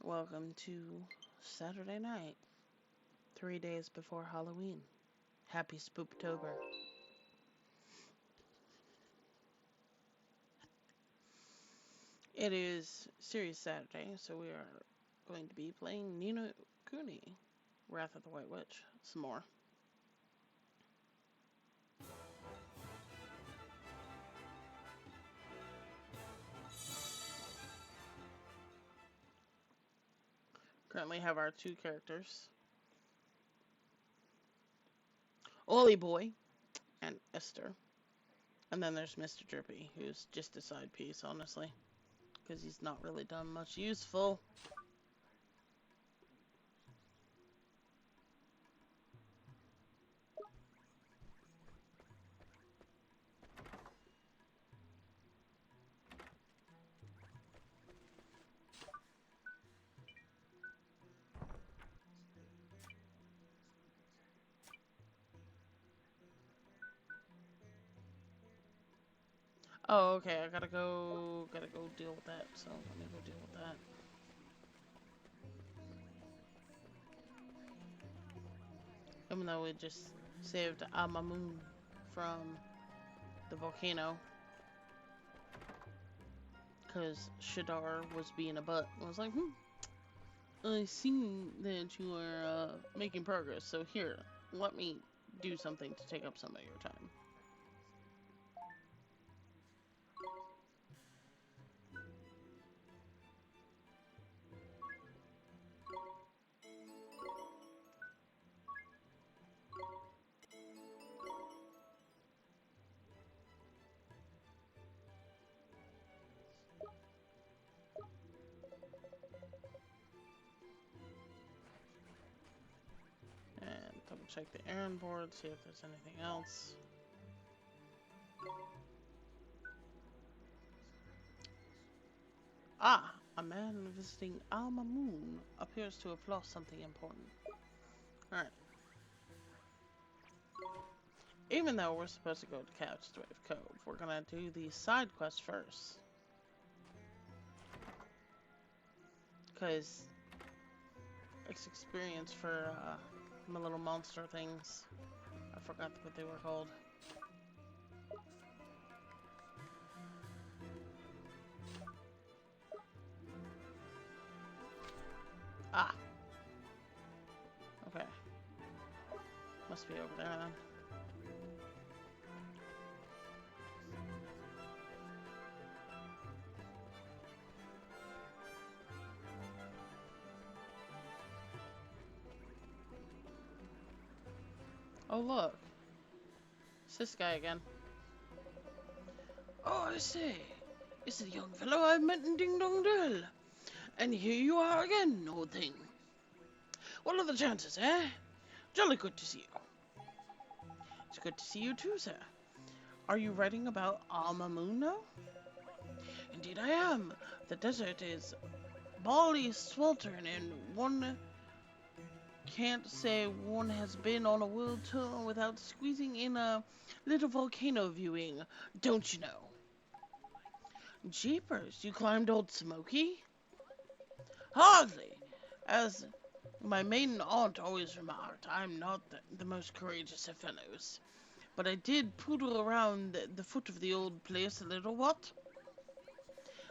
Welcome to Saturday night, 3 days before Halloween. Happy Spooktober. It is Series Saturday, so we are going to be playing Kuni, Wrath of the White Witch, some more. Currently have our two characters, Ollie Boy and Esther. And then there's Mr. Drippy, who's just a side piece, honestly, because he's not really done much useful. Oh, okay, I gotta go deal with that, so let me go deal with that. Even though we just saved Amamun from the volcano, because Shadar was being a butt. I was like, I seen that you are making progress, so here, let me do something to take up some of your time. And double check the errand board, see if there's anything else. Ah, a man visiting Alma Moon appears to have lost something important. Alright. Even though we're supposed to go to Couchwave Cove, we're gonna do the side quest first. Because it's experience for my little monster things. I forgot what they were called. Ah! Okay. Must be over there then. Oh look! It's this guy again. Oh, I say! It's the young fellow I met in Ding Dong Dell! And here you are again, old thing. What are the chances, eh? Jolly good to see you. It's good to see you too, sir. Are you writing about Alma Moon now? Indeed I am. The desert is bally sweltering, and one can't say one has been on a world tour without squeezing in a little volcano viewing, don't you know? Jeepers, you climbed Old Smoky? Hardly. As my maiden aunt always remarked, I'm not the most courageous of fellows. But I did poodle around the foot of the old place a little, what?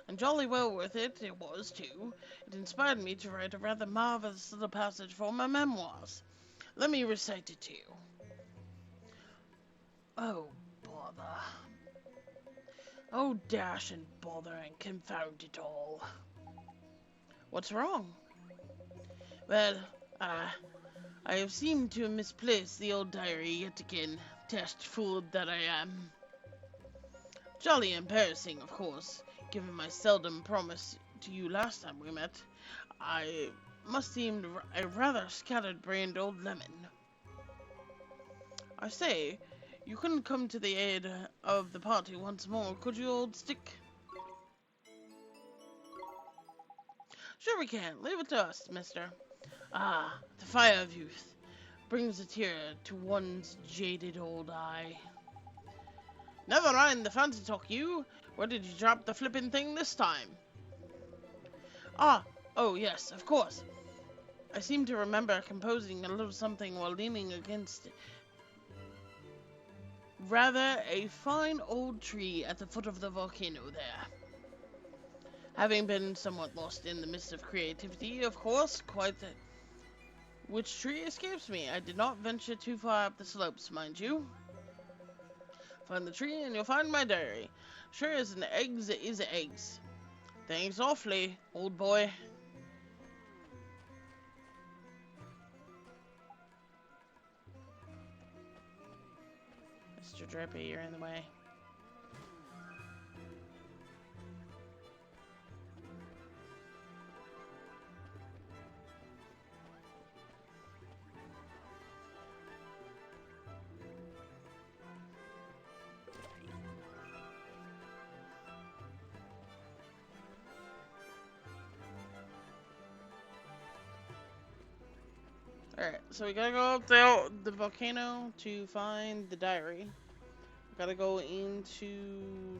And jolly well worth it, it was, too. It inspired me to write a rather marvelous little passage for my memoirs. Let me recite it to you. Oh, bother. Oh, dash and bother and confound it all. What's wrong? Well, I have seemed to misplace the old diary yet again. Dashed fool that I am. Jolly embarrassing, of course, given my seldom promise to you last time we met. I must seem a rather scattered-brained old lemon. I say, you couldn't come to the aid of the party once more, could you, old stick? Sure we can. Leave it to us, mister. Ah, the fire of youth brings a tear to one's jaded old eye. Never mind the fancy talk, you. Where did you drop the flippin' thing this time? Ah, oh yes, of course. I seem to remember composing a little something while leaning against rather a fine old tree at the foot of the volcano there. Having been somewhat lost in the midst of creativity, of course, quite the... Which tree escapes me? I did not venture too far up the slopes, mind you. Find the tree and you'll find my diary. Sure as an eggs is eggs. Thanks awfully, old boy. Mr. Drippy, you're in the way. Alright, so we gotta go up the volcano to find the diary. We gotta go into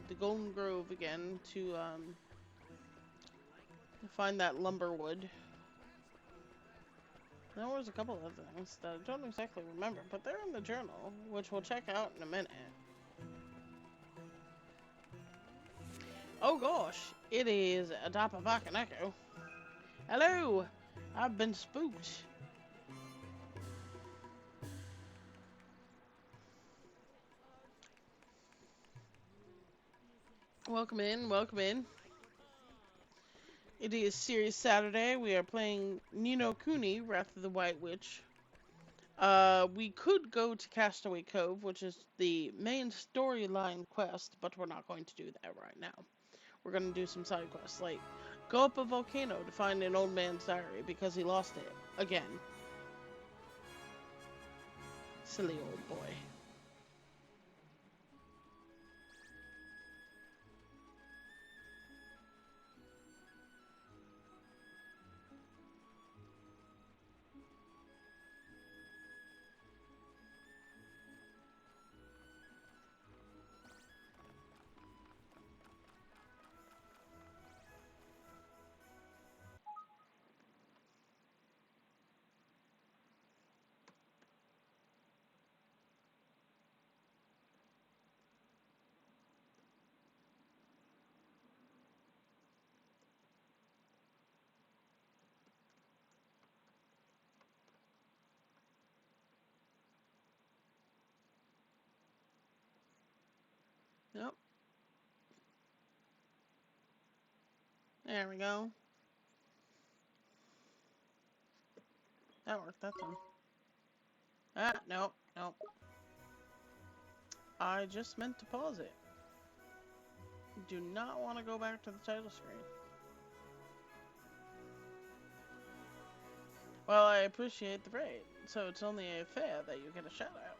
the Golden Grove again to find that lumber wood. There was a couple of things that I don't exactly remember, but they're in the journal, which we'll check out in a minute. Oh gosh, it is a Dapabakaneko. Hello! I've been spooked. Welcome in, welcome in. It is Serious Saturday. We are playing Kuni, Wrath of the White Witch. We could go to Castaway Cove, which is the main storyline quest, but we're not going to do that right now. We're going to do some side quests, like go up a volcano to find an old man's diary because he lost it again. Silly old boy. Yep. There we go. That worked that time. Ah, nope, nope. I just meant to pause it. Do not want to go back to the title screen. Well, I appreciate the raid, so it's only fair that you get a shout out.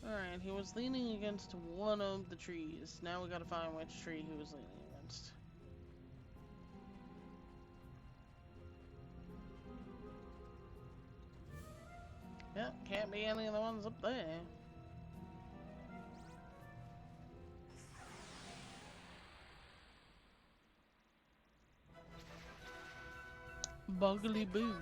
Alright, he was leaning against one of the trees. Now we gotta find which tree he was leaning against. Yeah, can't be any of the ones up there. Boggly boo.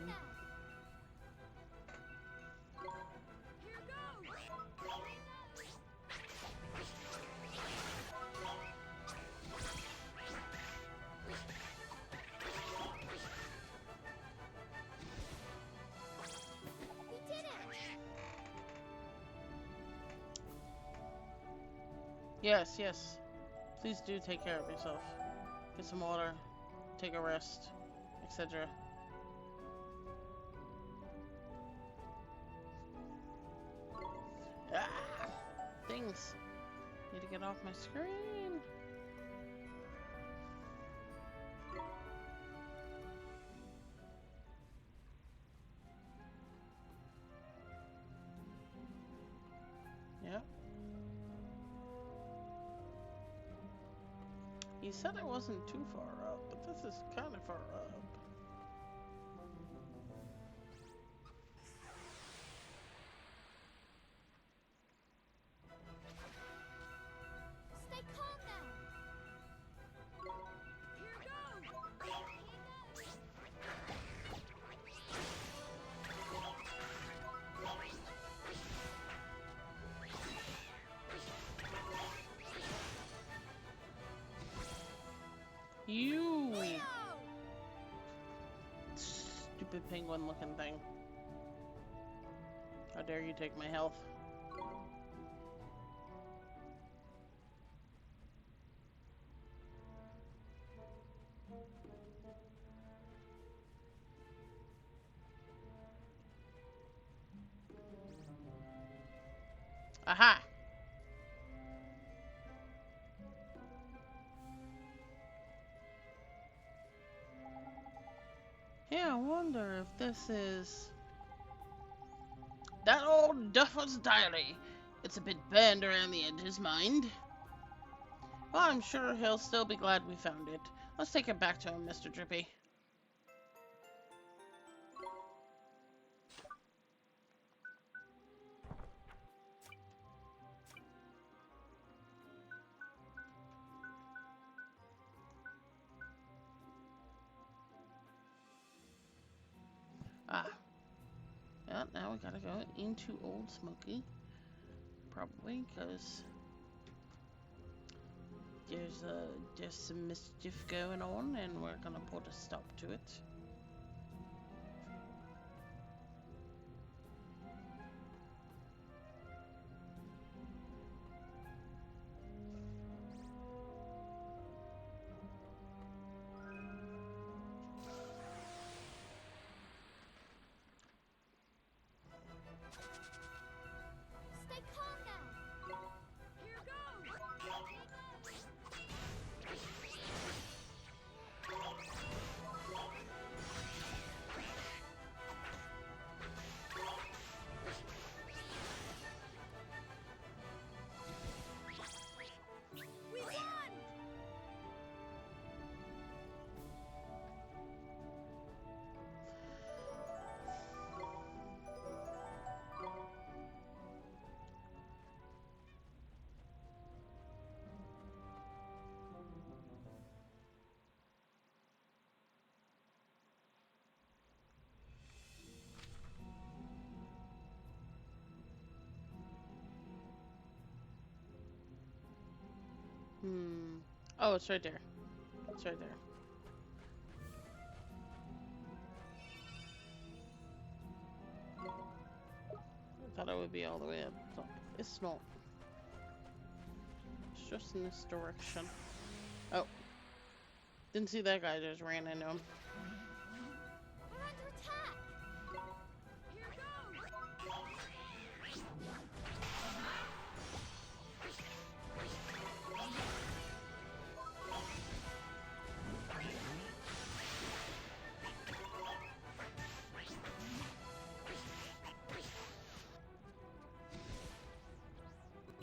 Yes, yes. Please do take care of yourself. Get some water, take a rest, etc. Ah! Things. Need to get off my screen. Yep. He said it wasn't too far up, but this is kind of far up. stupid penguin looking thing. How dare you take my health? Aha! Yeah, I wonder if this is... That old duffer's diary. It's a bit burned around the edges, mind. Well, I'm sure he'll still be glad we found it. Let's take it back to him, Mr. Drippy. Ah. Well, now we gotta go into Old Smoky. Probably, because there's some mischief going on, and we're gonna put a stop to it. Stay calm now. Here goes. We won. Oh, it's right there. It's right there. I thought it would be all the way up top. It's not. It's just in this direction. Oh. Didn't see that guy, just ran into him. We're under attack. Here goes.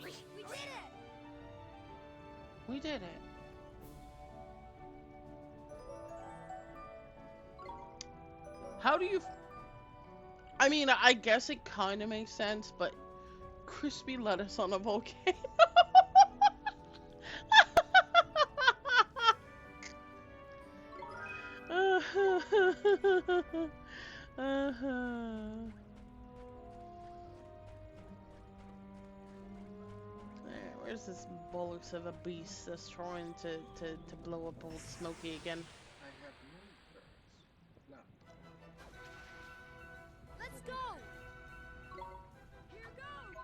We did it. We did it. How do you... I mean, I guess it kind of makes sense, but crispy lettuce on a volcano. Where's this bollocks of a beast that's trying to blow up Old Smoky again? I have no words. No. Let's go. Here goes.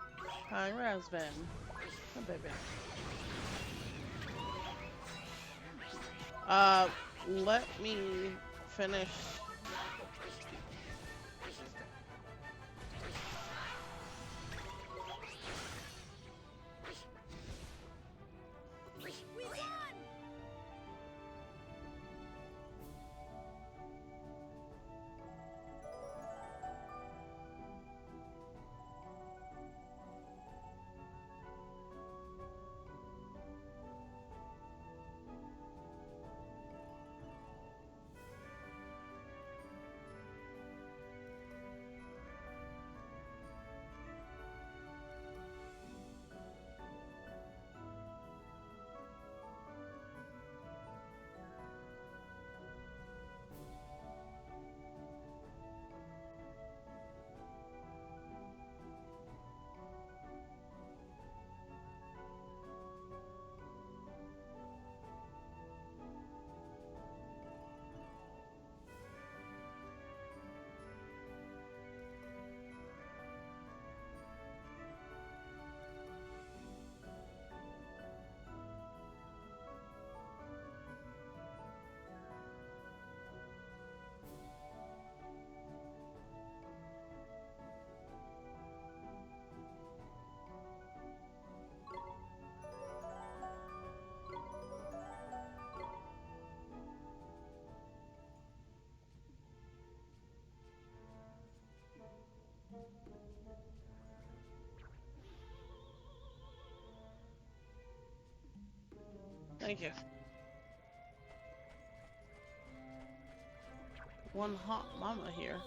Hi, Razvan. Oh, baby. Let me finish. We won. Thank you. One hot mama here.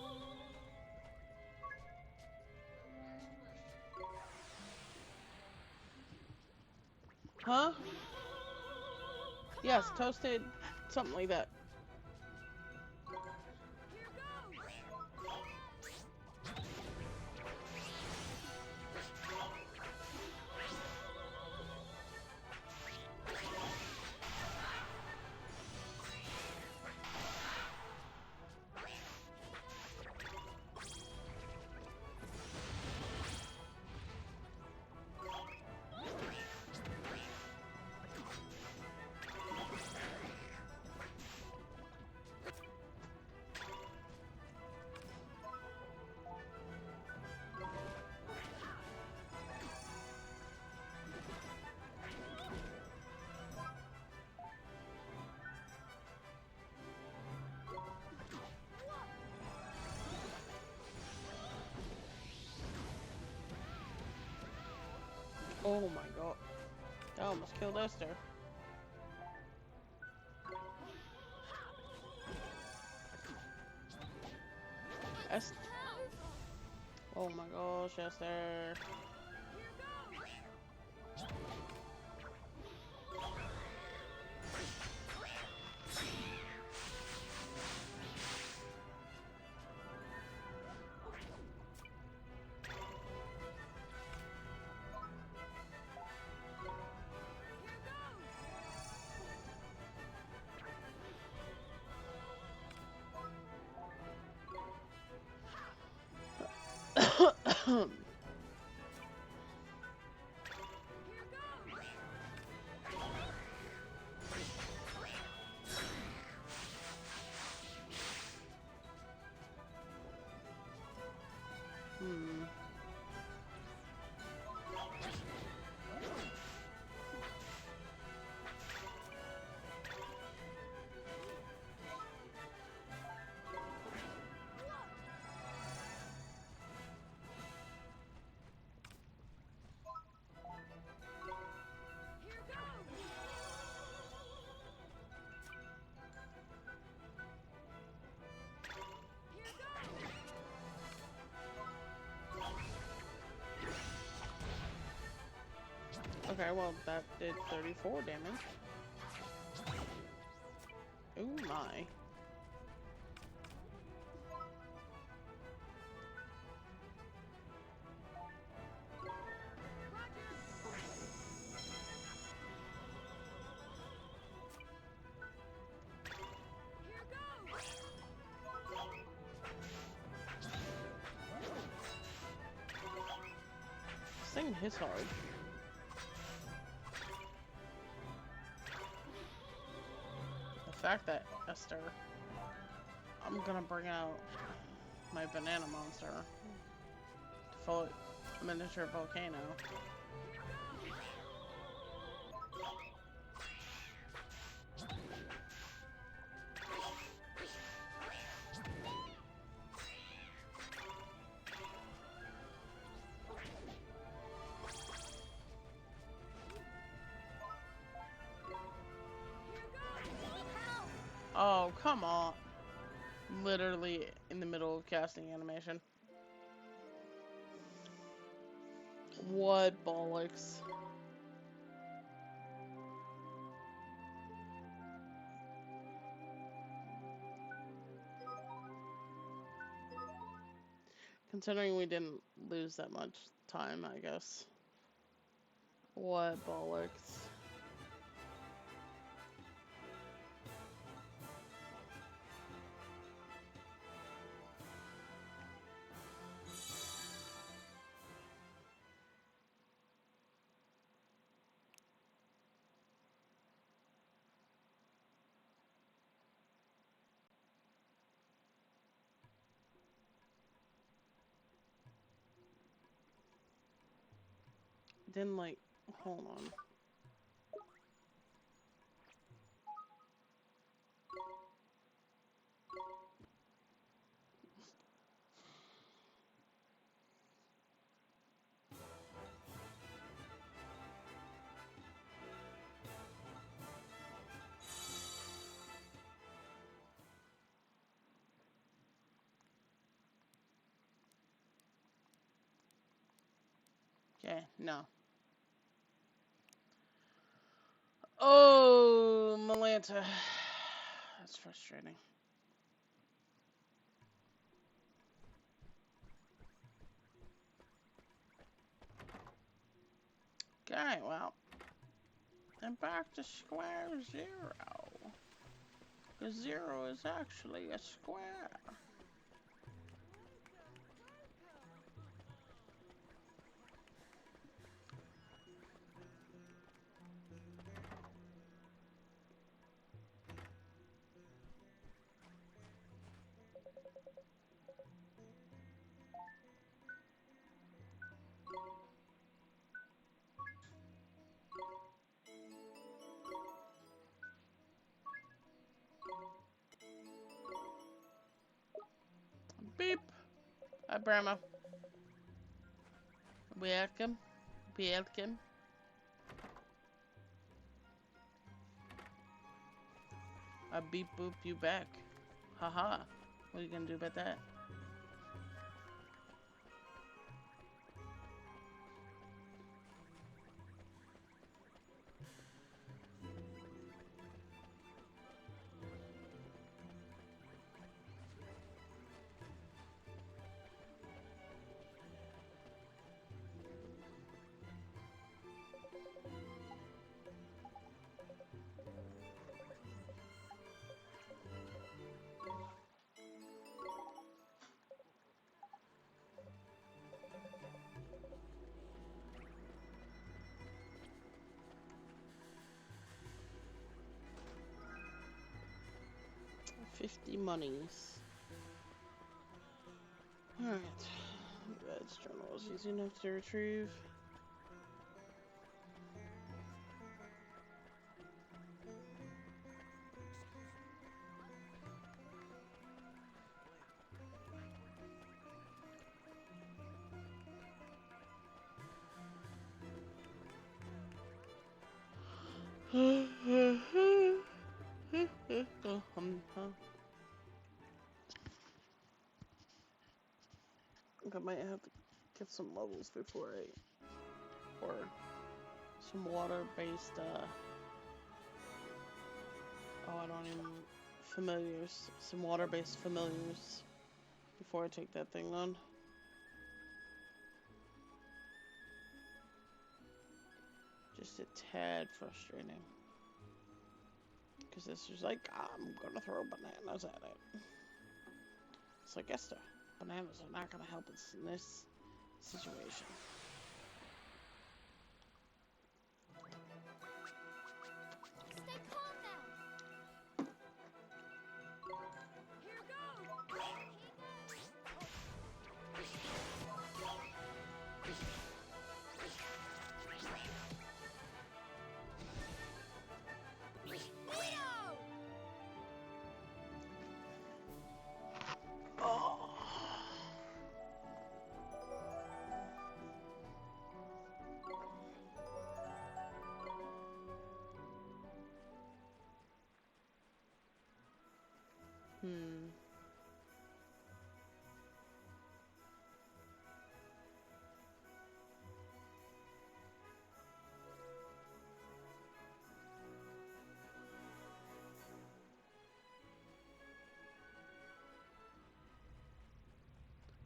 Huh? Yes, toasted, something like that. Here Oh my god. That almost killed Esther. Esther. Oh my gosh, Esther. Hmm. Okay, well, that did 34 damage. Ooh, my. This thing hits hard. The fact that Esther... I'm gonna bring out my banana monster. Full miniature volcano. Oh, come on. Literally in the middle of casting animation. What bollocks. Considering we didn't lose that much time, I guess. What bollocks. Didn't like, hold on. Okay, no. Oh, Malanta. That's frustrating. Okay, well. And back to square zero. Because zero is actually a square. Beep. Hi, Brahma. Welcome. Welcome. I beep boop you back. Haha. What are you gonna do about that? $50 monies. Alright. Badge journal is easy enough to retrieve. I might have to get some levels before or some water-based, oh, I don't even, familiars, some water-based familiars before I take that thing on. Just a tad frustrating. Because this is like, I'm gonna throw bananas at it. It's like, Esther, bananas are not gonna help us in this situation. Stay calm now. Here goes. Leo! Oh.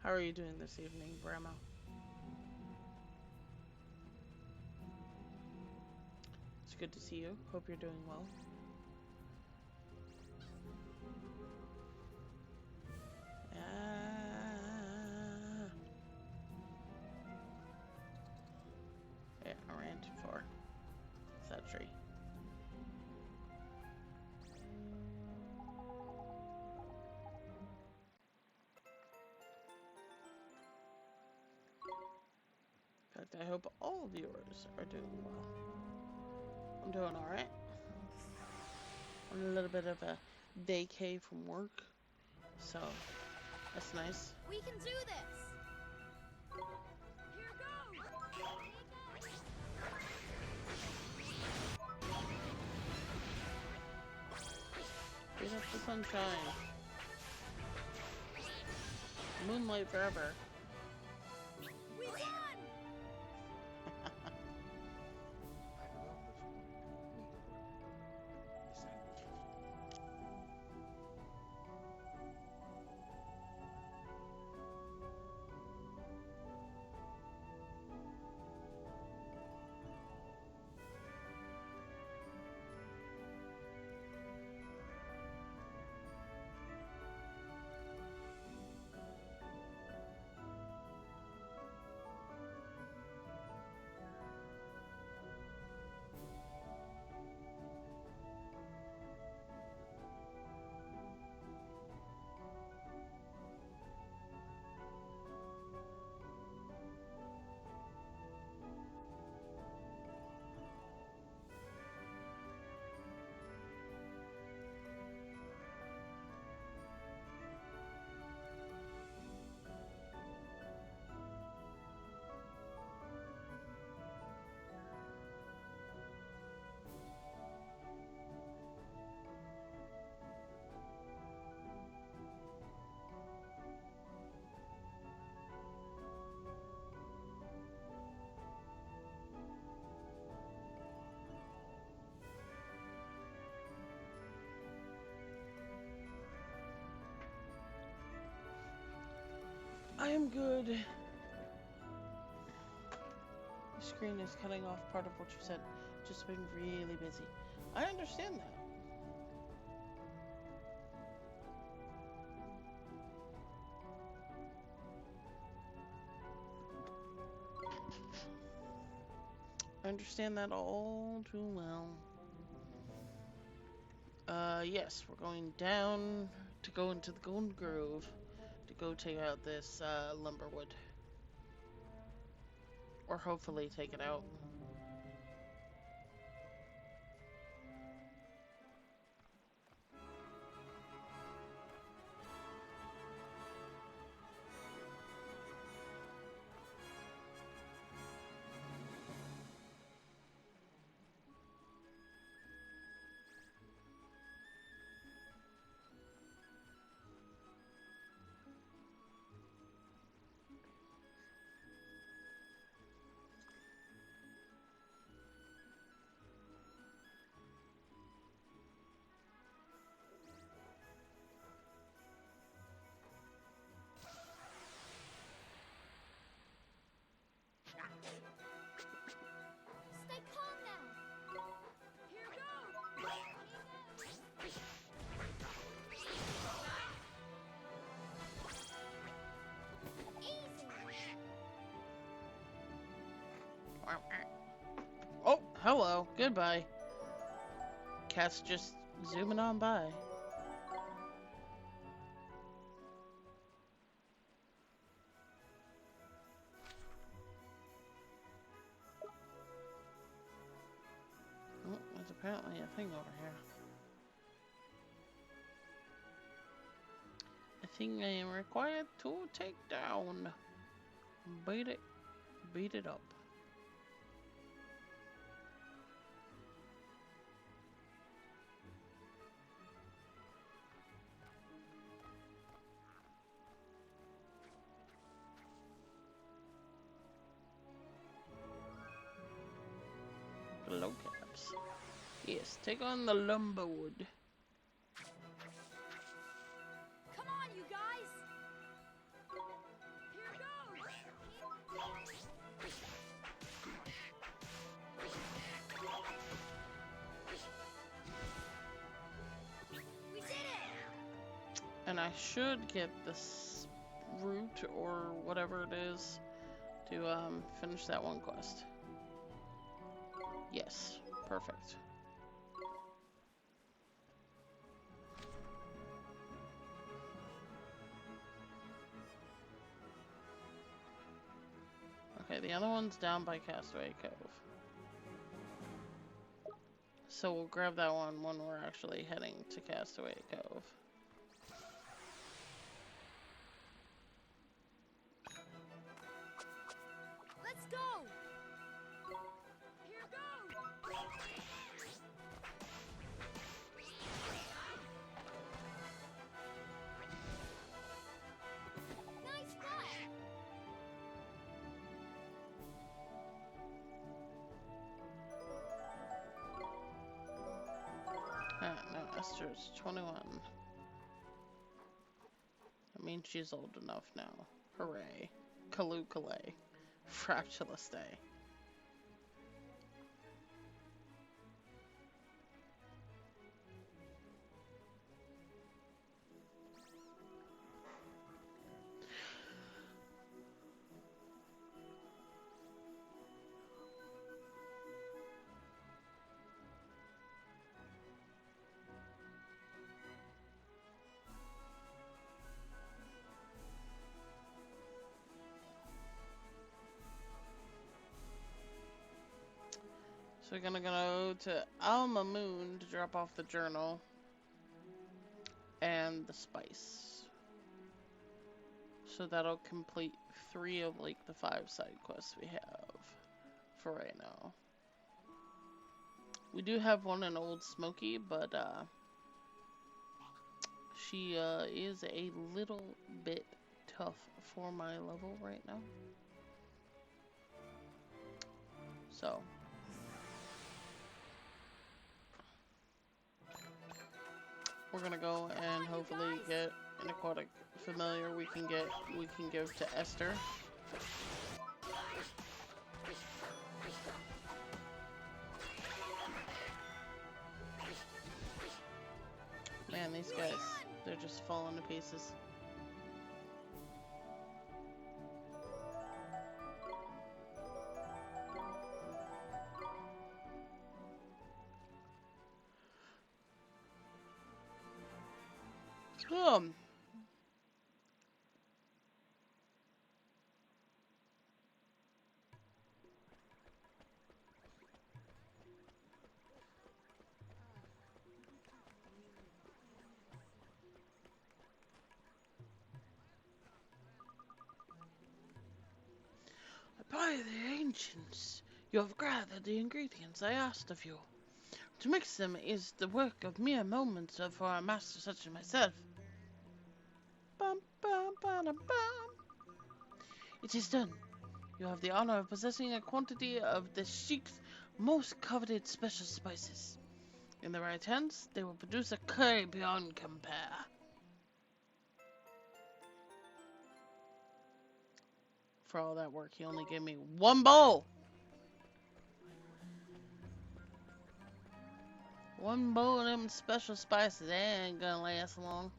How are you doing this evening, Brahma? It's good to see you. Hope you're doing well. Yeah, I ran too far. It's that tree. In fact, I hope all viewers are doing well. I'm doing alright. I'm a little bit of a vacay from work, so that's nice. We can do this. Here goes. Get up the sunshine. Moonlight forever. We won. am good. The screen is cutting off part of what you said. Just been really busy. I understand that. I understand that all too well. Yes, we're going down to go into the Golden Grove to go take out this, lumberwood. Or hopefully take it out. Stay calm now. Here goes. Easy. Oh, hello. Goodbye. Cat's just zooming on by. Oh, there's apparently a thing over here. A thing I am required to take down. Beat it. Beat it up. Low caps. Yes, take on the lumberwood. Come on, you guys. Here goes. We did it. And I should get this route or whatever it is to finish that one quest. Yes, perfect. Okay, the other one's down by Castaway Cove. So we'll grab that one when we're actually heading to Castaway Cove. Let's go. Here goes. Nice fight. No, Esther's 21. That means she's old enough now. Hooray. Kalukale. Fractulous day. So we're gonna go to Alma Moon to drop off the journal and the spice. So that'll complete 3 of like the 5 side quests we have for right now. We do have one in Old Smoky, but she is a little bit tough for my level right now. So we're gonna go and hopefully get An aquatic familiar we can give to Esther. Man, these guys, they're just falling to pieces. By the ancients, you have gathered the ingredients I asked of you. To mix them is the work of mere moments for a master such as myself. Bum, bum, bum, bum. It is done. You have the honor of possessing a quantity of the Sheikh's most coveted special spices. In the right hands, they will produce a curry beyond compare. For all that work, he only gave me one bowl! One bowl of them special spices, they ain't gonna last long.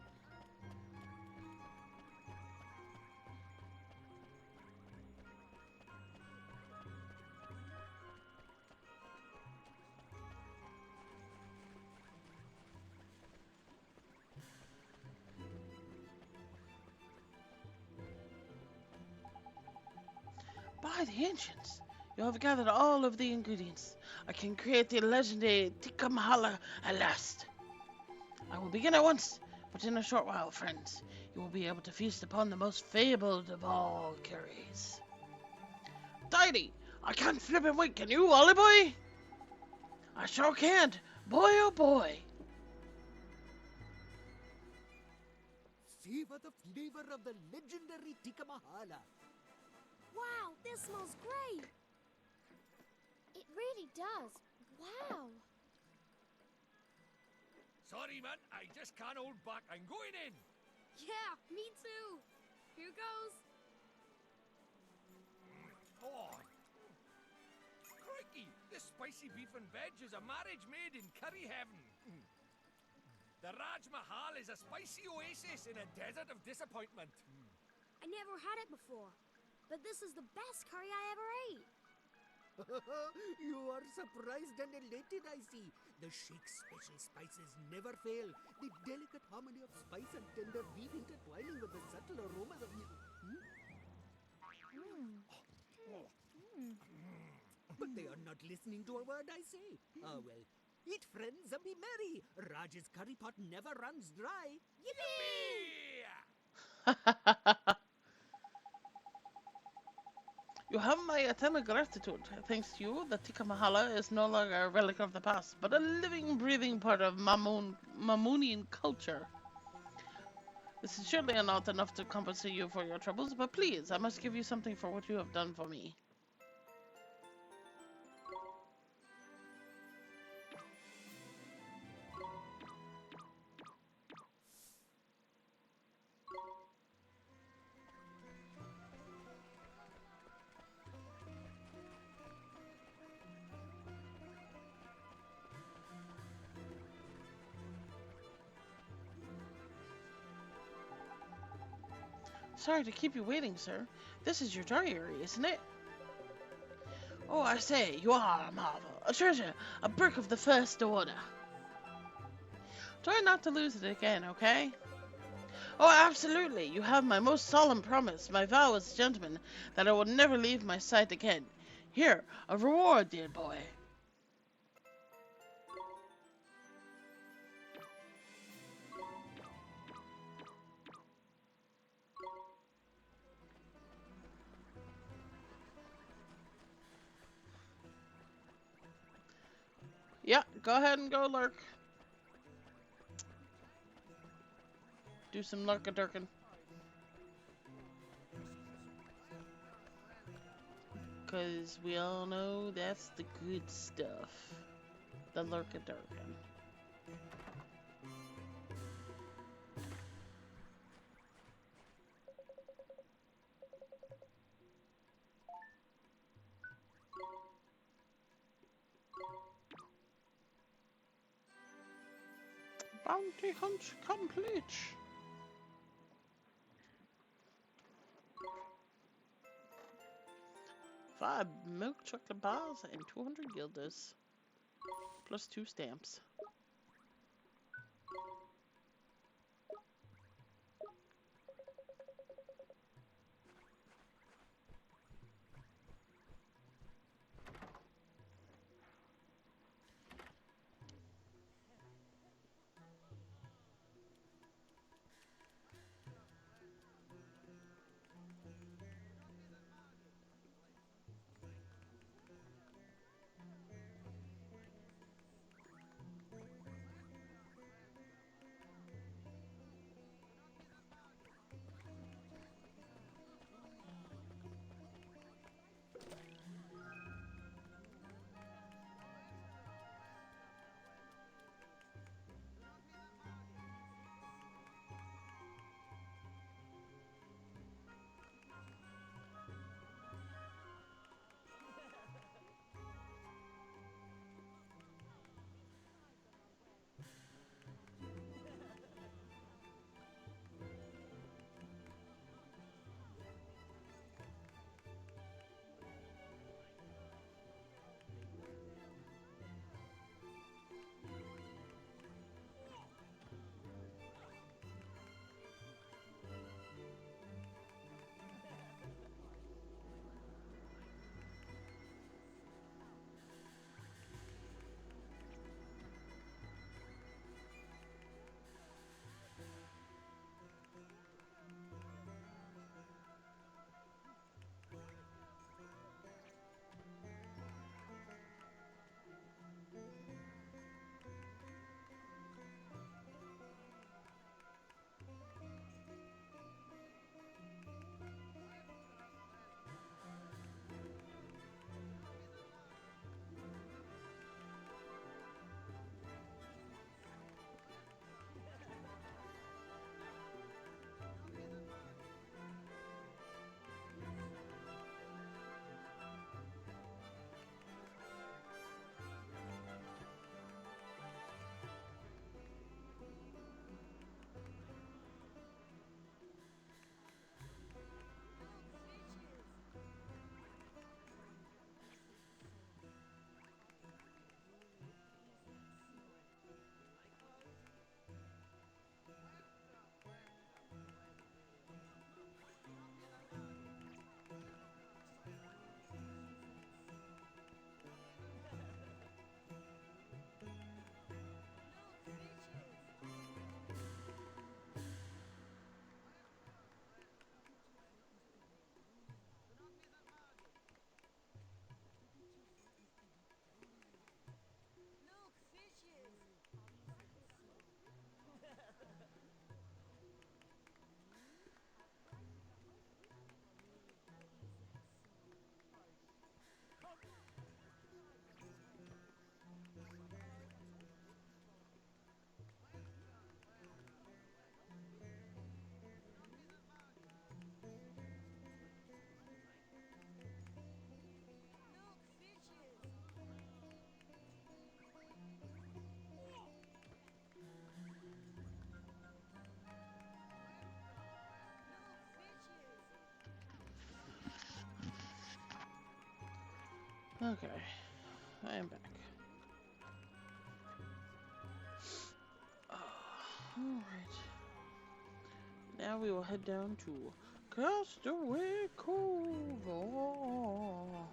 By the ancients, you have gathered all of the ingredients. I can create the legendary tikka masala at last. I will begin at once, but in a short while, friends, you will be able to feast upon the most fabled of all curries. Tidy! I can't flip and wait, can you, Ollie boy? I sure can't. Boy, oh boy. Savor the flavor of the legendary tikka masala. Wow, this smells great. It really does. Wow. Sorry, man, I just can't hold back. I'm going in. Yeah, me too. Here goes. Oh, crikey, this spicy beef and veg is a marriage made in curry heaven. The Raj Mahal is a spicy oasis in a desert of disappointment. I never had it before, but this is the best curry I ever ate. You are surprised and elated, I see. The Sheikh's special spices never fail. The delicate harmony of spice and tender beef intertwining with the subtle aromas of... But they are not listening to a word I say. Ah, well. Eat, friends, and be merry. Raj's curry pot never runs dry. Yippee! You have my eternal gratitude. Thanks to you, the tikka masala is no longer a relic of the past, but a living, breathing part of Mammunian culture. This is surely not enough to compensate you for your troubles, but please, I must give you something for what you have done for me. Sorry to keep you waiting, sir. This is your diary, isn't it? Oh, I say, you are a marvel. A treasure. A brick of the first order. Try not to lose it again, okay? Oh, absolutely. You have my most solemn promise, my vow as a gentleman, that I will never leave my sight again. Here, a reward, dear boy. Yeah, go ahead and go lurk. Do some lurka-durkin. Because we all know that's the good stuff. The lurka-durkin. Bounty hunt complete. Five milk chocolate bars and 200 guilders. Plus 2 stamps. Okay, I am back. Alright. Now we will head down to Castaway Cove. Oh.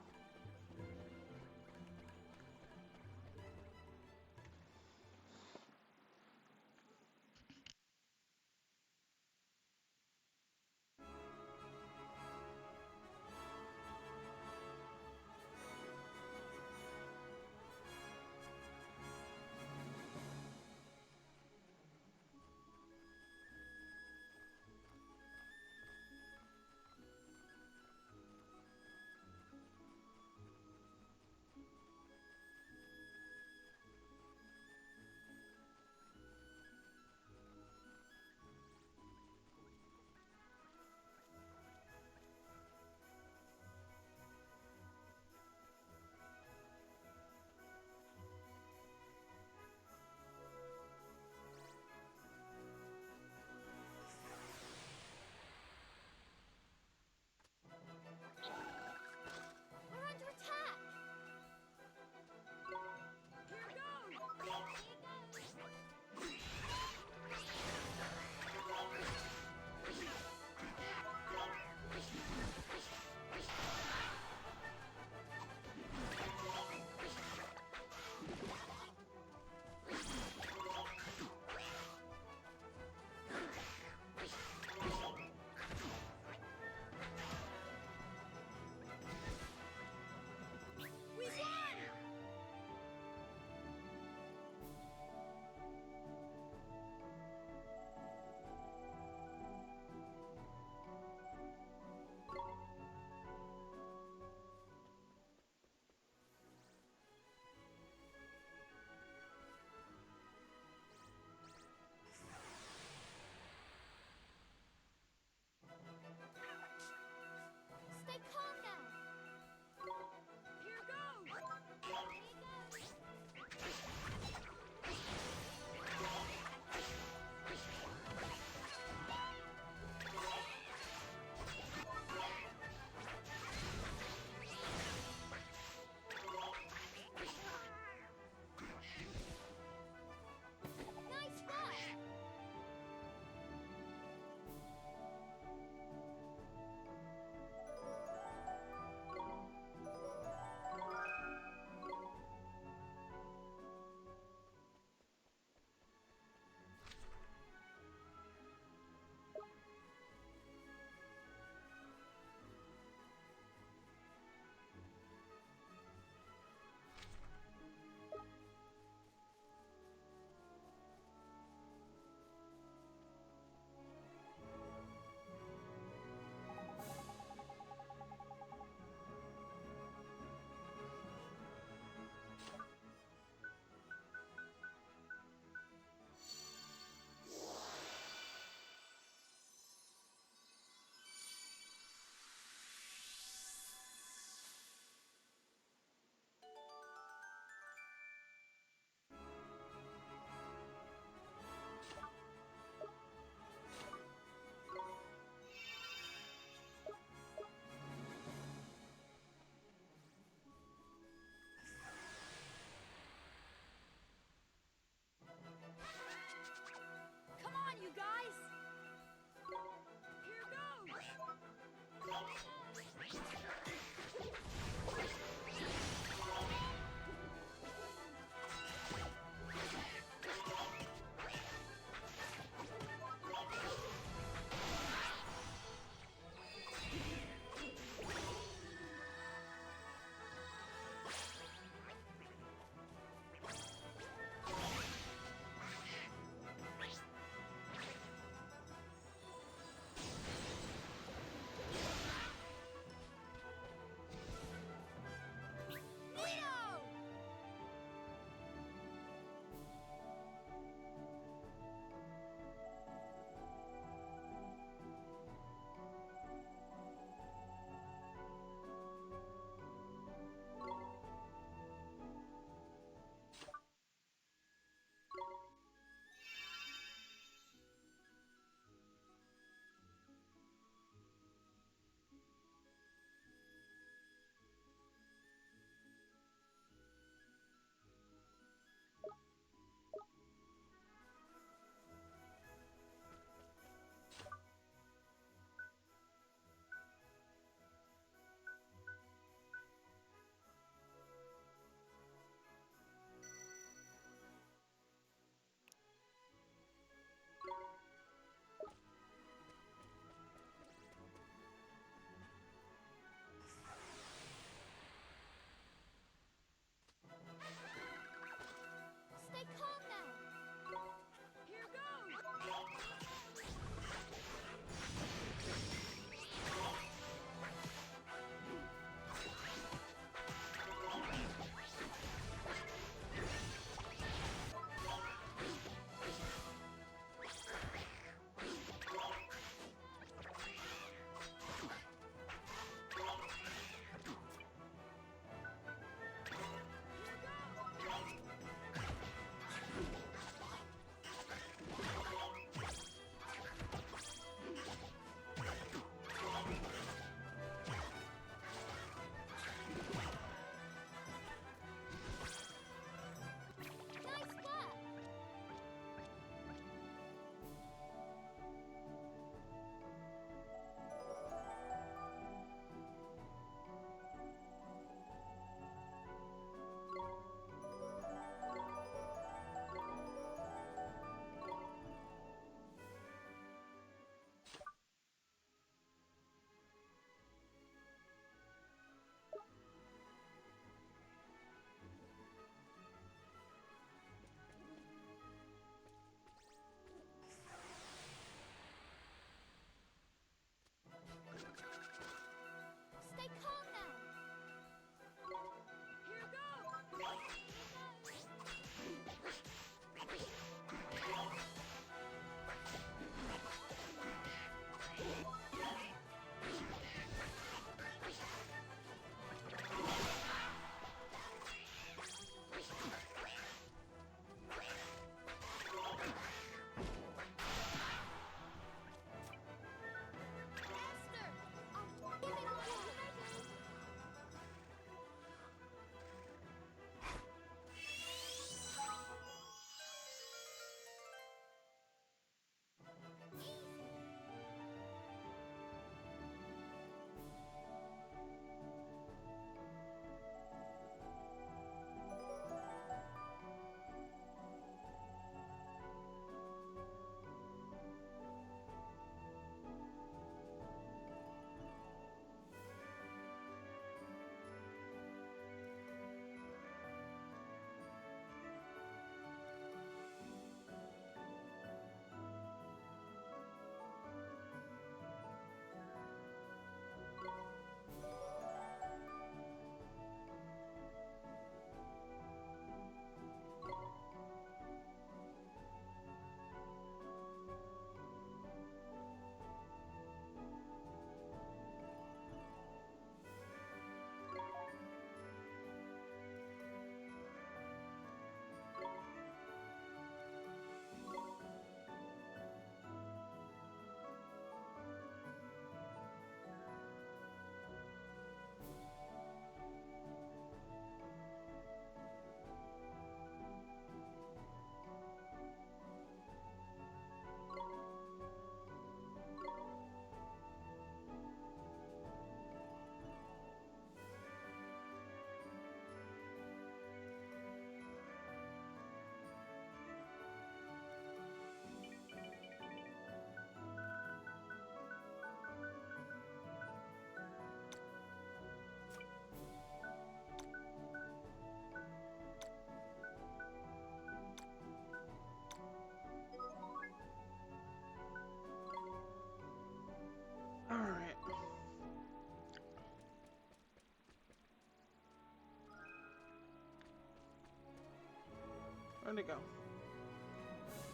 Where'd it go?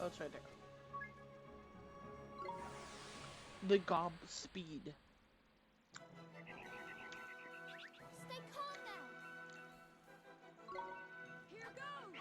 Oh, it's right there. The gob speed. Stay calm now. Here goes.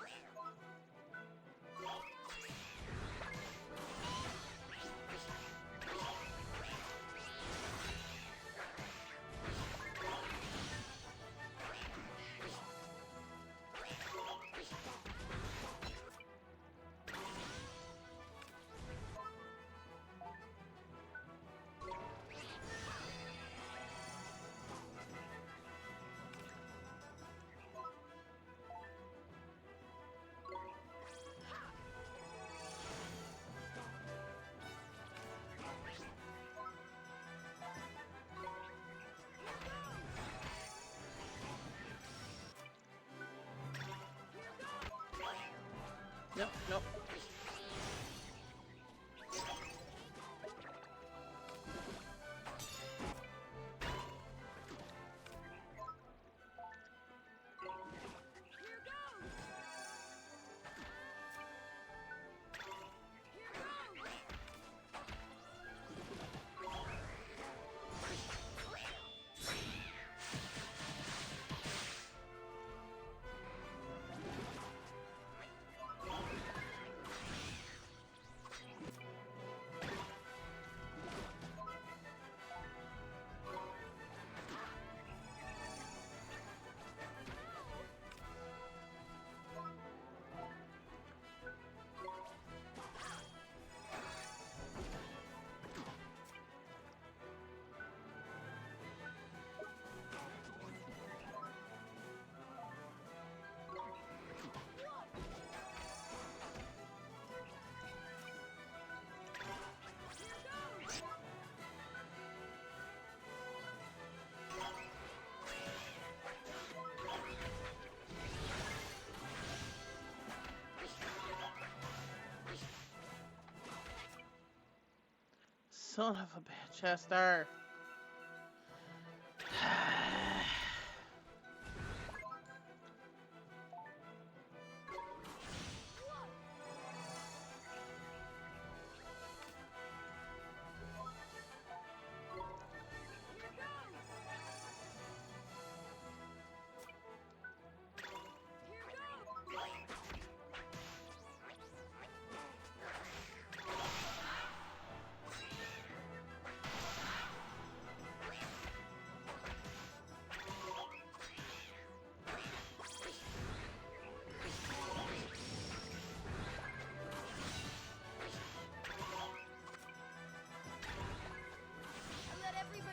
Nope, nope. Son of a bitch, Esther.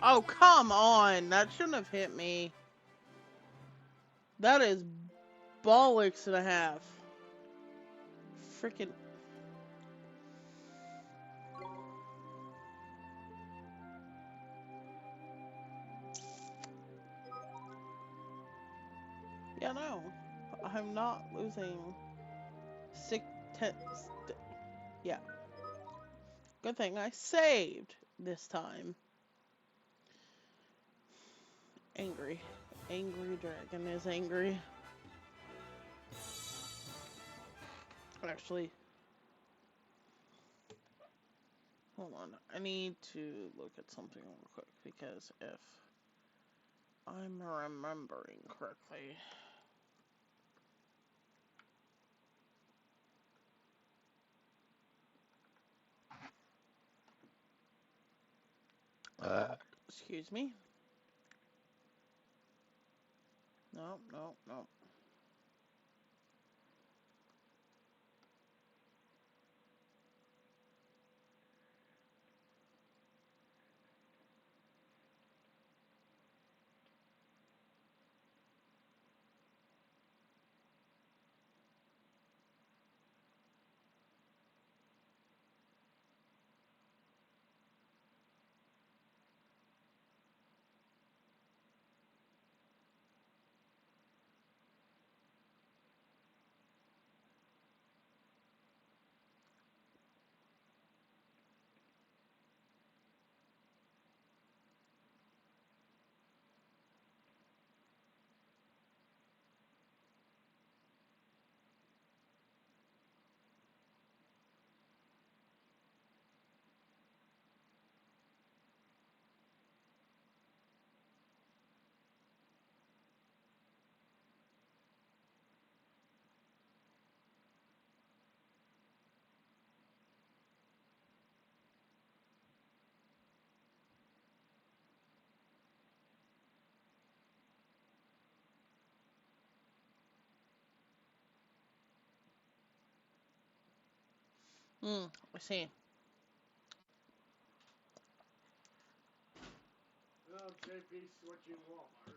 Oh, come on. That shouldn't have hit me. That is bollocks and a half. Freaking. Yeah, no. I'm not losing. Yeah. Good thing I saved this time. Angry. Angry dragon is angry. Actually, hold on. I need to look at something real quick because if I'm remembering correctly. Excuse me. No, no, no. I see. Well, JP's switching Walmarts.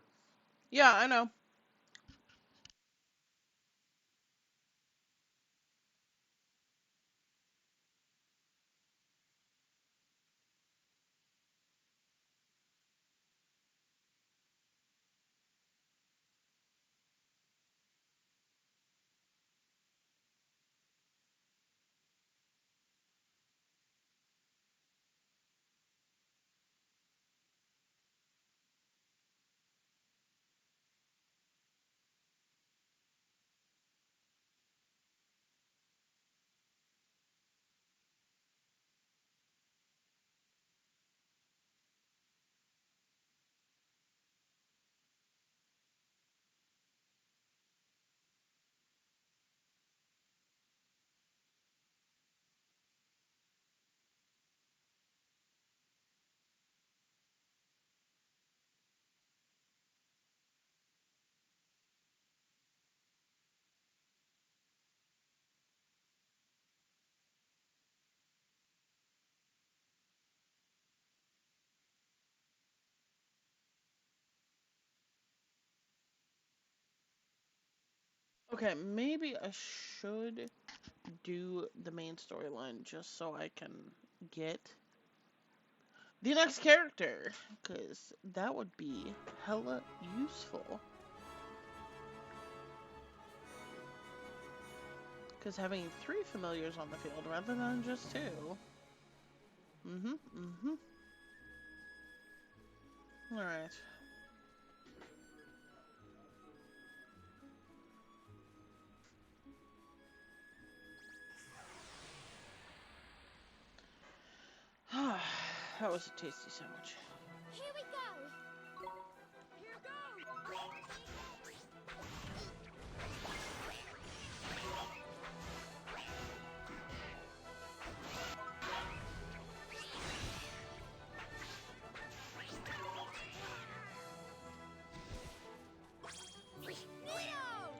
Yeah, I know. Okay, maybe I should do the main storyline just so I can get the next character, because that would be hella useful. Because having 3 familiars on the field rather than just 2. Alright. That was a tasty sandwich. Here we go! Here goes! Neo!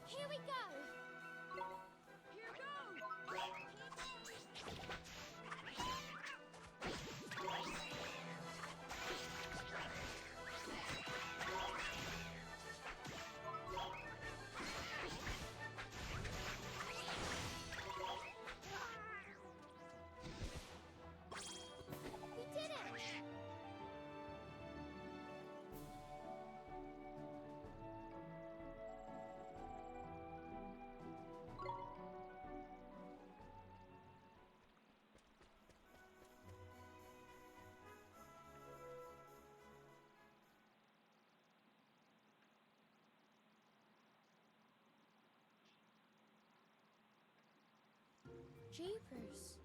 Here we go! Here goes! We did it! Jeepers.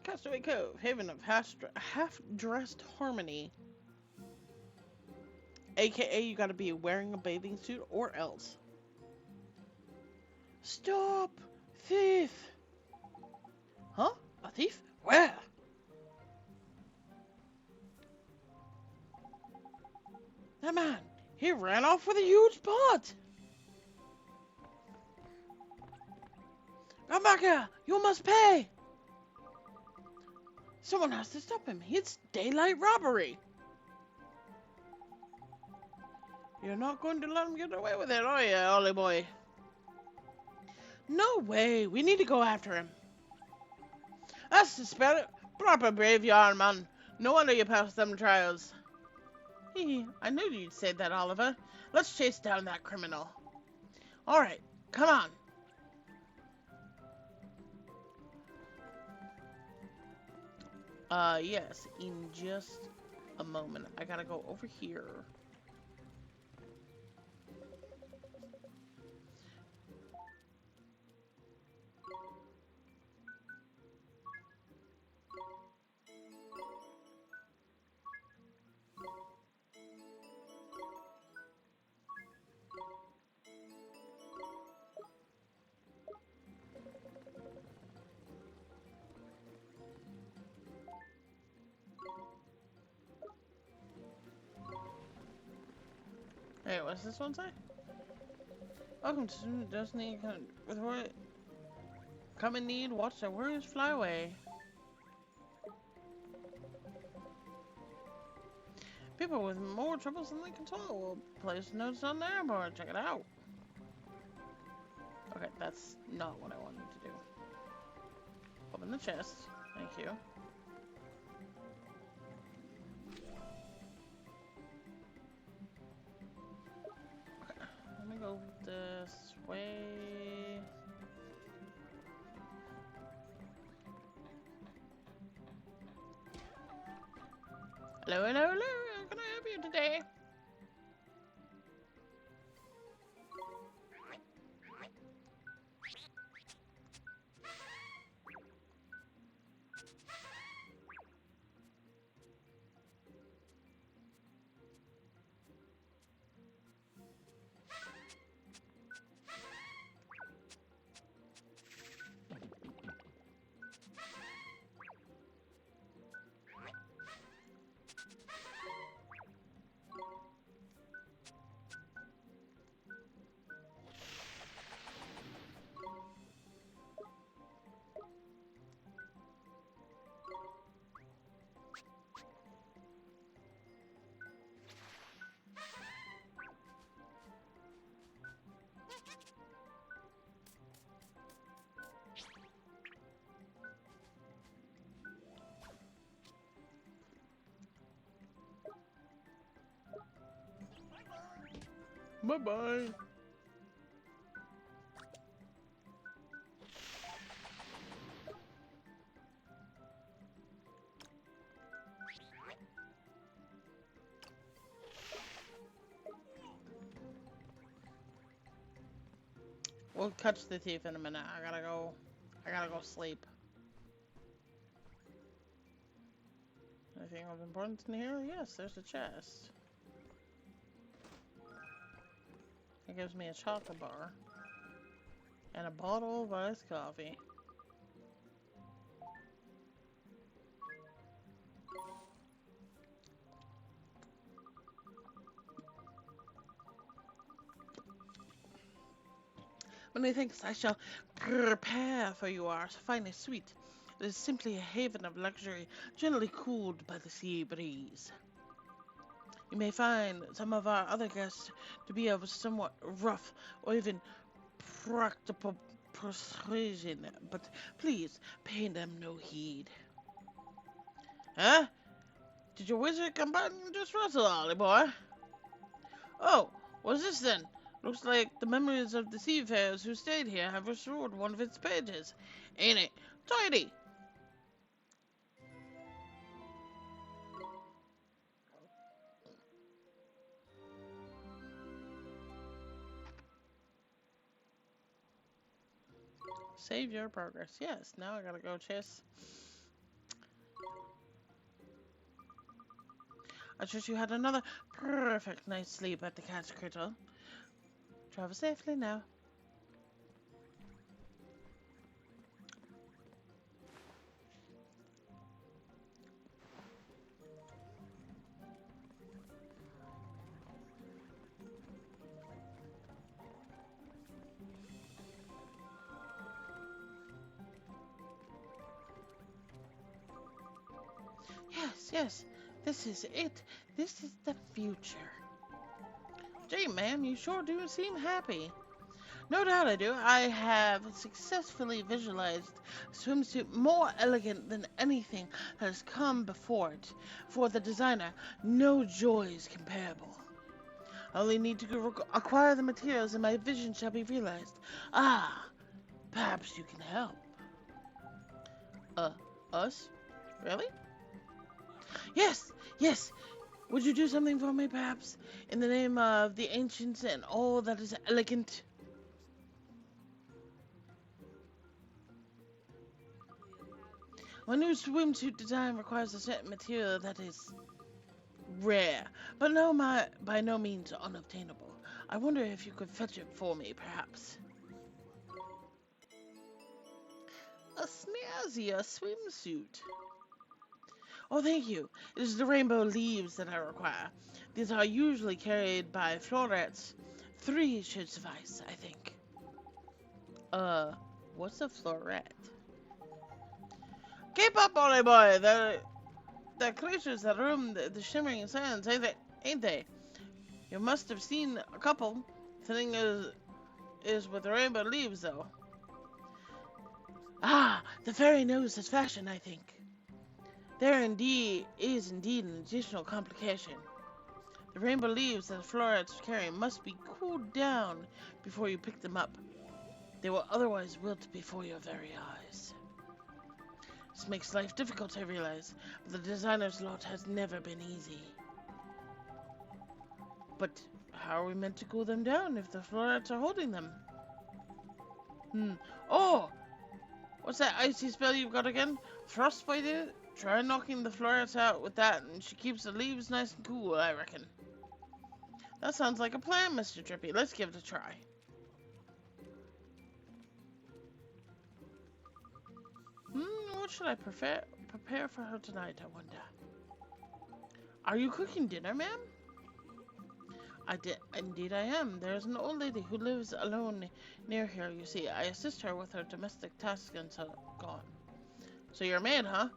Castaway Cove, haven of half-dressed harmony. AKA, you gotta be wearing a bathing suit or else. Stop! Thief! Huh? A thief? Where? That man, he ran off with a huge pot! Come back here! You must pay! Someone has to stop him. It's daylight robbery. You're not going to let him get away with it, are you, Ollie boy? No way. We need to go after him. That's the spirit. Proper brave you are, man. No wonder you passed them trials. Hee, I knew you'd say that, Oliver. Let's chase down that criminal. Alright, come on. Yes, in just a moment. I gotta go over here. Wait, what's this one say? Welcome to Destiny with what? Come in need, watch the warriors fly away. People with more troubles than they can swallow will place notes on their board. Check it out. Okay, that's not what I wanted to do. Open the chest. Thank you. Okay, let me go this way. Hello, hello, hello. How can I help you today? Bye-bye. We'll catch the thief in a minute. I gotta go sleep. Anything of importance in here? Yes, there's a chest. It gives me a chocolate bar. And a bottle of iced coffee. Methinks I shall prepare for you our finest suite. It is simply a haven of luxury, gently cooled by the sea breeze. You may find some of our other guests to be of somewhat rough or even practical persuasion, but please pay them no heed. Huh? Did your wizard come by and just rustle, Ollie boy? Oh, what's this then? Looks like the memories of the seafarers who stayed here have restored one of its pages. Ain't it? Tidy! Save your progress. Yes, now I gotta go chase. I trust you had another perfect night's sleep at the Cat's Cradle. Travel safely now. Yes, this is it. This is the future. Gee, ma'am, you sure do seem happy. No doubt I do. I have successfully visualized a swimsuit more elegant than anything that has come before it. For the designer, no joy is comparable. I only need to acquire the materials and my vision shall be realized. Ah, perhaps you can help. Us? Really? Yes. Would you do something for me, perhaps? In the name of the ancients and all that is elegant? My new swimsuit design requires a certain material that is rare, but by no means unobtainable. I wonder if you could fetch it for me, perhaps. A snazzier swimsuit. Oh, thank you. It is the rainbow leaves that I require. These are usually carried by florets. 3 should suffice, I think. What's a floret? Keep up, Ollie boy! The creatures that roam the shimmering sands, ain't they? You must have seen a couple. The thing is with the rainbow leaves, though. Ah, the fairy knows his fashion, I think. There is indeed an additional complication. The rainbow leaves that the florets carry must be cooled down before you pick them up. They will otherwise wilt before your very eyes. This makes life difficult, I realize, but the designer's lot has never been easy. But how are we meant to cool them down if the florets are holding them? Oh! What's that icy spell you've got again? Frostbite? Try knocking the florets out with that, and she keeps the leaves nice and cool, I reckon. That sounds like a plan, Mr. Drippy. Let's give it a try. What should I prepare for her tonight, I wonder? Are you cooking dinner, ma'am? Indeed I am. There's an old lady who lives alone near here, you see. I assist her with her domestic tasks and so on. So you're a maid, huh?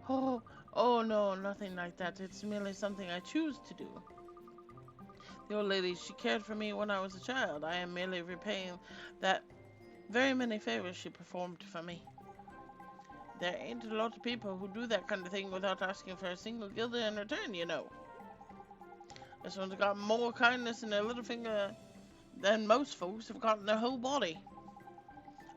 Oh no, nothing like that. It's merely something I choose to do. The old lady, she cared for me when I was a child. I am merely repaying that very many favors she performed for me. There ain't a lot of people who do that kind of thing without asking for a single guilder in return, you know. This one's got more kindness in her little finger than most folks have got in their whole body.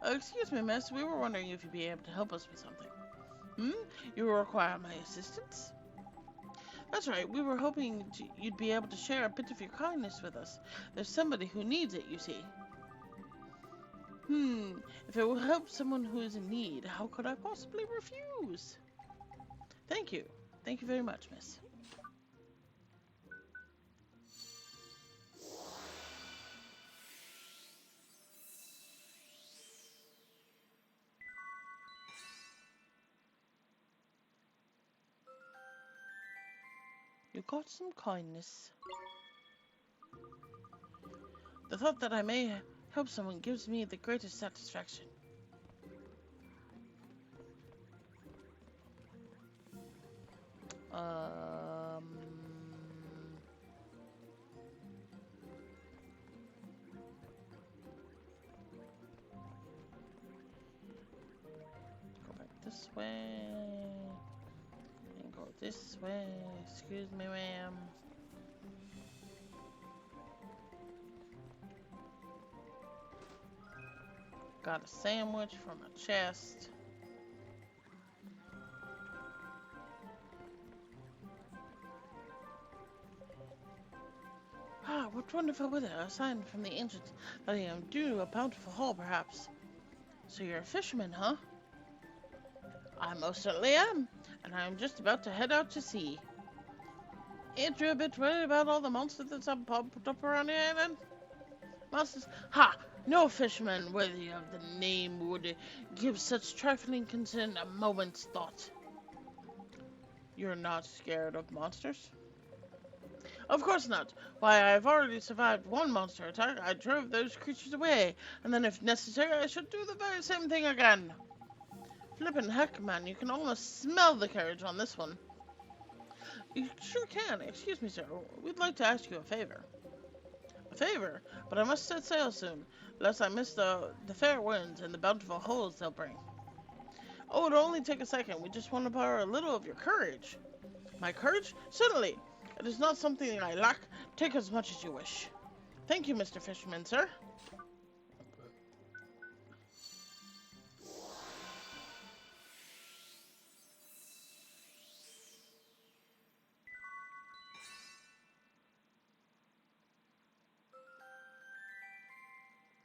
Excuse me, miss. We were wondering if you'd be able to help us with something. You require my assistance? That's right. We were hoping you'd be able to share a bit of your kindness with us. There's somebody who needs it, you see. If it will help someone who is in need, how could I possibly refuse? Thank you. Thank you very much, miss. You got some kindness. The thought that I may help someone gives me the greatest satisfaction. Go back this way. And go this way. Excuse me, ma'am. Got a sandwich from a chest. Ah, what wonderful weather. A sign from the ancients that I am due to a bountiful haul, perhaps. So you're a fisherman, huh? I most certainly am, and I am just about to head out to sea. Ain't you a bit worried about all the monsters that's popped up around the island? Monsters? Ha! No fisherman worthy of the name would give such trifling concern a moment's thought. You're not scared of monsters? Of course not. Why, I've already survived one monster attack. I drove those creatures away, and then if necessary, I should do the very same thing again. Flippin' heck, man, you can almost smell the courage on this one. You sure can. Excuse me, sir. We'd like to ask you a favor. A favor? But I must set sail soon, lest I miss the fair winds and the bountiful holes they'll bring. Oh, it'll only take a second. We just want to borrow a little of your courage. My courage? Certainly. It is not something I lack. Take as much as you wish. Thank you, Mr. Fisherman, sir.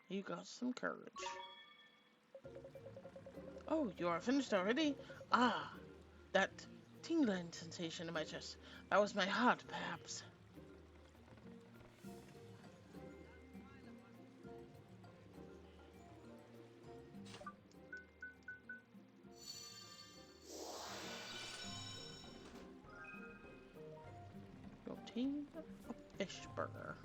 You got some courage. Oh, you are finished already? Ah, that tingling sensation in my chest. That was my heart, perhaps. obtain a fish burger.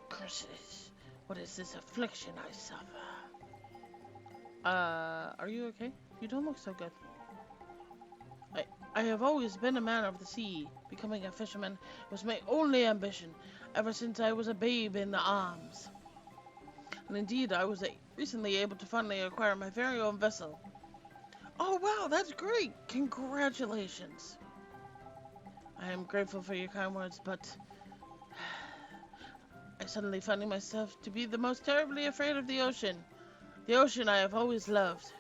Curses! What is this affliction I suffer? Are you okay? You don't look so good. I have always been a man of the sea. Becoming a fisherman was my only ambition, ever since I was a babe in the arms. And indeed, I was recently able to finally acquire my very own vessel. Oh wow, that's great! Congratulations! I am grateful for your kind words, but I suddenly find myself to be the most terribly afraid of the ocean. The ocean I have always loved.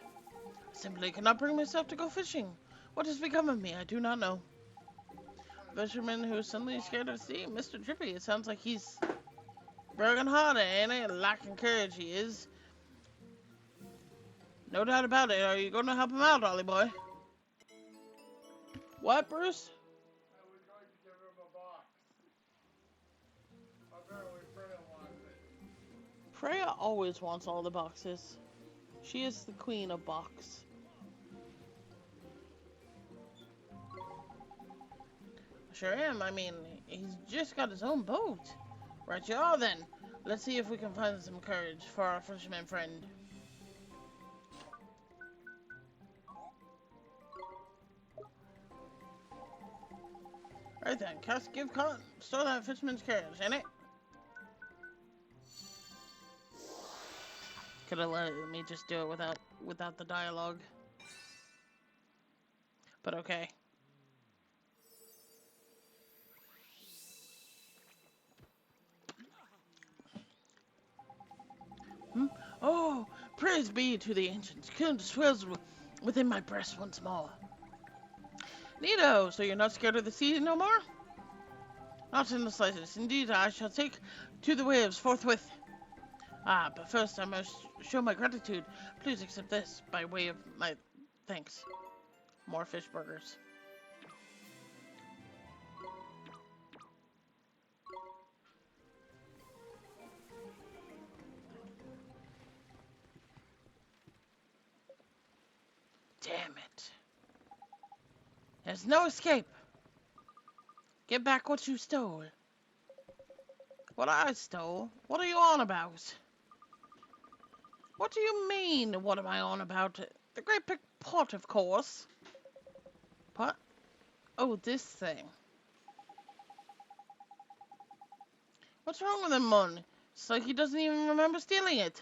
I simply cannot bring myself to go fishing. What has become of me? I do not know. Fisherman who's suddenly scared of the sea? Mr. Drippy, it sounds like he's broken hearted, ain't it? Lacking courage, he is. No doubt about it. Are you going to help him out, Ollie boy? What, Bruce? I was going to give him a box. Apparently Freya wants it. Freya always wants all the boxes. She is the queen of box. Sure am. I mean, he's just got his own boat. Right, y'all then. Let's see if we can find some courage for our fisherman friend. Right then, cast give cotton. Store that fisherman's courage, ain't it? Could have let me just do it without the dialogue. But okay. Oh, praise be to the ancients. Kuni swells within my breast once more. Neato, so you're not scared of the sea no more? Not in the slightest. Indeed, I shall take to the waves forthwith. Ah, but first I must show my gratitude. Please accept this by way of my thanks. More fish burgers. Damn it. There's no escape. Get back what you stole. What I stole? What are you on about? What do you mean, what am I on about? The great big pot, of course. What? Oh, this thing. What's wrong with him, Mun? It's like he doesn't even remember stealing it.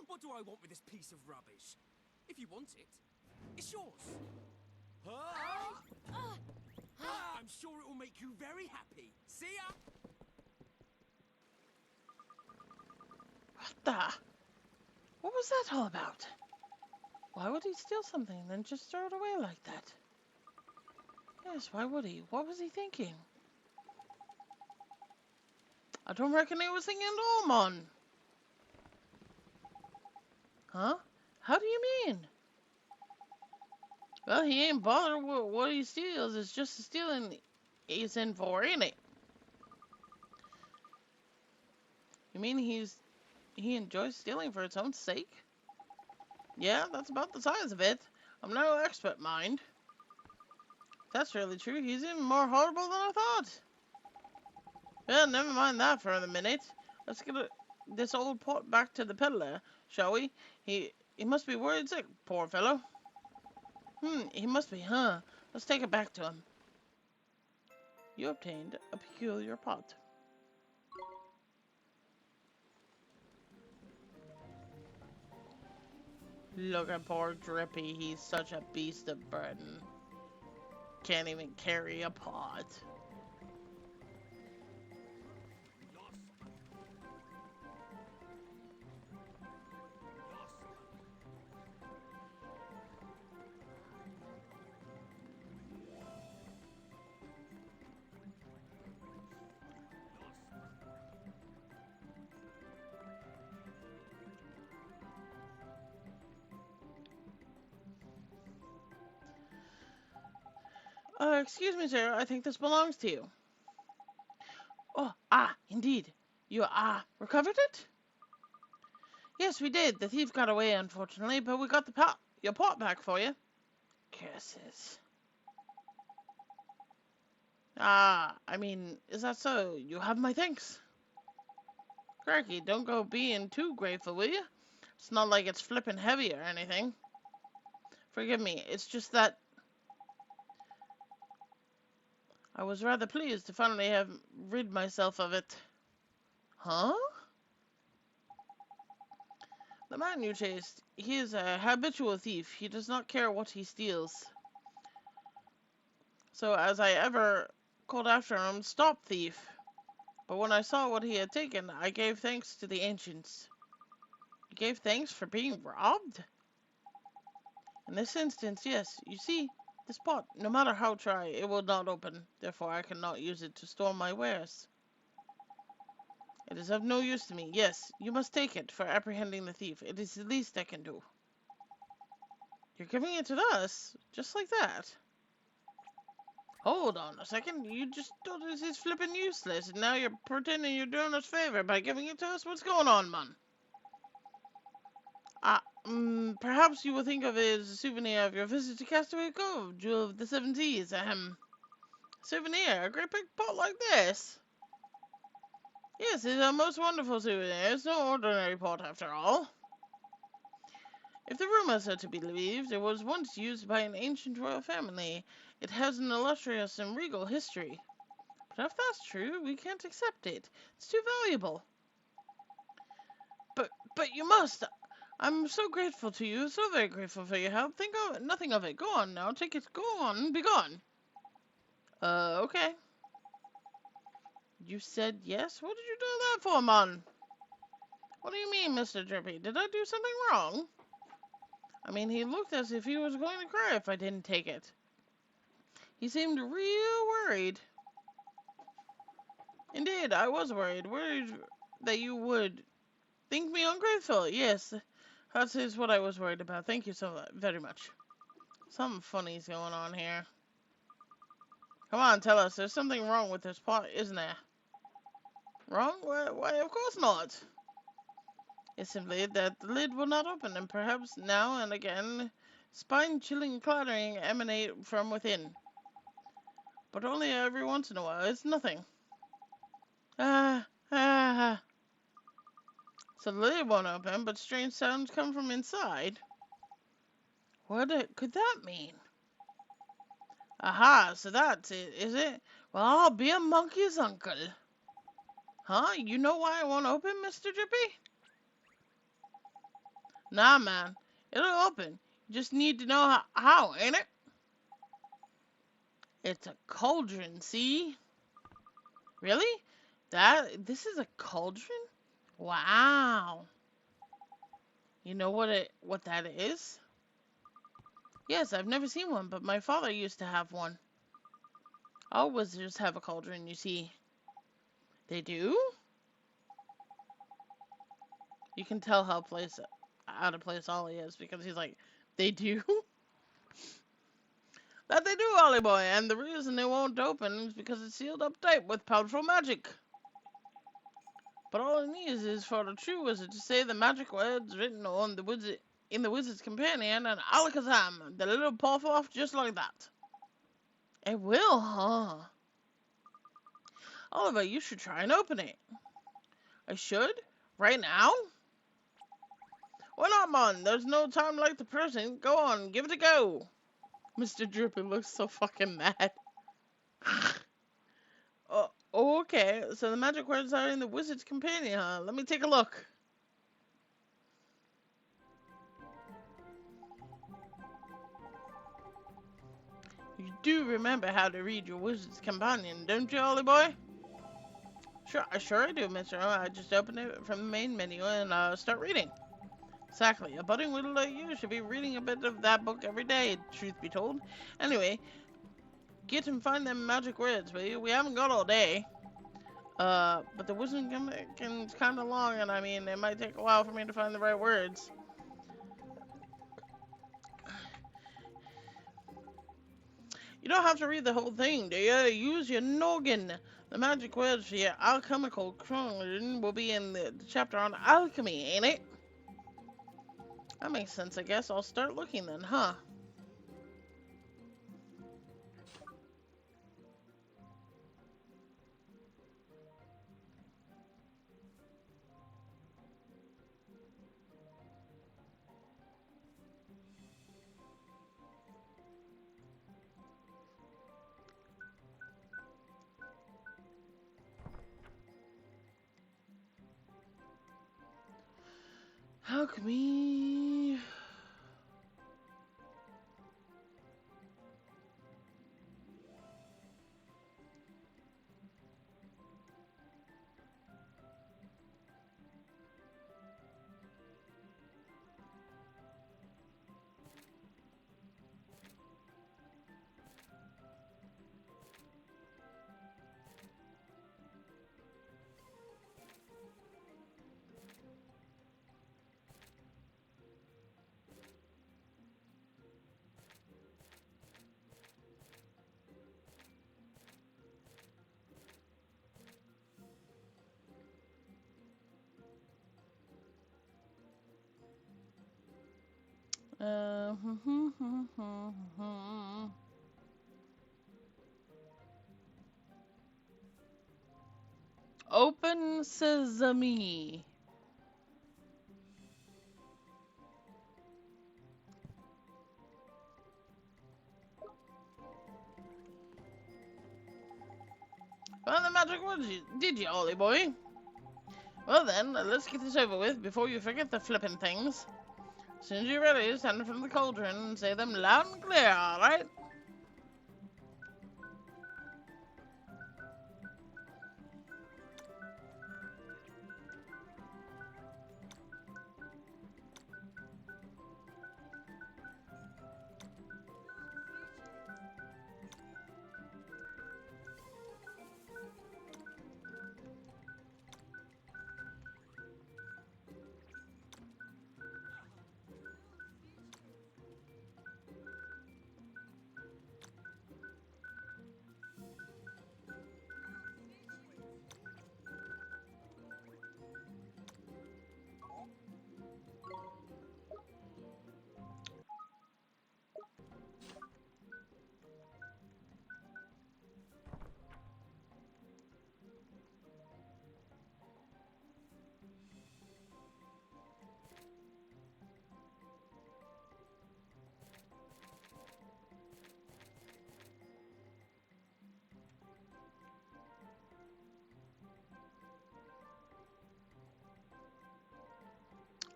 What do I want with this piece of rubbish? If you want it, it's yours. I'm sure it will make you very happy. See ya! What the? What was that all about? Why would he steal something and then just throw it away like that? Yes, why would he? What was he thinking? I don't reckon he was thinking at all, Mon. Huh? How do you mean? Well, he ain't bothered with what he steals. It's just the stealing he's in for, ain't it? You mean he enjoys stealing for its own sake? Yeah, that's about the size of it. I'm no expert, mind. If that's really true, he's even more horrible than I thought. Well, never mind that for the minute. Let's get this old pot back to the peddler, shall we? He must be worried sick, poor fellow. He must be, huh? Let's take it back to him. You obtained a peculiar pot. Look at poor Drippy. He's such a beast of burden. Can't even carry a pot. Excuse me, sir. I think this belongs to you. Oh, indeed. You, recovered it? Yes, we did. The thief got away, unfortunately, but we got your pot back for you. Curses. Ah, I mean, is that so? You have my thanks. Cracky, don't go being too grateful, will you? It's not like it's flippin' heavy or anything. Forgive me, it's just that I was rather pleased to finally have rid myself of it. Huh? The man you chased, he is a habitual thief. He does not care what he steals. So as I ever called after him, "Stop, thief." But when I saw what he had taken, I gave thanks to the ancients. You gave thanks for being robbed? In this instance, yes. You see, this pot, no matter how try, it will not open. Therefore, I cannot use it to store my wares. It is of no use to me. Yes, you must take it for apprehending the thief. It is the least I can do. You're giving it to us? Just like that? Hold on a second. You just told us it's flippin' useless, and now you're pretending you're doing us a favor by giving it to us? What's going on, man? Perhaps you will think of it as a souvenir of your visit to Castaway Cove, Jewel of the Seven Seas. Souvenir? A great big pot like this? Yes, it's a most wonderful souvenir. It's no ordinary pot, after all. If the rumors are to be believed, it was once used by an ancient royal family. It has an illustrious and regal history. But if that's true, we can't accept it. It's too valuable. But you must. I'm so grateful to you, so very grateful for your help. Think of nothing of it. Go on now, take it. Go on, be gone. Okay. You said yes? What did you do that for, man? What do you mean, Mr. Drippy? Did I do something wrong? I mean, he looked as if he was going to cry if I didn't take it. He seemed real worried. Indeed, I was worried. Worried that you would think me ungrateful. Yes, that is what I was worried about. Thank you so very much. Something funny's going on here. Come on, tell us. There's something wrong with this pot, isn't there? Wrong? Why, of course not. It's simply that the lid will not open, and perhaps now and again, spine-chilling clattering emanate from within. But only every once in a while. It's nothing. So the lid won't open, but strange sounds come from inside. What could that mean? Aha, so that's it, is it? Well, I'll be a monkey's uncle. Huh? You know why it won't open, Mr. Drippy? Nah, man. It'll open. You just need to know how, ain't it? It's a cauldron, see? Really? This is a cauldron? Wow. You know what that is? Yes, I've never seen one, but my father used to have one. All wizards have a cauldron, you see. They do? You can tell how out of place Ollie is, because he's like, they do? That they do, Ollie boy, and the reason it won't open is because it's sealed up tight with powerful magic. But all it needs is for the true wizard to say the magic words written on in the wizard's companion, and alakazam, the little puff off just like that. It will, huh? Oliver, you should try and open it. I should? Right now? Why not, man? There's no time like the present. Go on, give it a go. Mr. Drippy looks so fucking mad. Okay, so the magic words are in the wizard's companion, huh? Let me take a look. You do remember how to read your wizard's companion, don't you, Ollie boy? Sure I do, mister. I just open it from the main menu and start reading. Exactly. A budding wizard like you should be reading a bit of that book every day, truth be told. Anyway, get and find them magic words, will you? We haven't got all day. But the wizard communication's kind of long, and I mean, it might take a while for me to find the right words. You don't have to read the whole thing, do you? Use your noggin. The magic words for your alchemical cauldron will be in the chapter on alchemy, ain't it? That makes sense, I guess. I'll start looking then, huh? Alchemy. Uh, Open sesame. Well, the magic words, did you, Ollie boy? Well then, let's get this over with before you forget the flippin' things. As soon as you're ready, stand in front of the cauldron and say them loud and clear, alright?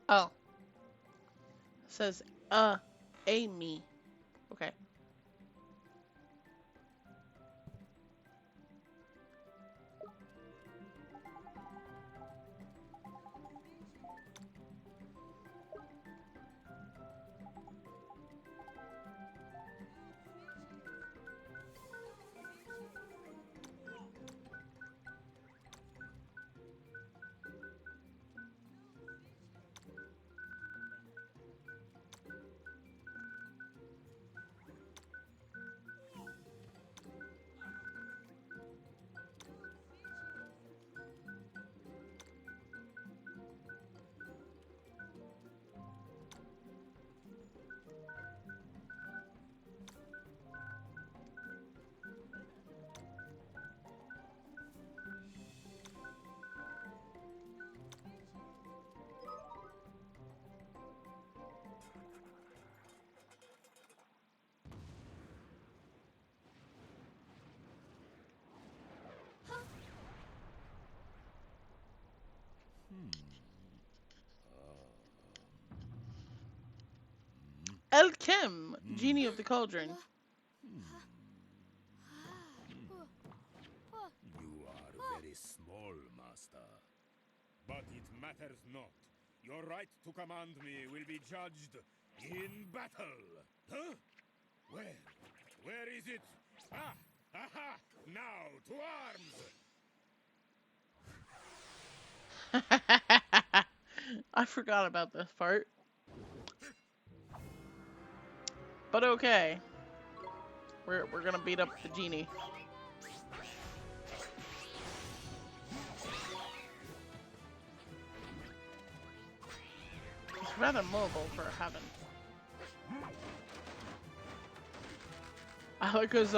Oh. It says, Amy. Okay. El Kim, Genie of the Cauldron. You are very small, Master. But it matters not. Your right to command me will be judged in battle. Huh? Where is it? Ah! Aha! Now, to arms! I forgot about this part. But okay. We're gonna beat up the genie. rather mobile for heaven. Because,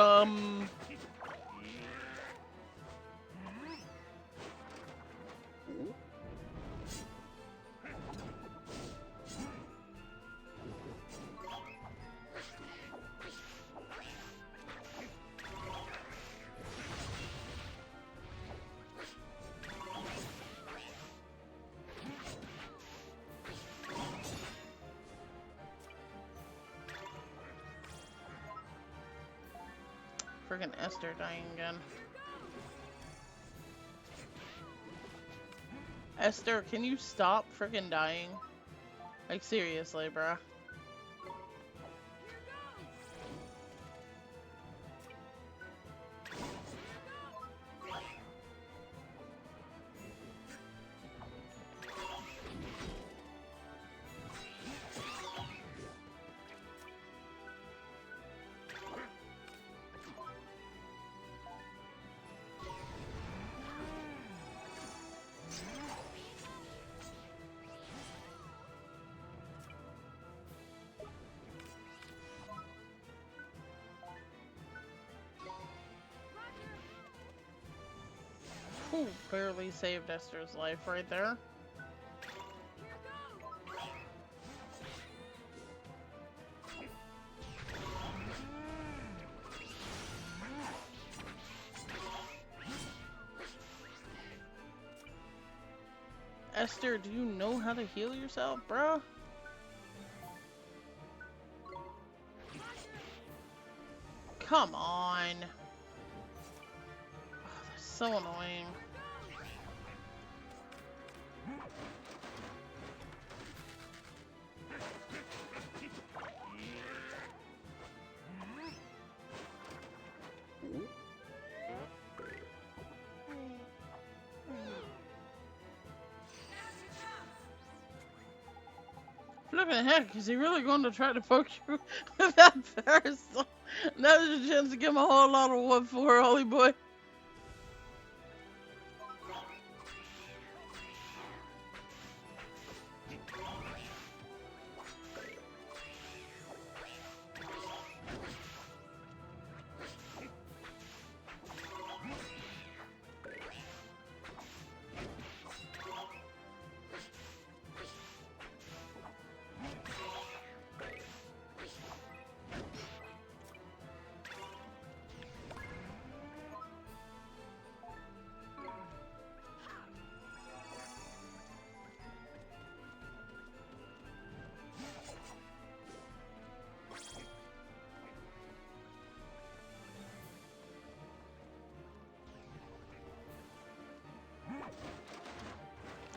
friggin' Esther dying again. Esther, can you stop friggin' dying? Like, seriously, bruh. Ooh, barely saved Esther's life right there. Esther, do you know how to heal yourself, bruh? Come on. Oh, that's so annoying. Flippin' heck, is he really going to try to poke you with that parasol? Now's your chance to give him a whole lot of wood for, holy boy.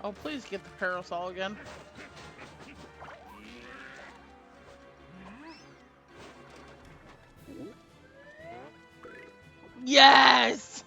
Oh, please get the parasol again. Yes!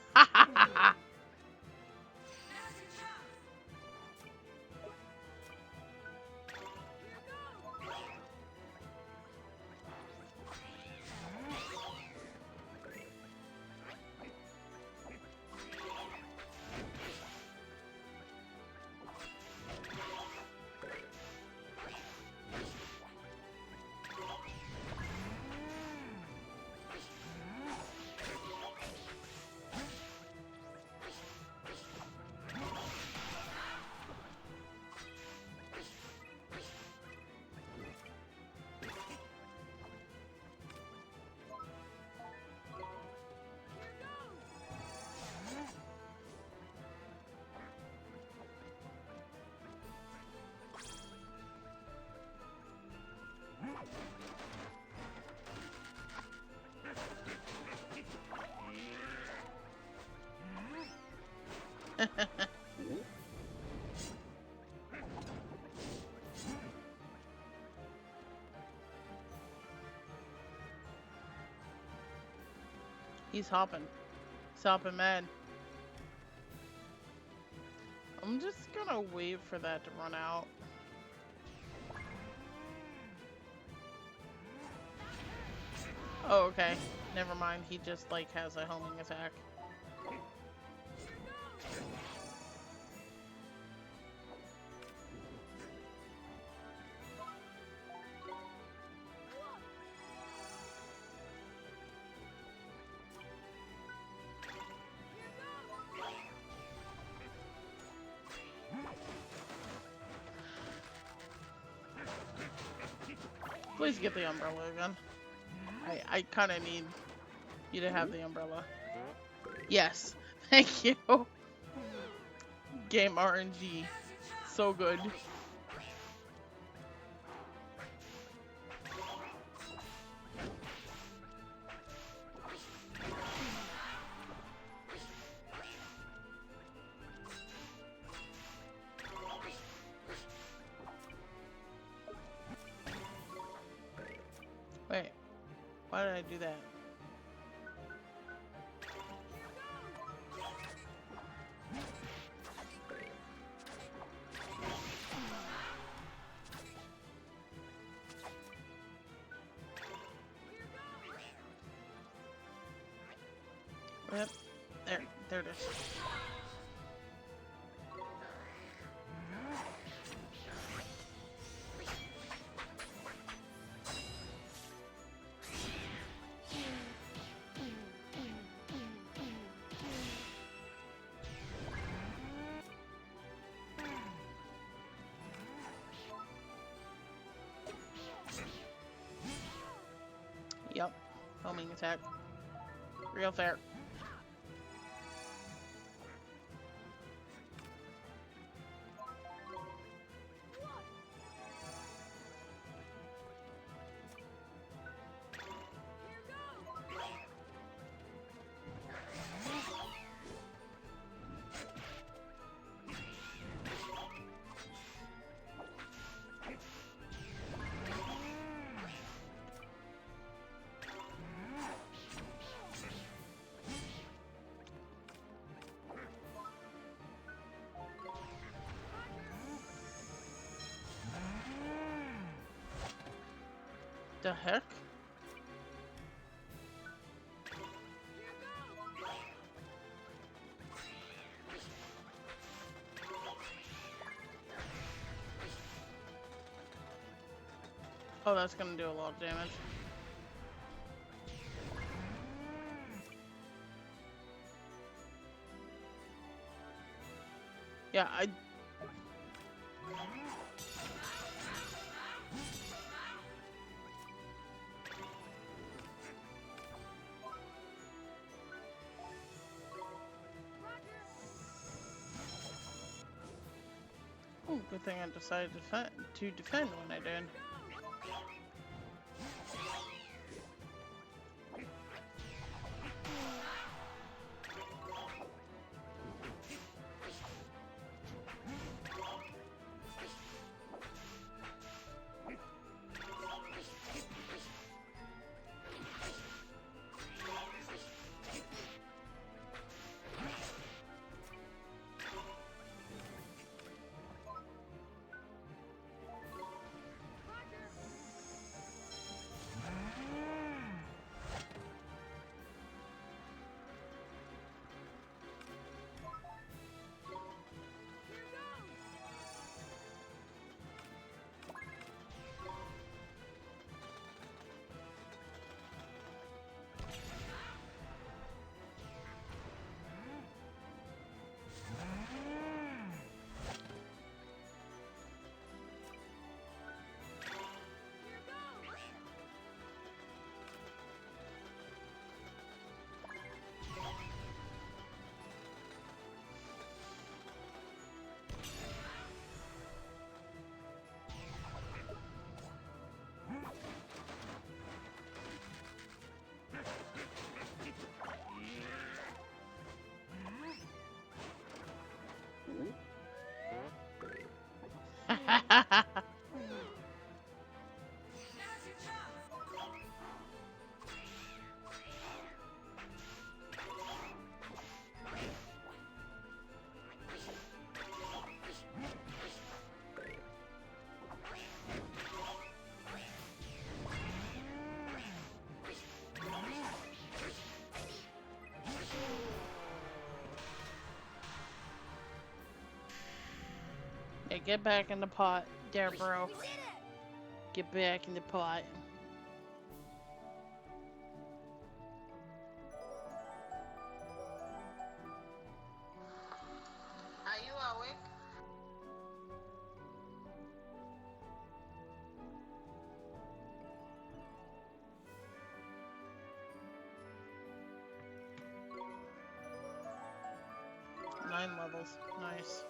He's hopping. He's hopping mad. I'm just gonna wait for that to run out. Oh, okay. Never mind. He just, like, has a homing attack. Please get the umbrella again. I kind of need you to have the umbrella. Yes. Thank you. Game RNG. So good. Wait. Why did I do that? Yep. There it is. Yep. Homing attack. Real fair. The heck? Oh, that's gonna do a lot of damage. Yeah, oh, good thing I decided to defend when I did. Yeah, get back in the pot, there, bro. Get back in the pot. Are you awake? is. Nice.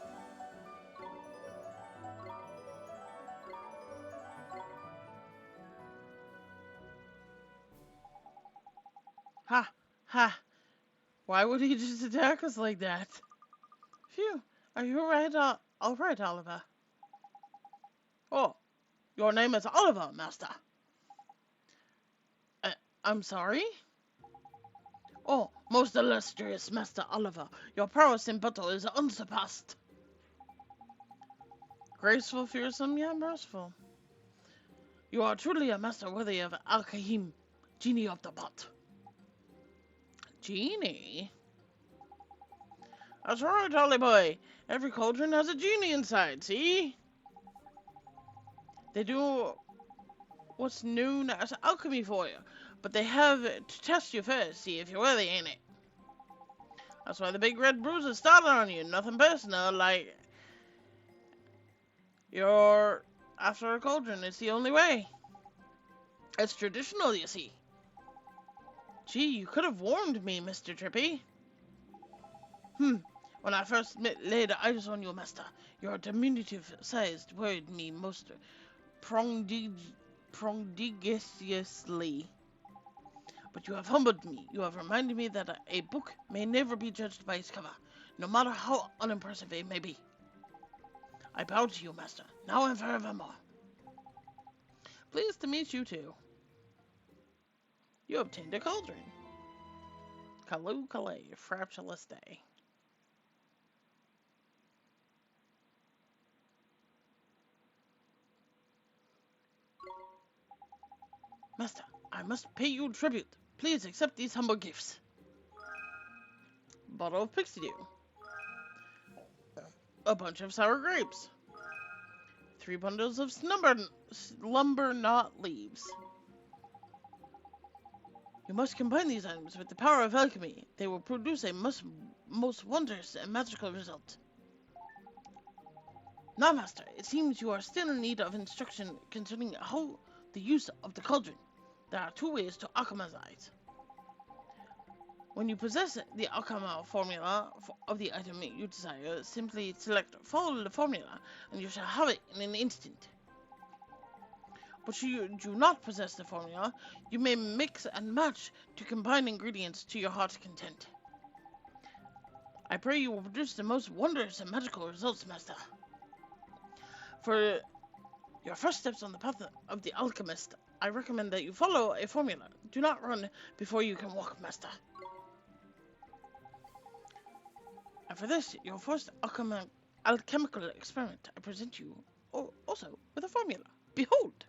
Ha! Ha! Why would he just attack us like that? Phew. Are you alright, Oliver? Oh, your name is Oliver, Master. I'm sorry? Oh, most illustrious Master Oliver, your prowess in battle is unsurpassed. Graceful, fearsome, yet merciful. You are truly a master worthy of Al-Kahim, Genie of the Pot. Genie? That's right, Ollie boy. Every cauldron has a genie inside, see? They do what's known as alchemy for you, but they have to test you first, see if you're worthy, ain't it? That's why the big red bruises started on you, nothing personal, like you're after a cauldron, it's the only way. It's traditional, you see. Gee, you could have warned me, Mr. Trippy. When I first laid eyes on you, Master, your diminutive size worried me most prodigiously. But you have humbled me. You have reminded me that a book may never be judged by its cover, no matter how unimpressive it may be. I bow to you, Master, now and forevermore. Pleased to meet you, too. You obtained a cauldron. Kalu Kalay, frapulous day. Master, I must pay you tribute. Please accept these humble gifts. Bottle of pixie dew. A bunch of sour grapes. 3 bundles of slumber knot leaves. You must combine these items with the power of alchemy. They will produce a most wondrous and magical result. Now, Master, it seems you are still in need of instruction concerning how the use of the cauldron. There are 2 ways to alchemize. When you possess the alchemy formula of the item you desire, simply follow the formula, and you shall have it in an instant. But should you do not possess the formula, you may mix and match to combine ingredients to your heart's content. I pray you will produce the most wondrous and magical results, Master. For your first steps on the path of the alchemist, I recommend that you follow a formula. Do not run before you can walk, Master. And for this, your first alchemical experiment, I present you also with a formula. Behold!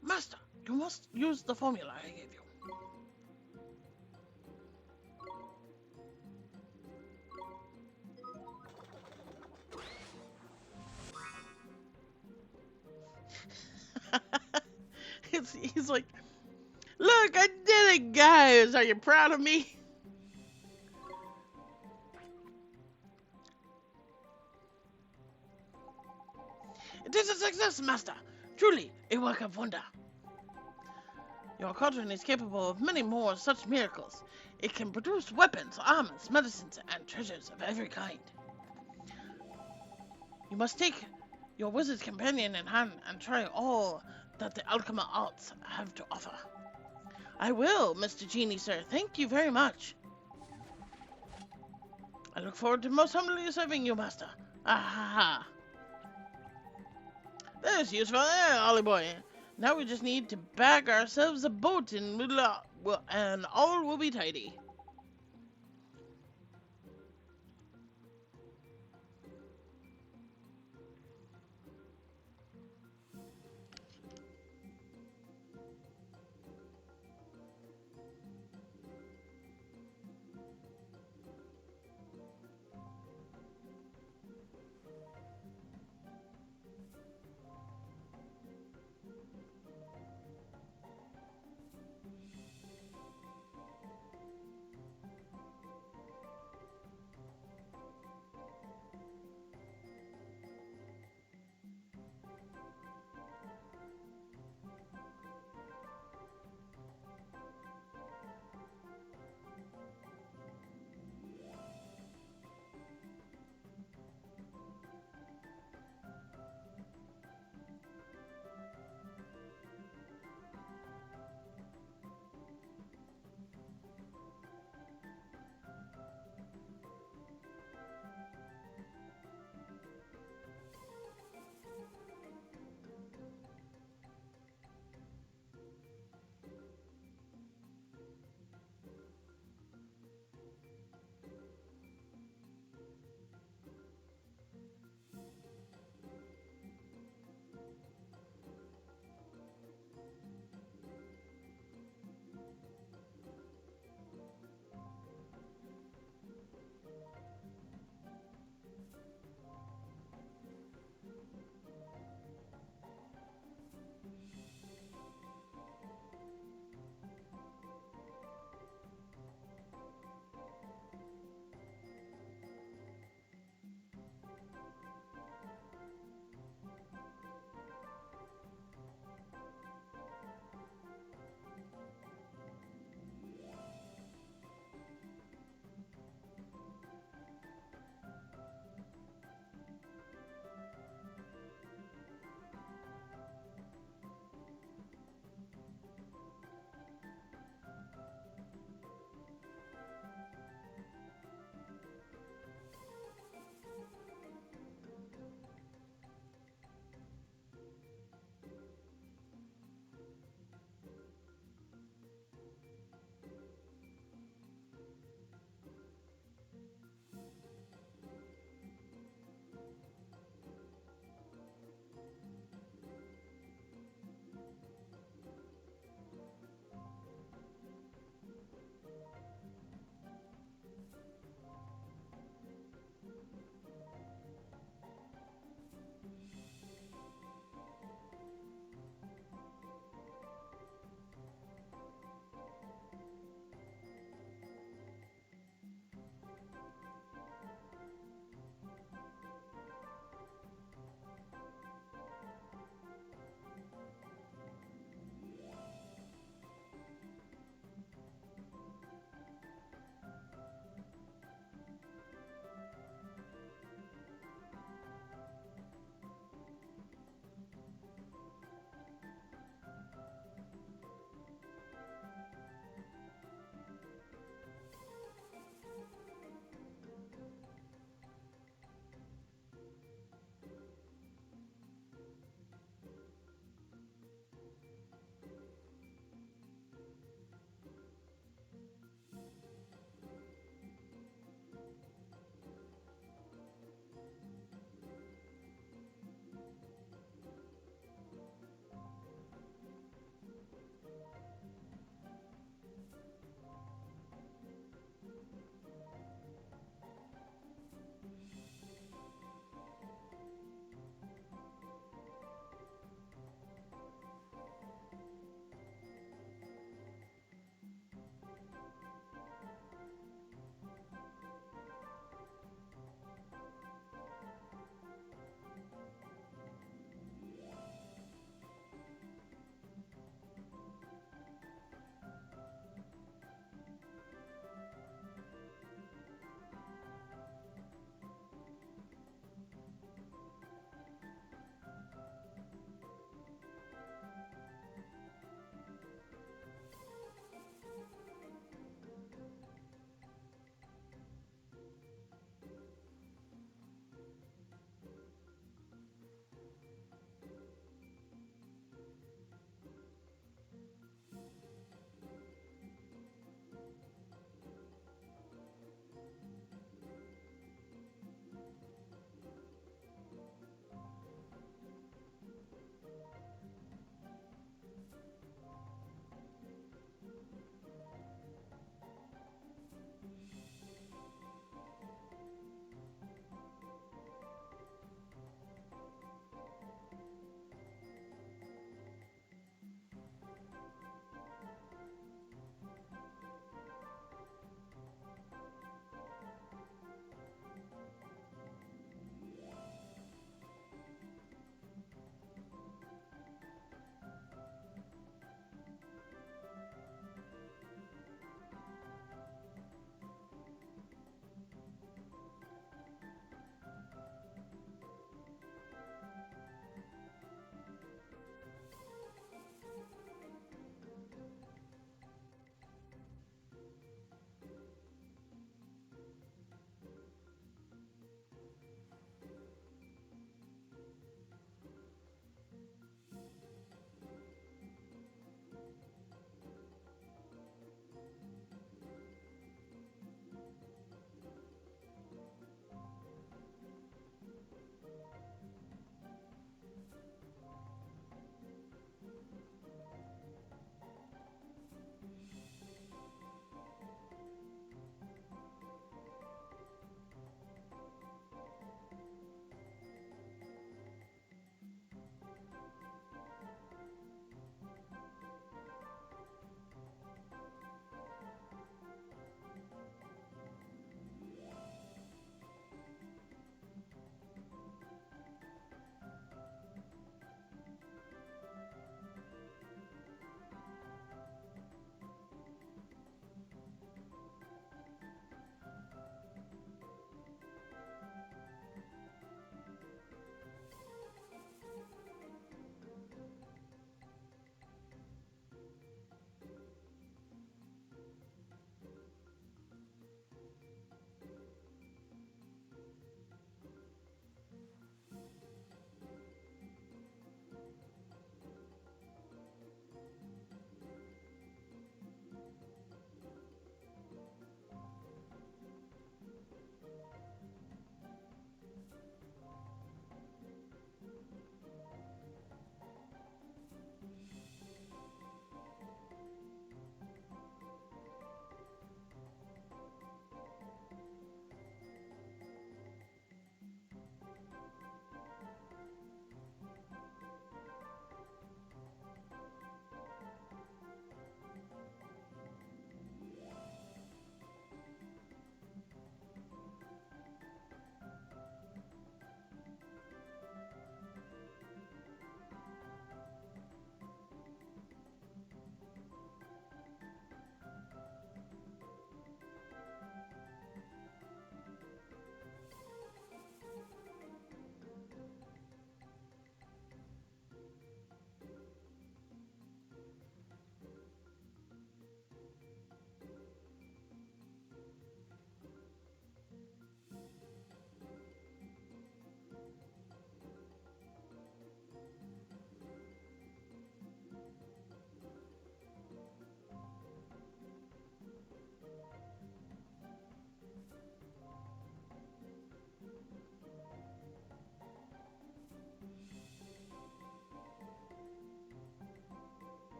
Master, you must use the formula I gave you. He's like, look, I did it, guys. Are you proud of me? It is a success, Master. Truly, a work of wonder. Your cauldron is capable of many more such miracles. It can produce weapons, armors, medicines, and treasures of every kind. You must take your wizard's companion in hand and try all that the alchemy arts have to offer. I will, Mr. Genie, sir. Thank you very much. I look forward to most humbly serving you, Master. Ah ha ha. That's useful, Ollie boy. Now we just need to bag ourselves a boat and all will be tidy.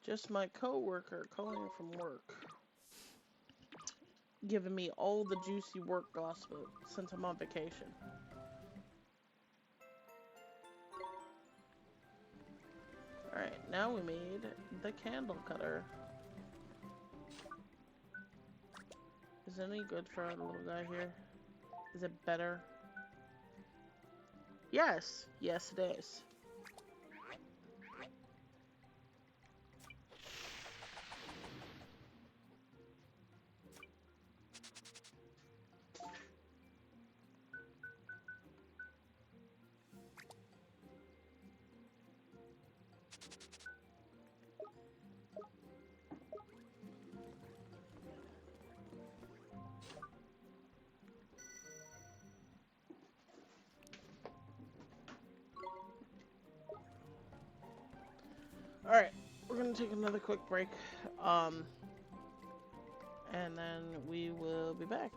Just my co-worker calling from work. Giving me all the juicy work gossip since I'm on vacation. Alright, now we made the candle cutter. Is it any good for our little guy here? Is it better? Yes! Yes, it is. Alright, we're gonna take another quick break. And then we will be back.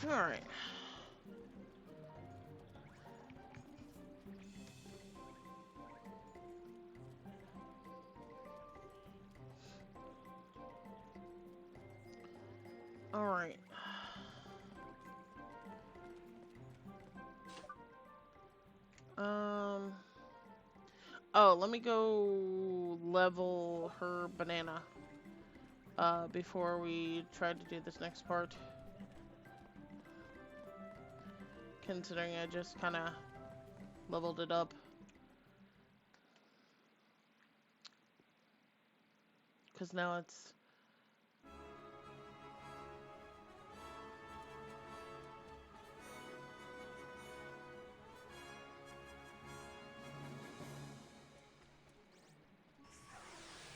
Alright. Alright. Oh, let me go level her banana before we try to do this next part. considering I just kind of leveled it up. Because now it's...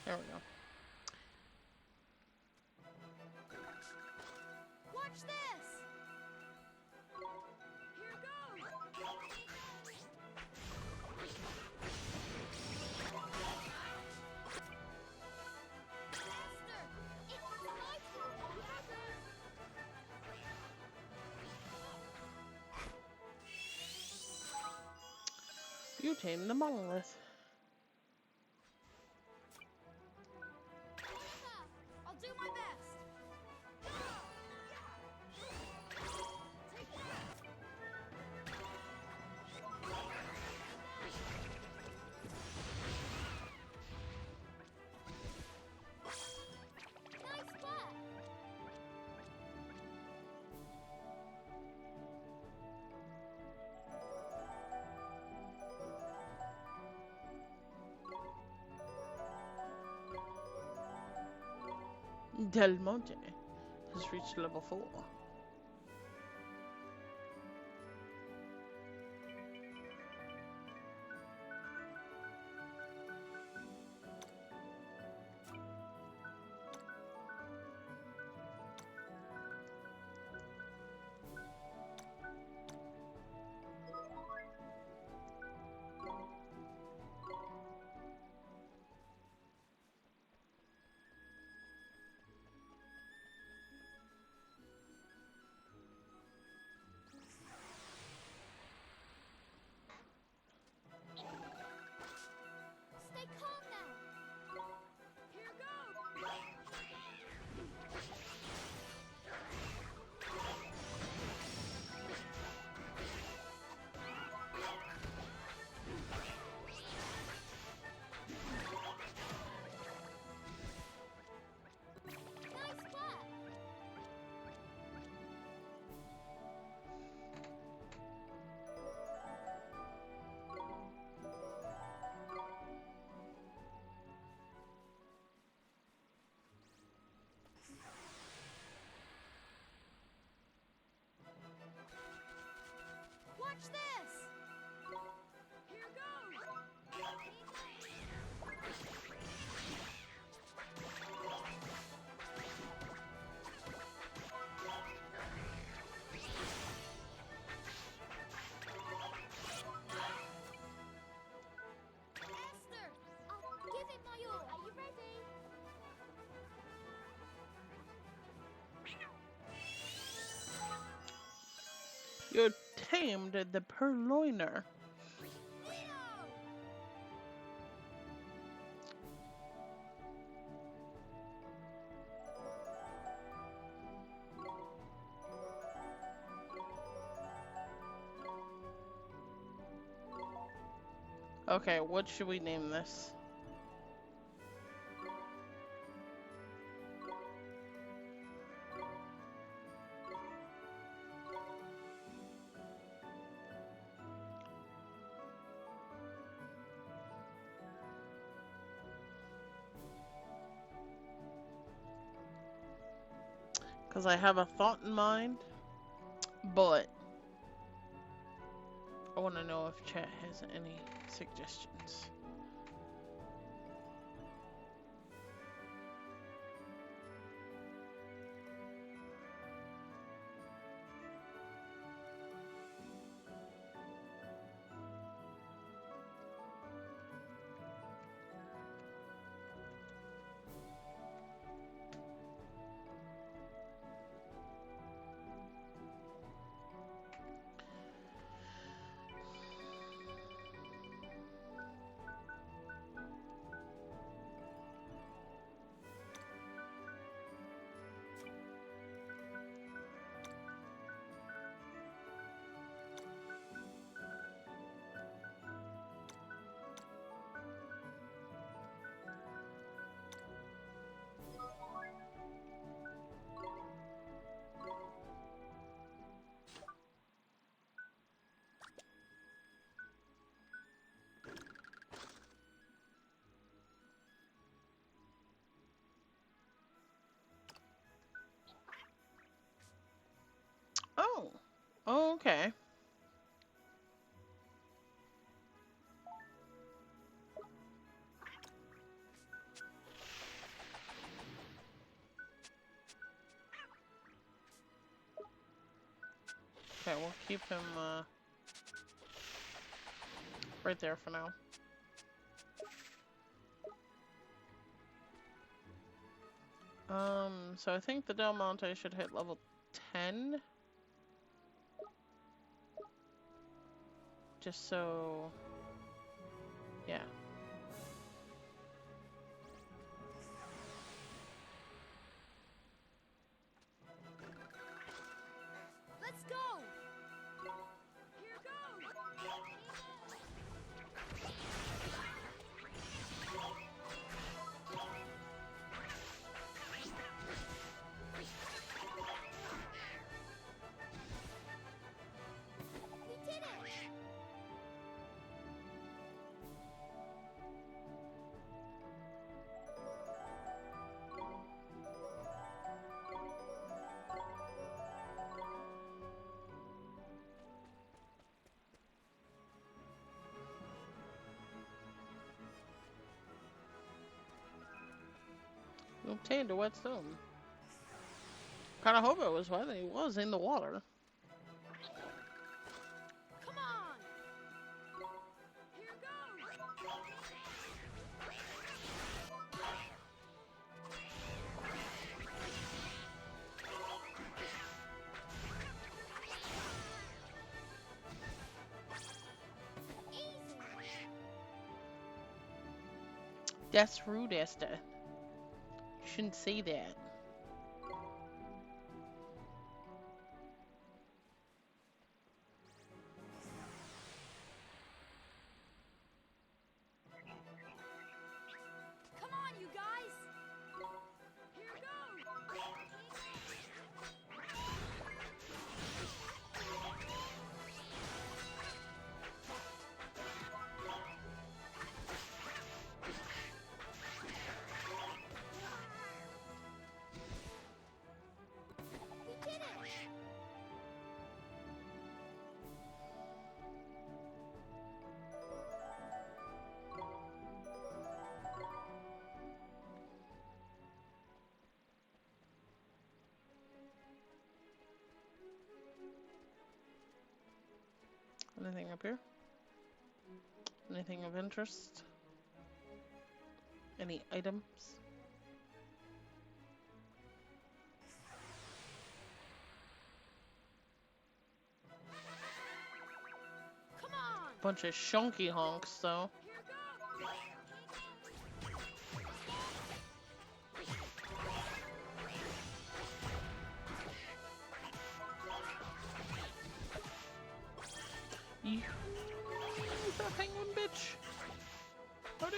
There we go. Watch this! Here goes! Faster! It's my turn! You tamed the monolith. I'll do my best. Take that. Nice spot. Del Monte has reached level 4. Stay calm now. Here goes. Nice spot. Watch this! Here goes! Esther! I'll give it my all. Are you ready? You tamed the purloiner. Leo! Okay, what should we name this? Because I have a thought in mind, but I want to know if chat has any suggestions. Oh, okay. Okay, we'll keep him right there for now. So I think the Del Monte should hit level 10. Just so... yeah. Let's go! Here goes! We did it! You obtained a whetstone. Kinda hope it was wet. It was in the water. Come on! Here goes! Easy! That's rude, Esther. You shouldn't say that. Come on, you guys! Here goes! We did it! Anything up here? Anything of interest? Any items? Come on! Bunch of shonky honks, though. Here goes! You that penguin bitch! Buddy!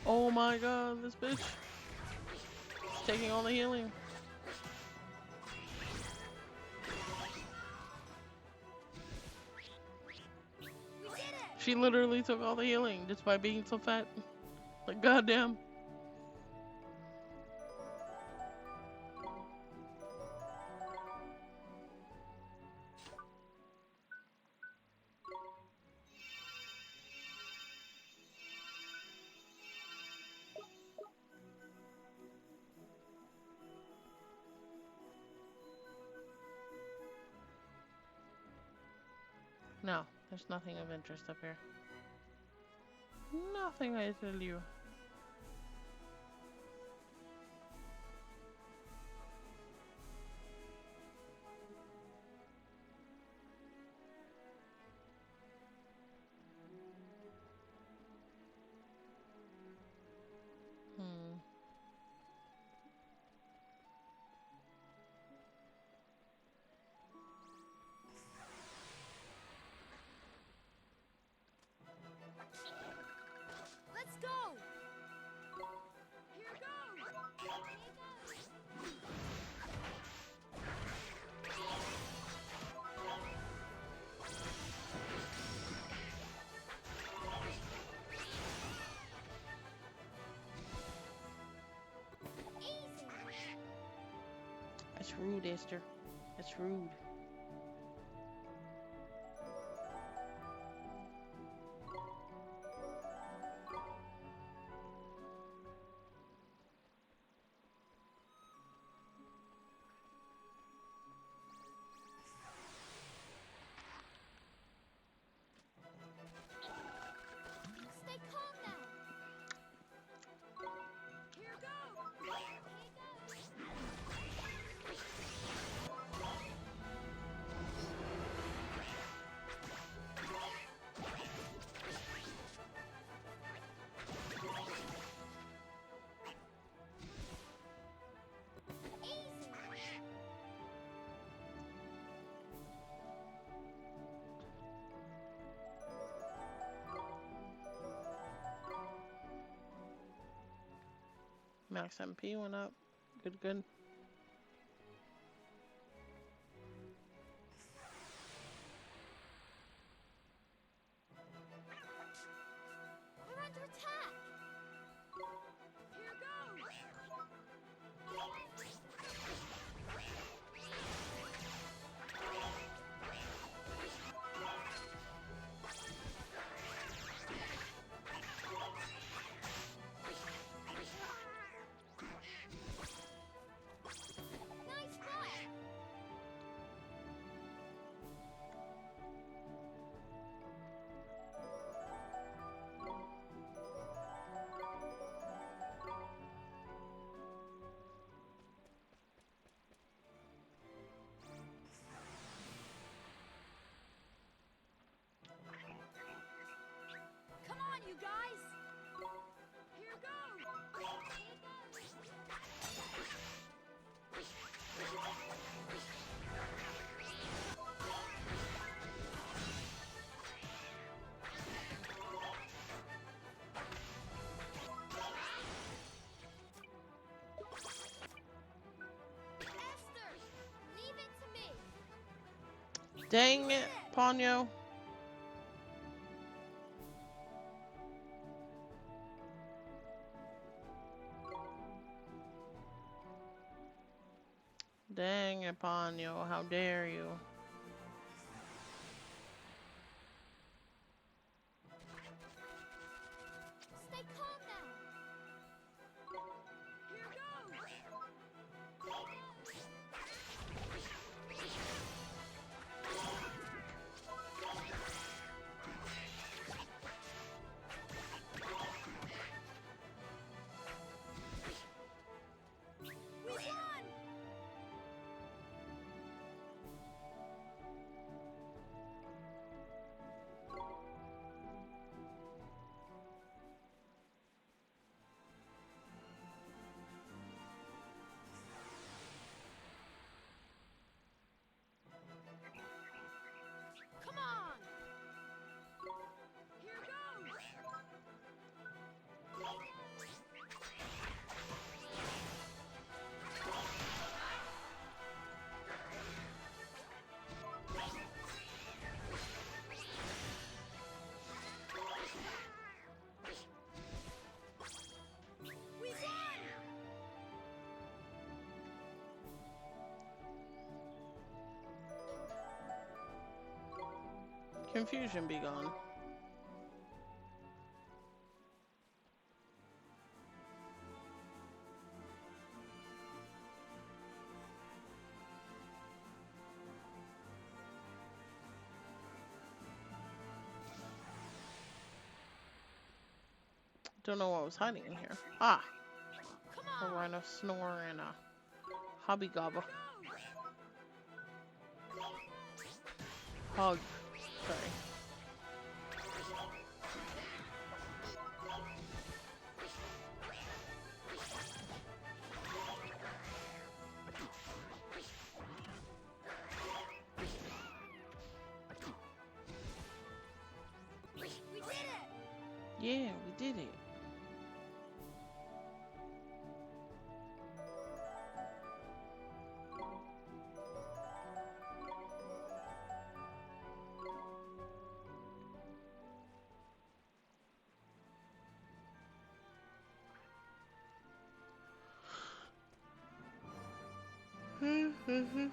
Oh my god, this bitch! She's taking all the healing. We did it! She literally took all the healing just by being so fat. Like, goddamn. No, there's nothing of interest up here. Nothing, I tell you. Hmm. Let's go! That's rude, Esther. That's rude. Stay calm now. Here goes. Easy. Max MP went up. Good, good. We're under attack. Here goes. Nice fight. Come on, you guys. Here goes. Esther, leave it to me. Dang it, Ponyo. Dang it, Ponyo. How dare you? Stay calm now. Here goes. We won. Come on. Here goes. We won. Confusion be gone. Don't know what was hiding in here. Ah, Come a on. rhino snore and a hobby gobble. Hog. Sorry. We did it. Yeah, we did it. Hmm. Alright.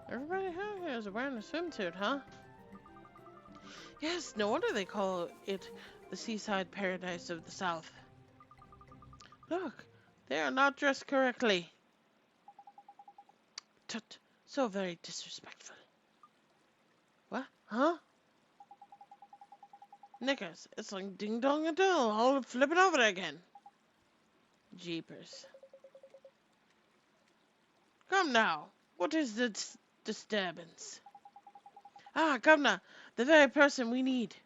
Everybody here is wearing a swimsuit, huh? Yes, no wonder they call it the seaside paradise of the South. Look, they are not dressed correctly. Tut, so very disrespectful. What? Huh? Knickers, it's like ding dong and dill, all flipping over again. Jeepers. Come now, what is the disturbance? Ah, Governor, the very person we need.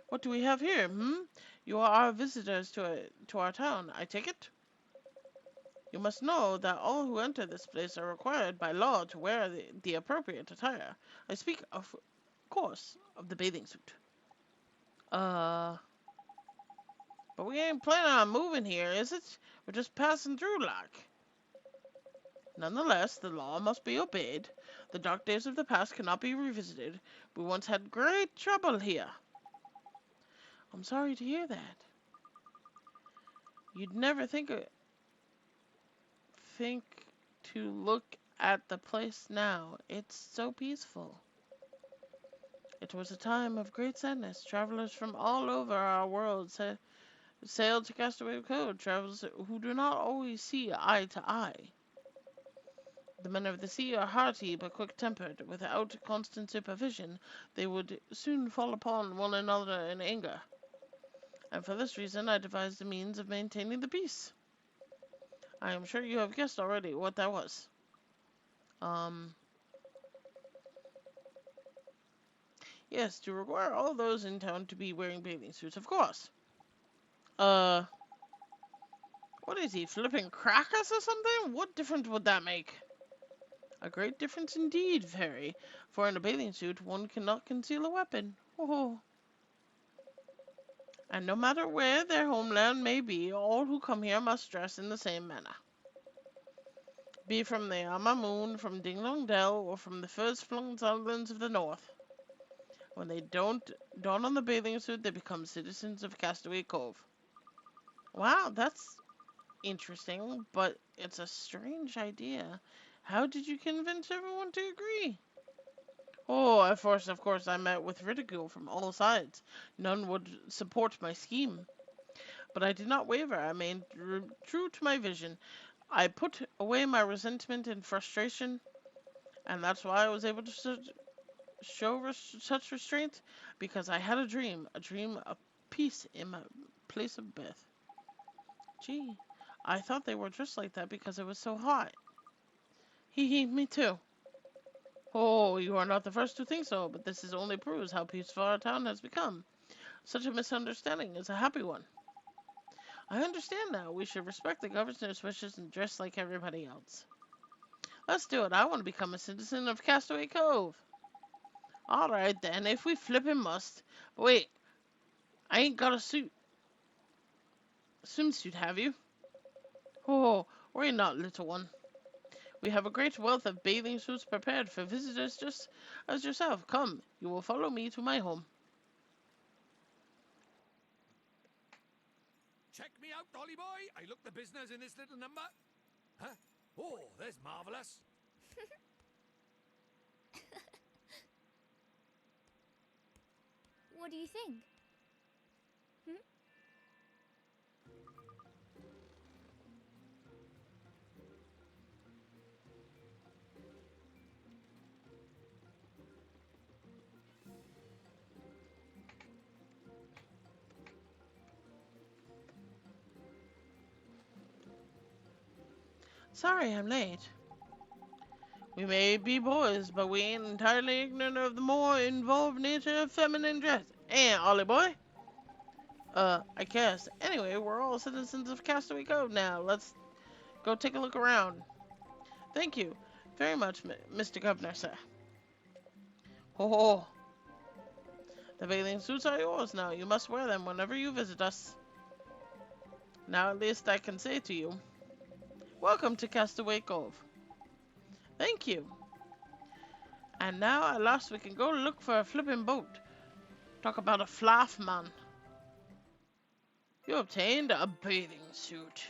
What do we have here, You are our visitors to our town, I take it? You must know that all who enter this place are required by law to wear the appropriate attire. I speak, of course, of the bathing suit. But we ain't planning on moving here, is it? We're just passing through, like. Nonetheless, the law must be obeyed. The dark days of the past cannot be revisited. We once had great trouble here. I'm sorry to hear that. You'd never think to look at the place now. It's so peaceful. It was a time of great sadness. Travelers from all over our world sailed to Castaway Cove, travelers who do not always see eye to eye. The men of the sea are hearty but quick-tempered. Without constant supervision, they would soon fall upon one another in anger. And for this reason, I devised a means of maintaining the peace. I am sure you have guessed already what that was. Yes, to require all those in town to be wearing bathing suits, of course. What is he, flipping crackers or something? What difference would that make? A great difference indeed, Fairy, for in a bathing suit one cannot conceal a weapon. Oh. And no matter where their homeland may be, all who come here must dress in the same manner. Be from the Amamoon, from Ding Dong Dell, or from the first-flung southlands of the north. When they don't don on the bathing suit, they become citizens of Castaway Cove. Wow, that's interesting, but it's a strange idea. How did you convince everyone to agree? Oh, of course, I met with ridicule from all sides. None would support my scheme. But I did not waver. I remained true to my vision. I put away my resentment and frustration, and that's why I was able to show such restraint, because I had a dream of peace in my place of birth. Gee, I thought they were dressed like that because it was so hot. Hee, me too. Oh, you are not the first to think so, but this only proves how peaceful our town has become. Such a misunderstanding is a happy one. I understand now. We should respect the governor's wishes and dress like everybody else. Let's do it. I want to become a citizen of Castaway Cove. Alright then, if we flippin' must. But wait, I ain't got a swimsuit, have you? Oh, worry not, little one. We have a great wealth of bathing suits prepared for visitors just as yourself. Come, you will follow me to my home. Check me out, Dolly boy. I look the business in this little number. Huh? Oh, there's marvelous. What do you think? Sorry I'm late. We may be boys, but we ain't entirely ignorant of the more involved nature of feminine dress. Eh, Ollie boy? I guess. Anyway, we're all citizens of Castaway Cove now. Let's go take a look around. Thank you very much, Mr. Governor, sir. Ho ho. The bathing suits are yours now. You must wear them whenever you visit us. Now at least I can say to you, welcome to Castaway Cove. Thank you. And now at last we can go look for a flipping boat. Talk about a flaff, man. You obtained a bathing suit.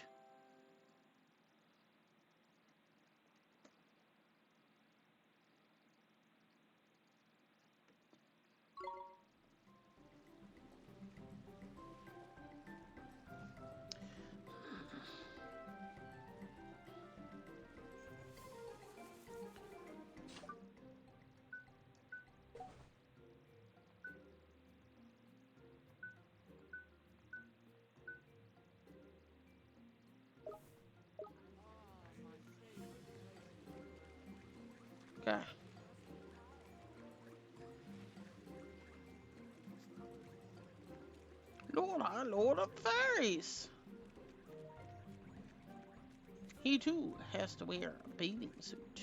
Okay. Lord, our Lord of Fairies. He too has to wear a bathing suit.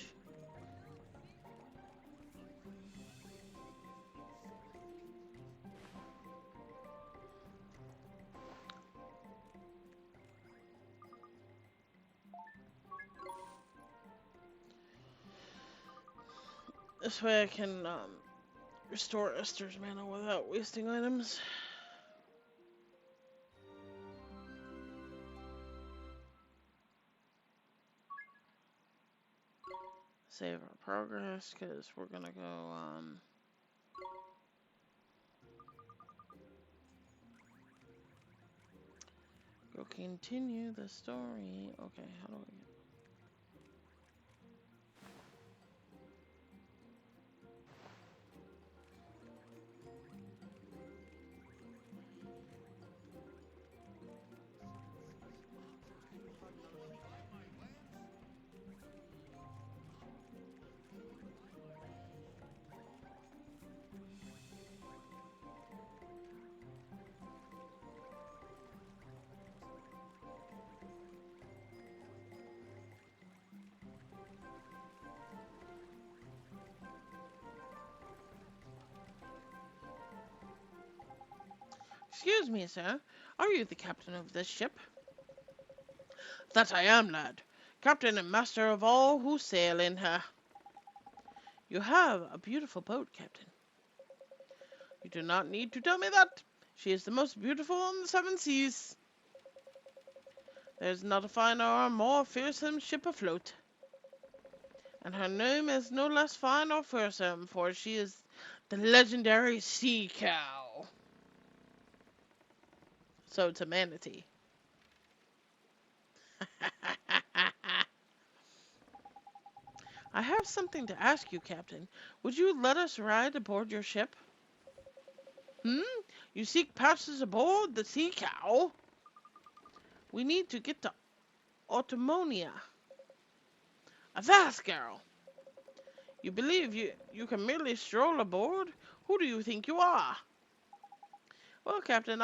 This way I can restore Esther's mana without wasting items. Save our progress, because we're gonna go, go continue the story. Okay, how do I get... Excuse me, sir. Are you the captain of this ship? That I am, lad. Captain and master of all who sail in her. You have a beautiful boat, Captain. You do not need to tell me that. She is the most beautiful on the seven seas. There is not a finer or more fearsome ship afloat. And her name is no less fine or fearsome, for she is the legendary Sea Cow. So it's a manatee. I have something to ask you, Captain. Would you let us ride aboard your ship? You seek passage aboard the Sea Cow? We need to get to Automonia. Avast, girl! You believe you can merely stroll aboard? Who do you think you are? Well, Captain,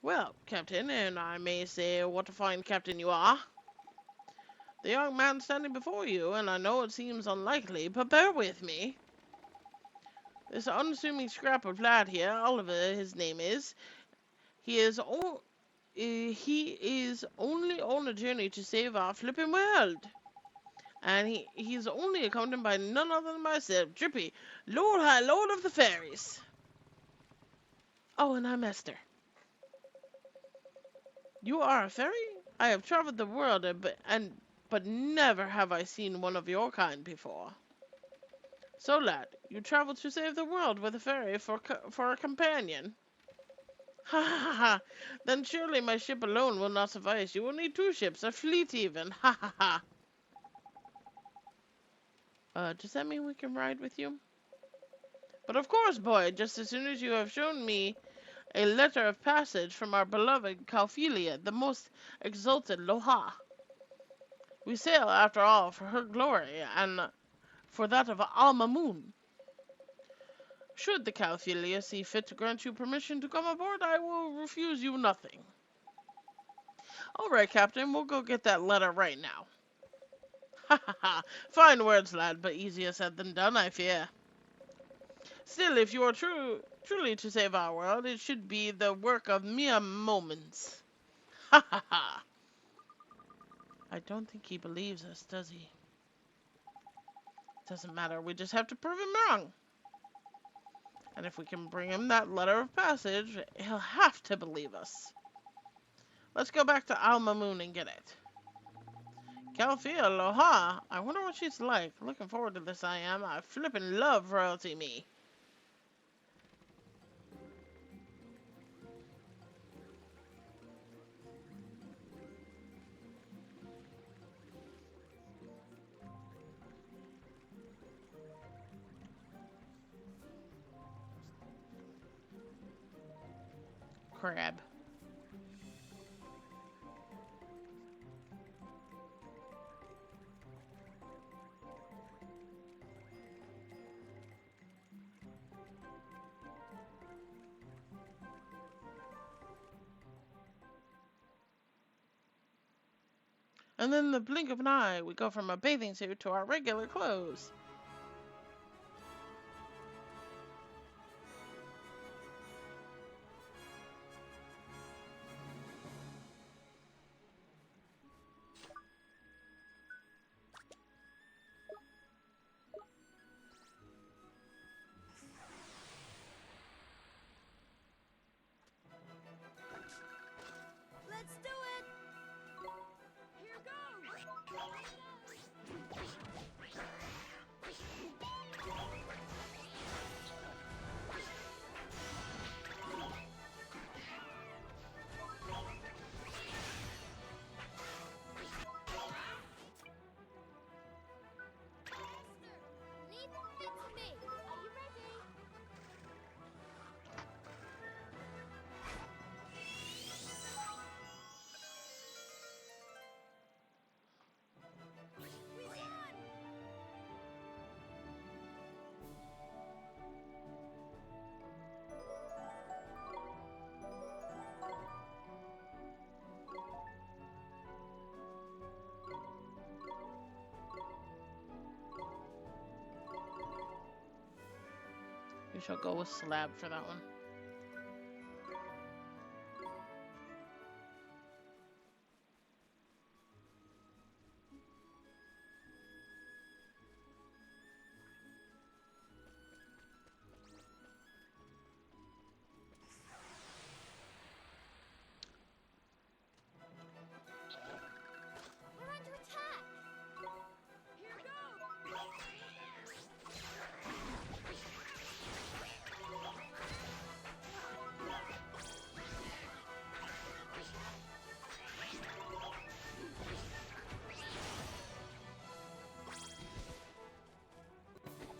Well, Captain, and I may say what a fine captain you are. The young man standing before you, and I know it seems unlikely, but bear with me. This unassuming scrap of lad here, Oliver, his name is, he is only on a journey to save our flipping world. And he's only accompanied by none other than myself, Drippy, Lord High Lord of the Fairies. Oh, and I'm Esther. You are a fairy? I have traveled the world, but never have I seen one of your kind before. So, lad, you travel to save the world with a fairy for a companion? Ha ha ha! Then surely my ship alone will not suffice. You will need two ships, a fleet even. Ha ha ha! Does that mean we can ride with you? But of course, boy, just as soon as you have shown me a letter of passage from our beloved Calphelia, the most exalted Loha. We sail, after all, for her glory, and for that of Al Mamoon. Should the Calphilia see fit to grant you permission to come aboard, I will refuse you nothing. All right, Captain, we'll go get that letter right now. Ha ha ha! Fine words, lad, but easier said than done, I fear. Still, if you are truly to save our world, it should be the work of mere moments. Ha ha ha! I don't think he believes us, does he? Doesn't matter, we just have to prove him wrong. And if we can bring him that letter of passage, he'll have to believe us. Let's go back to Alma Moon and get it. Calfia, aloha! I wonder what she's like. Looking forward to this, I am. I flippin' love royalty, me. Crab. And then the blink of an eye, we go from a bathing suit to our regular clothes. Let's do it! Here goes! Leave it to me. Are you ready? We won! We shall go with Slab for that one. We're under attack! Here goes!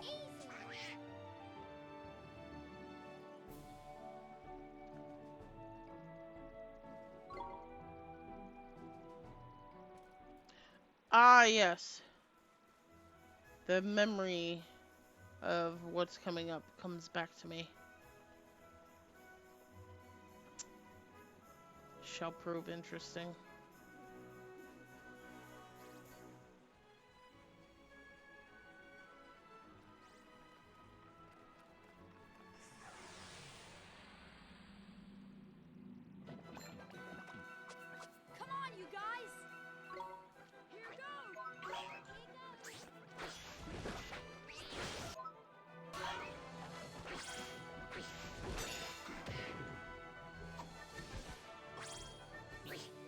Easy! Ah, yes. The memory of what's coming up comes back to me. Shall prove interesting. Come on, you guys! Here goes!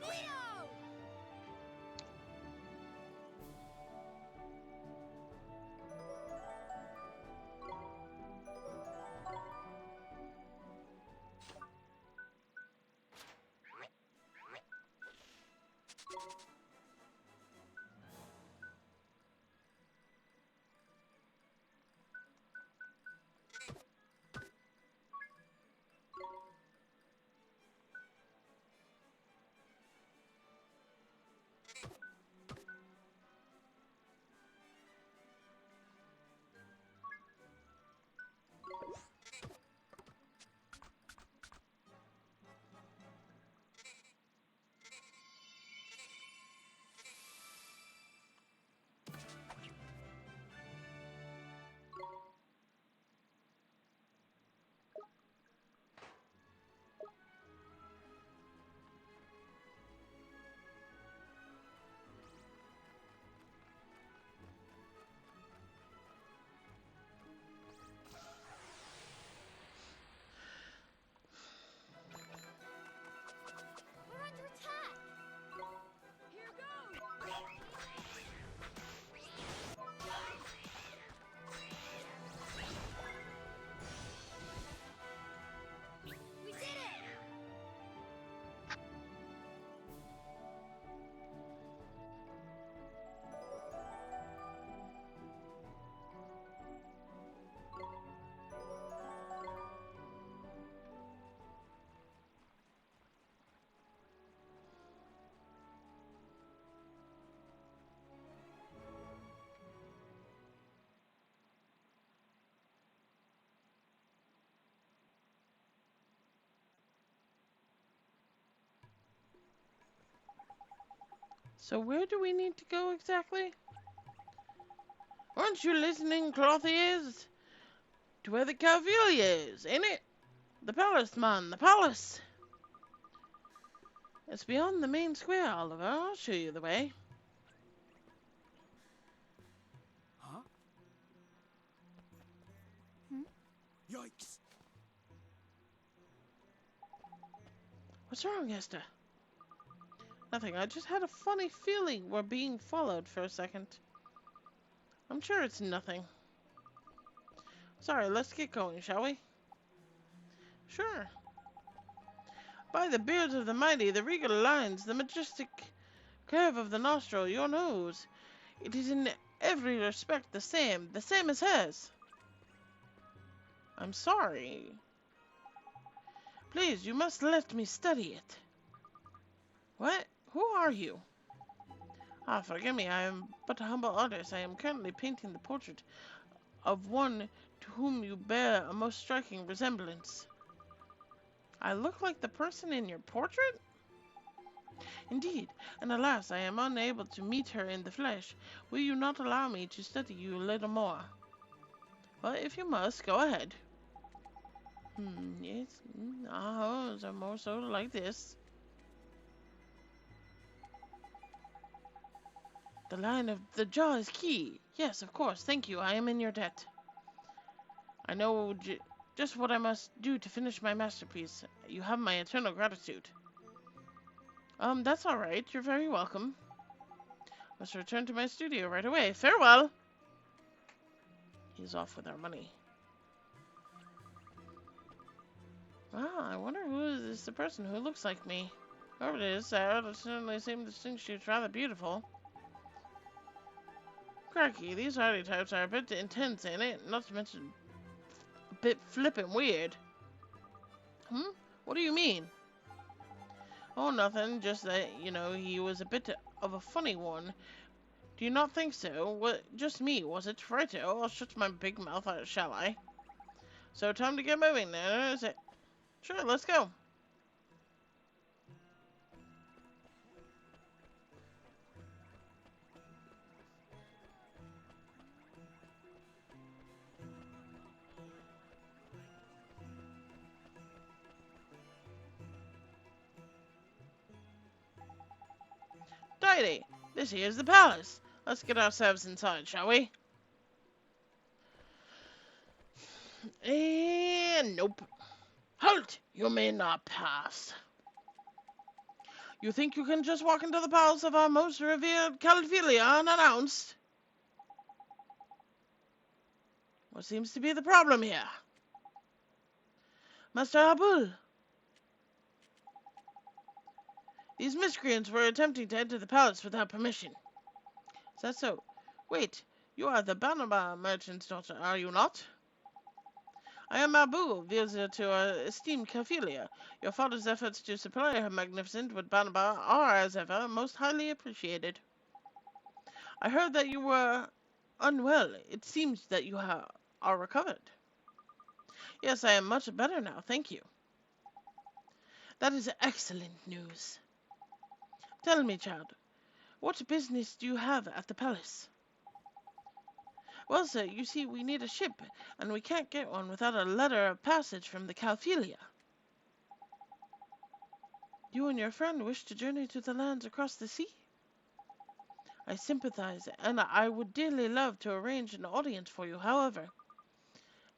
Neon! So where do we need to go exactly? Aren't you listening, cloth ears? To where the Calvillia is, ain't it? The palace, man, the palace! It's beyond the main square, Oliver. I'll show you the way. Huh? Yikes! What's wrong, Esther? Nothing. I just had a funny feeling we're being followed for a second. I'm sure it's nothing. Sorry, let's get going, shall we? Sure. By the beards of the mighty, the regal lines, the majestic curve of the nostril, your nose. It is in every respect the same as hers. I'm sorry. Please, you must let me study it. What? Who are you? Ah, forgive me, I am but a humble artist. I am currently painting the portrait of one to whom you bear a most striking resemblance. I look like the person in your portrait? Indeed, and alas, I am unable to meet her in the flesh. Will you not allow me to study you a little more? Well, if you must, go ahead. Yes, our homes are more so like this. The line of the jaw is key. Yes, of course, thank you, I am in your debt. I know just what I must do to finish my masterpiece. You have my eternal gratitude. That's alright, you're very welcome. Must return to my studio right away. Farewell! He's off with our money. Ah, I wonder who is the person who looks like me. Whoever it is, Sarah does certainly seem to think she's rather beautiful. Cracky, these hardy types are a bit intense, ain't it? Not to mention a bit flippin' weird. What do you mean? Oh, nothing. Just that, you know, he was a bit of a funny one. Do you not think so? What? Just me, was it? Righto, I'll shut my big mouth out, shall I? So, time to get moving then, is it? Sure, let's go. Tidy, this here's the palace. Let's get ourselves inside, shall we? And nope. Halt! You may not pass. You think you can just walk into the palace of our most revered Calphilia unannounced? What seems to be the problem here? Master Abul. These miscreants were attempting to enter the palace without permission. Is that so? Wait, you are the Banaba merchant's daughter, are you not? I am Abu, visitor to our esteemed Caphelia. Your father's efforts to supply her magnificent with Banaba are, as ever, most highly appreciated. I heard that you were unwell. It seems that you are recovered. Yes, I am much better now, thank you. That is excellent news. Tell me, child, what business do you have at the palace? Well, sir, you see, we need a ship, and we can't get one without a letter of passage from the Calphilia. You and your friend wish to journey to the lands across the sea? I sympathize, and I would dearly love to arrange an audience for you, however.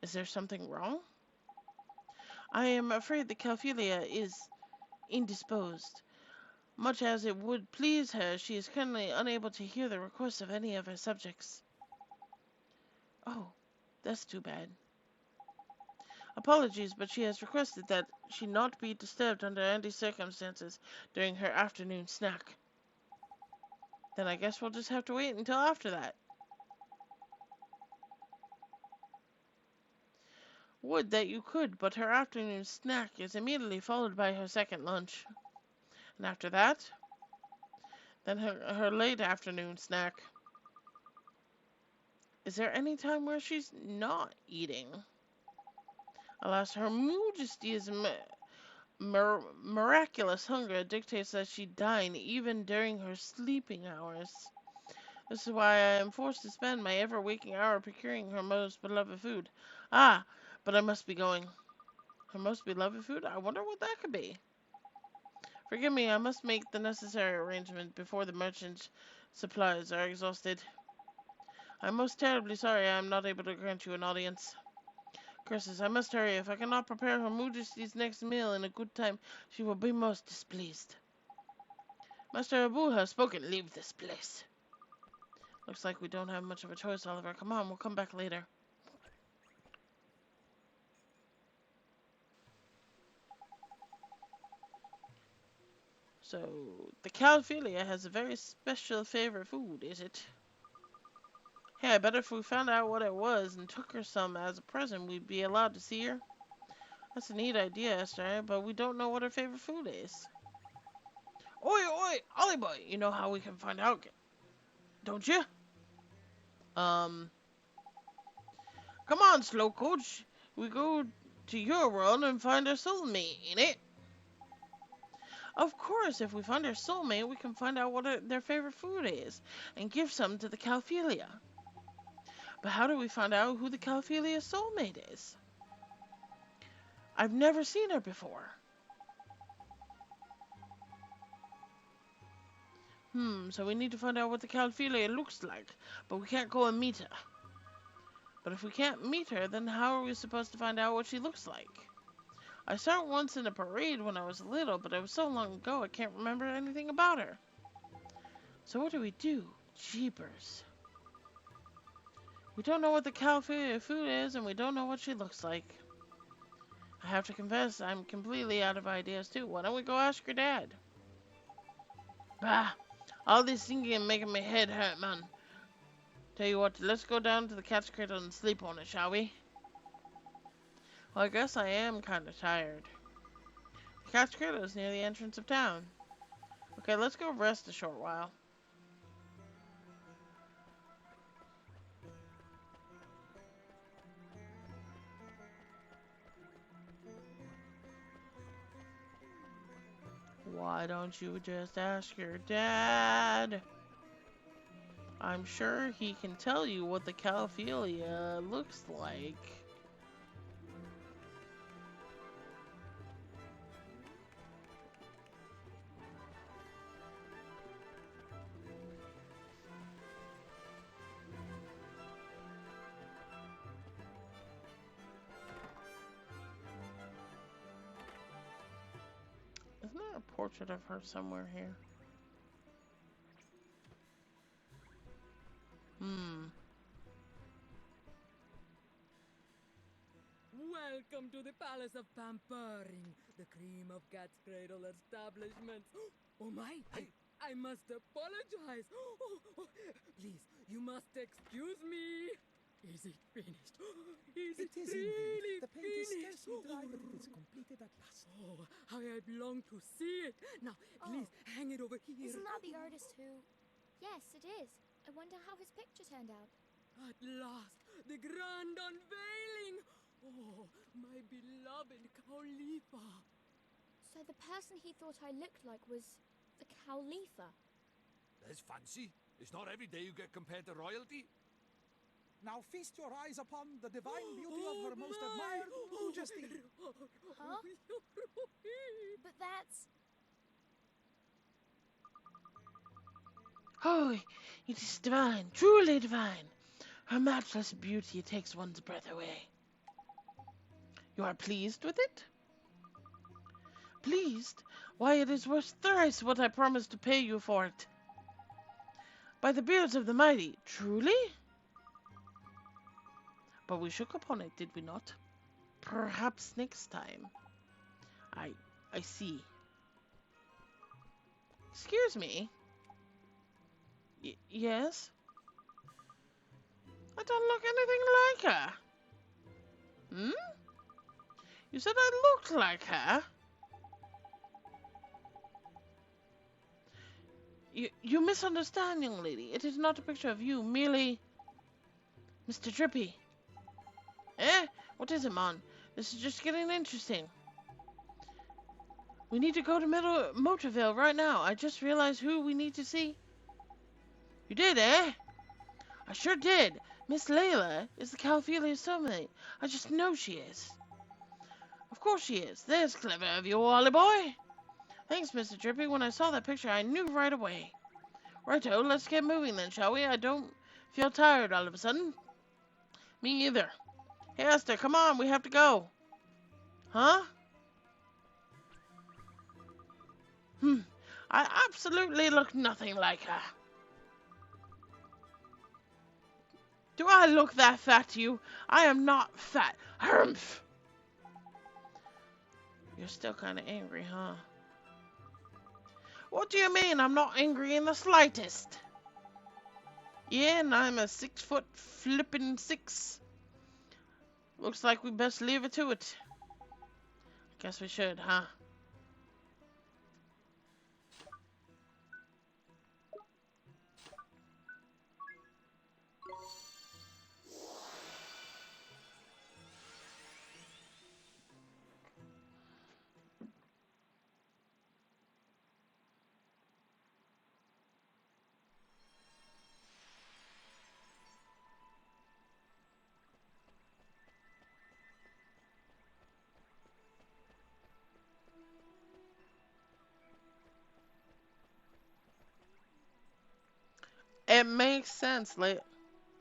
Is there something wrong? I am afraid the Calphilia is indisposed. Much as it would please her, she is currently unable to hear the requests of any of her subjects. Oh, that's too bad. Apologies, but she has requested that she not be disturbed under any circumstances during her afternoon snack. Then I guess we'll just have to wait until after that. Would that you could, but her afternoon snack is immediately followed by her second lunch. And after that, then her late afternoon snack. Is there any time where she's not eating? Alas, her majesty is miraculous hunger dictates that she dine even during her sleeping hours. This is why I am forced to spend my ever-waking hour procuring her most beloved food. Ah, but I must be going. Her most beloved food? I wonder what that could be. Forgive me, I must make the necessary arrangement before the merchant's supplies are exhausted. I'm most terribly sorry I am not able to grant you an audience. Curses, I must hurry. If I cannot prepare Her Majesty's next meal in a good time, she will be most displeased. Master Abu has spoken. Leave this place. Looks like we don't have much of a choice, Oliver. Come on, we'll come back later. So, the Calphilia has a very special favorite food, is it? Hey, I bet if we found out what it was and took her some as a present, we'd be allowed to see her. That's a neat idea, Esther, but we don't know what her favorite food is. Oi, oi, Ollie boy, you know how we can find out, don't you? Come on, slow coach. We go to your world and find our soulmate, ain't it? Of course, if we find our soulmate, we can find out what their favorite food is and give some to the Calphilia. But how do we find out who the Calphilia's soulmate is? I've never seen her before. So we need to find out what the Calphilia looks like, but we can't go and meet her. But if we can't meet her, then how are we supposed to find out what she looks like? I saw her once in a parade when I was little, but it was so long ago I can't remember anything about her. So what do we do? Jeepers. We don't know what the Calphilia food is, and we don't know what she looks like. I have to confess, I'm completely out of ideas too. Why don't we go ask your dad? Bah! All this thinking and making my head hurt, man. Tell you what, let's go down to the cat's cradle and sleep on it, shall we? Well, I guess I am kind of tired. The cat's cradle is near the entrance of town. Okay, let's go rest a short while. Why don't you just ask your dad? I'm sure he can tell you what the Calphilia looks like. Isn't there a portrait of her somewhere here? Welcome to the Palace of Pampering, the cream of Cat's Cradle establishment. Oh my, I must apologize. Please, you must excuse me. Is it finished? Is it really The paint is finished? scarcely dry, but it is completed at last. Oh, how I long to see it. Now, please, hang it over here. Isn't that the artist who... Yes, it is. I wonder how his picture turned out. At last, the grand unveiling. Oh, my beloved Khalifa. So the person he thought I looked like was the Khalifa. That's fancy. It's not every day you get compared to royalty. Now feast your eyes upon the divine beauty of her most admired majesty. Huh? But that's... Oh, it is divine, truly divine. Her matchless beauty takes one's breath away. You are pleased with it? Pleased? Why, it is worth thrice what I promised to pay you for it. By the beards of the mighty, truly? But we shook upon it, did we not? Perhaps next time. I see. Excuse me? Yes? I don't look anything like her. You said I looked like her? You misunderstand, young lady. It is not a picture of you, merely... Mr. Drippy. Eh? What is it, man? This is just getting interesting. We need to go to Motorville right now. I just realized who we need to see. You did, eh? I sure did. Miss Layla is the Calphelia soulmate. I just know she is. Of course she is. There's clever of you, Ollie boy. Thanks, Mr. Drippy. When I saw that picture, I knew right away. Righto, let's get moving then, shall we? I don't feel tired all of a sudden. Me either. Hey, Esther, come on. We have to go. Huh? I absolutely look nothing like her. Do I look that fat to you? I am not fat. Humph. You're still kind of angry, huh? What do you mean? I'm not angry in the slightest. Yeah, and I'm a 6-foot flippin' 6. Looks like we best leave it to it. Guess we should, huh? It makes sense, like,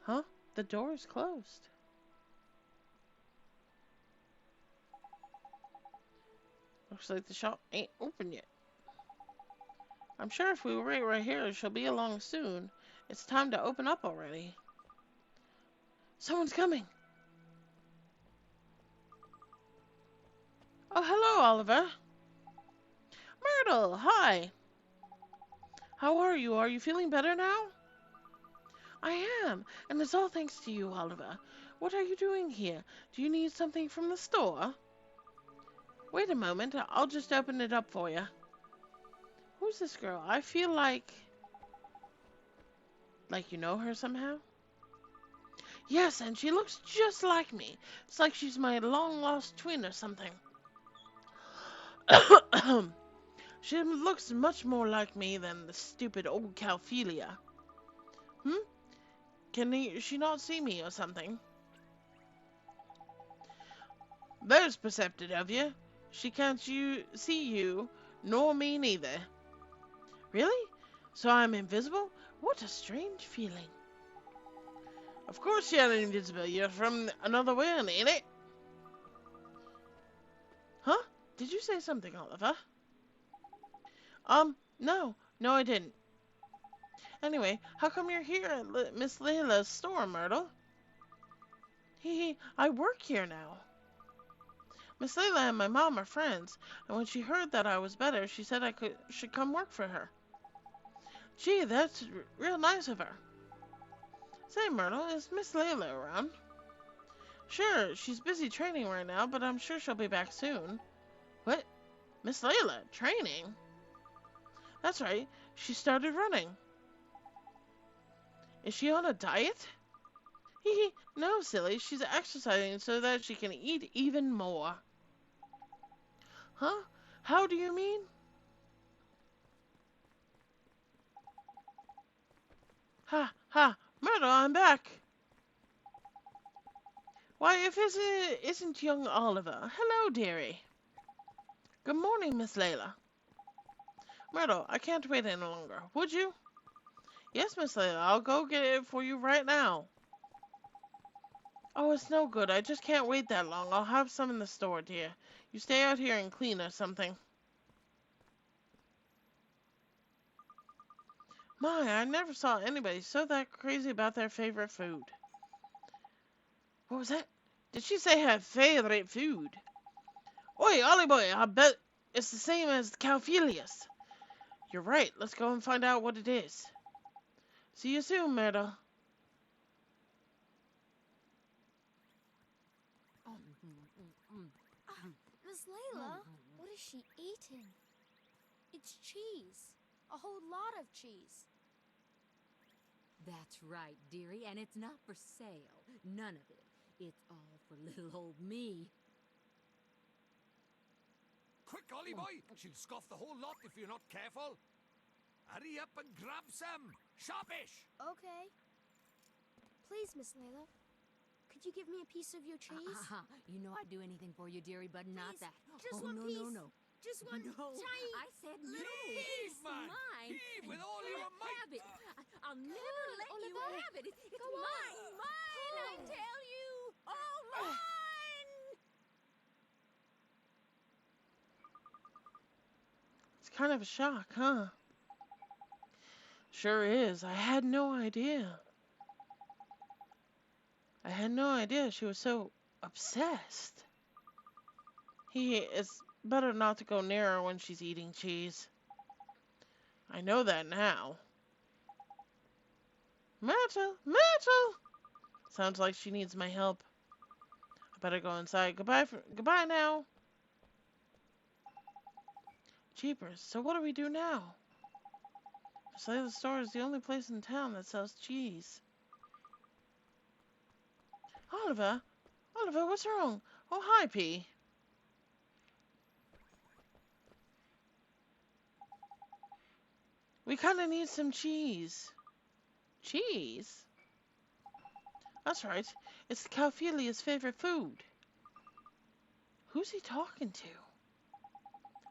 huh? The door is closed. Looks like the shop ain't open yet. I'm sure if we wait right here, she'll be along soon. It's time to open up already. Someone's coming. Oh, hello, Oliver. Myrtle, hi. How are you? Are you feeling better now? I am, and it's all thanks to you, Oliver. What are you doing here? Do you need something from the store? Wait a moment, I'll just open it up for you. Who's this girl? I feel like you know her somehow? Yes, and she looks just like me. It's like she's my long-lost twin or something. She looks much more like me than the stupid old Calphelia. Can she not see me or something? There's perceptive of you. She can't see you, nor me neither. Really? So I'm invisible? What a strange feeling. Of course you're invisible. You're from another world, ain't it? Huh? Did you say something, Oliver? No. No, I didn't. Anyway, how come you're here at Miss Layla's store, Myrtle? I work here now. Miss Layla and my mom are friends, and when she heard that I was better, she said I should come work for her. Gee, that's real nice of her. Say, Myrtle, is Miss Layla around? Sure, she's busy training right now, but I'm sure she'll be back soon. What? Miss Layla? Training? That's right, she started running. Is she on a diet? No, silly, she's exercising so that she can eat even more. Huh? How do you mean? Ha, Myrtle, I'm back. Why, if it isn't young Oliver. Hello, dearie. Good morning, Miss Layla. Myrtle, I can't wait any longer. Would you? Yes, Miss Layla, I'll go get it for you right now. Oh, it's no good. I just can't wait that long. I'll have some in the store, dear. You stay out here and clean or something. My, I never saw anybody so that crazy about their favorite food. What was that? Did she say her favorite food? Oi, Ollie boy, I bet it's the same as Calphelius. You're right. Let's go and find out what it is. See you soon, Myrtle. Miss Layla, what is she eating? It's cheese. A whole lot of cheese. That's right, dearie, and it's not for sale. None of it. It's all for little old me. Quick, Ollie boy. She'll scoff the whole lot if you're not careful. Hurry up and grab some. Sharpish! Okay. Please, Miss Layla. Could you give me a piece of your cheese? You know I'd do anything for you, dearie, but not Please, that. just oh, one no, piece. No, no, Just one no. tiny I said little little Heave, piece. man. Mine. Heave with and all you your can't might. have it. I'll never let you Oliver. have it. It's Go mine. on. Mine, I Pull. tell you. All mine. It's kind of a shock, huh? Sure is. I had no idea. I had no idea she was so obsessed. It's better not to go near her when she's eating cheese. I know that now. Myrtle! Myrtle! Sounds like she needs my help. I better go inside. Goodbye now. Jeepers, so what do we do now? The store is the only place in town that sells cheese. Oliver? Oliver, what's wrong? Oh, hi, P. We kinda need some cheese. Cheese? That's right. It's the Calphelia's favorite food. Who's he talking to?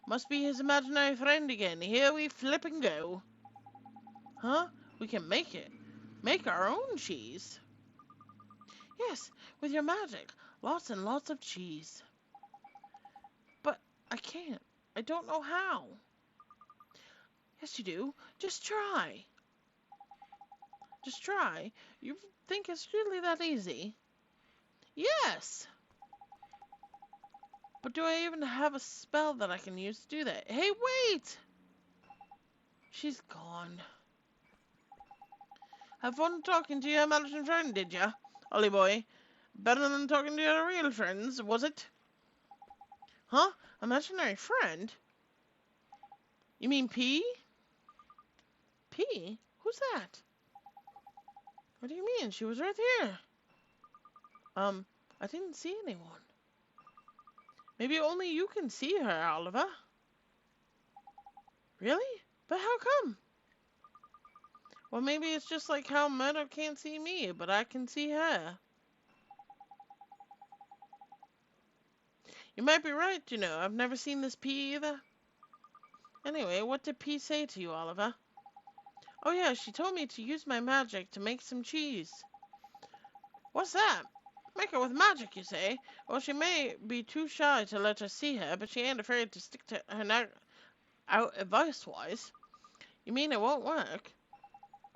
Must be his imaginary friend again. Here we flip and go. Huh? We can make it. Make our own cheese. Yes, with your magic. Lots and lots of cheese. But I can't. I don't know how. Yes, you do. Just try. Just try. You think it's really that easy? Yes! But do I even have a spell that I can use to do that? Hey, wait! She's gone. Have fun talking to your imaginary friend, did ya? Ollie boy. Better than talking to your real friends, was it? Huh? Imaginary friend? You mean P? P? Who's that? What do you mean? She was right here. I didn't see anyone. Maybe only you can see her, Oliver. Really? But how come? Well, maybe it's just like how Meadow can't see me, but I can see her. You might be right, you know. I've never seen this P either. Anyway, what did P say to you, Oliver? Oh yeah, she told me to use my magic to make some cheese. What's that? Make her with magic, you say? Well, she may be too shy to let us see her, but she ain't afraid to stick to her neck out advice-wise. You mean it won't work?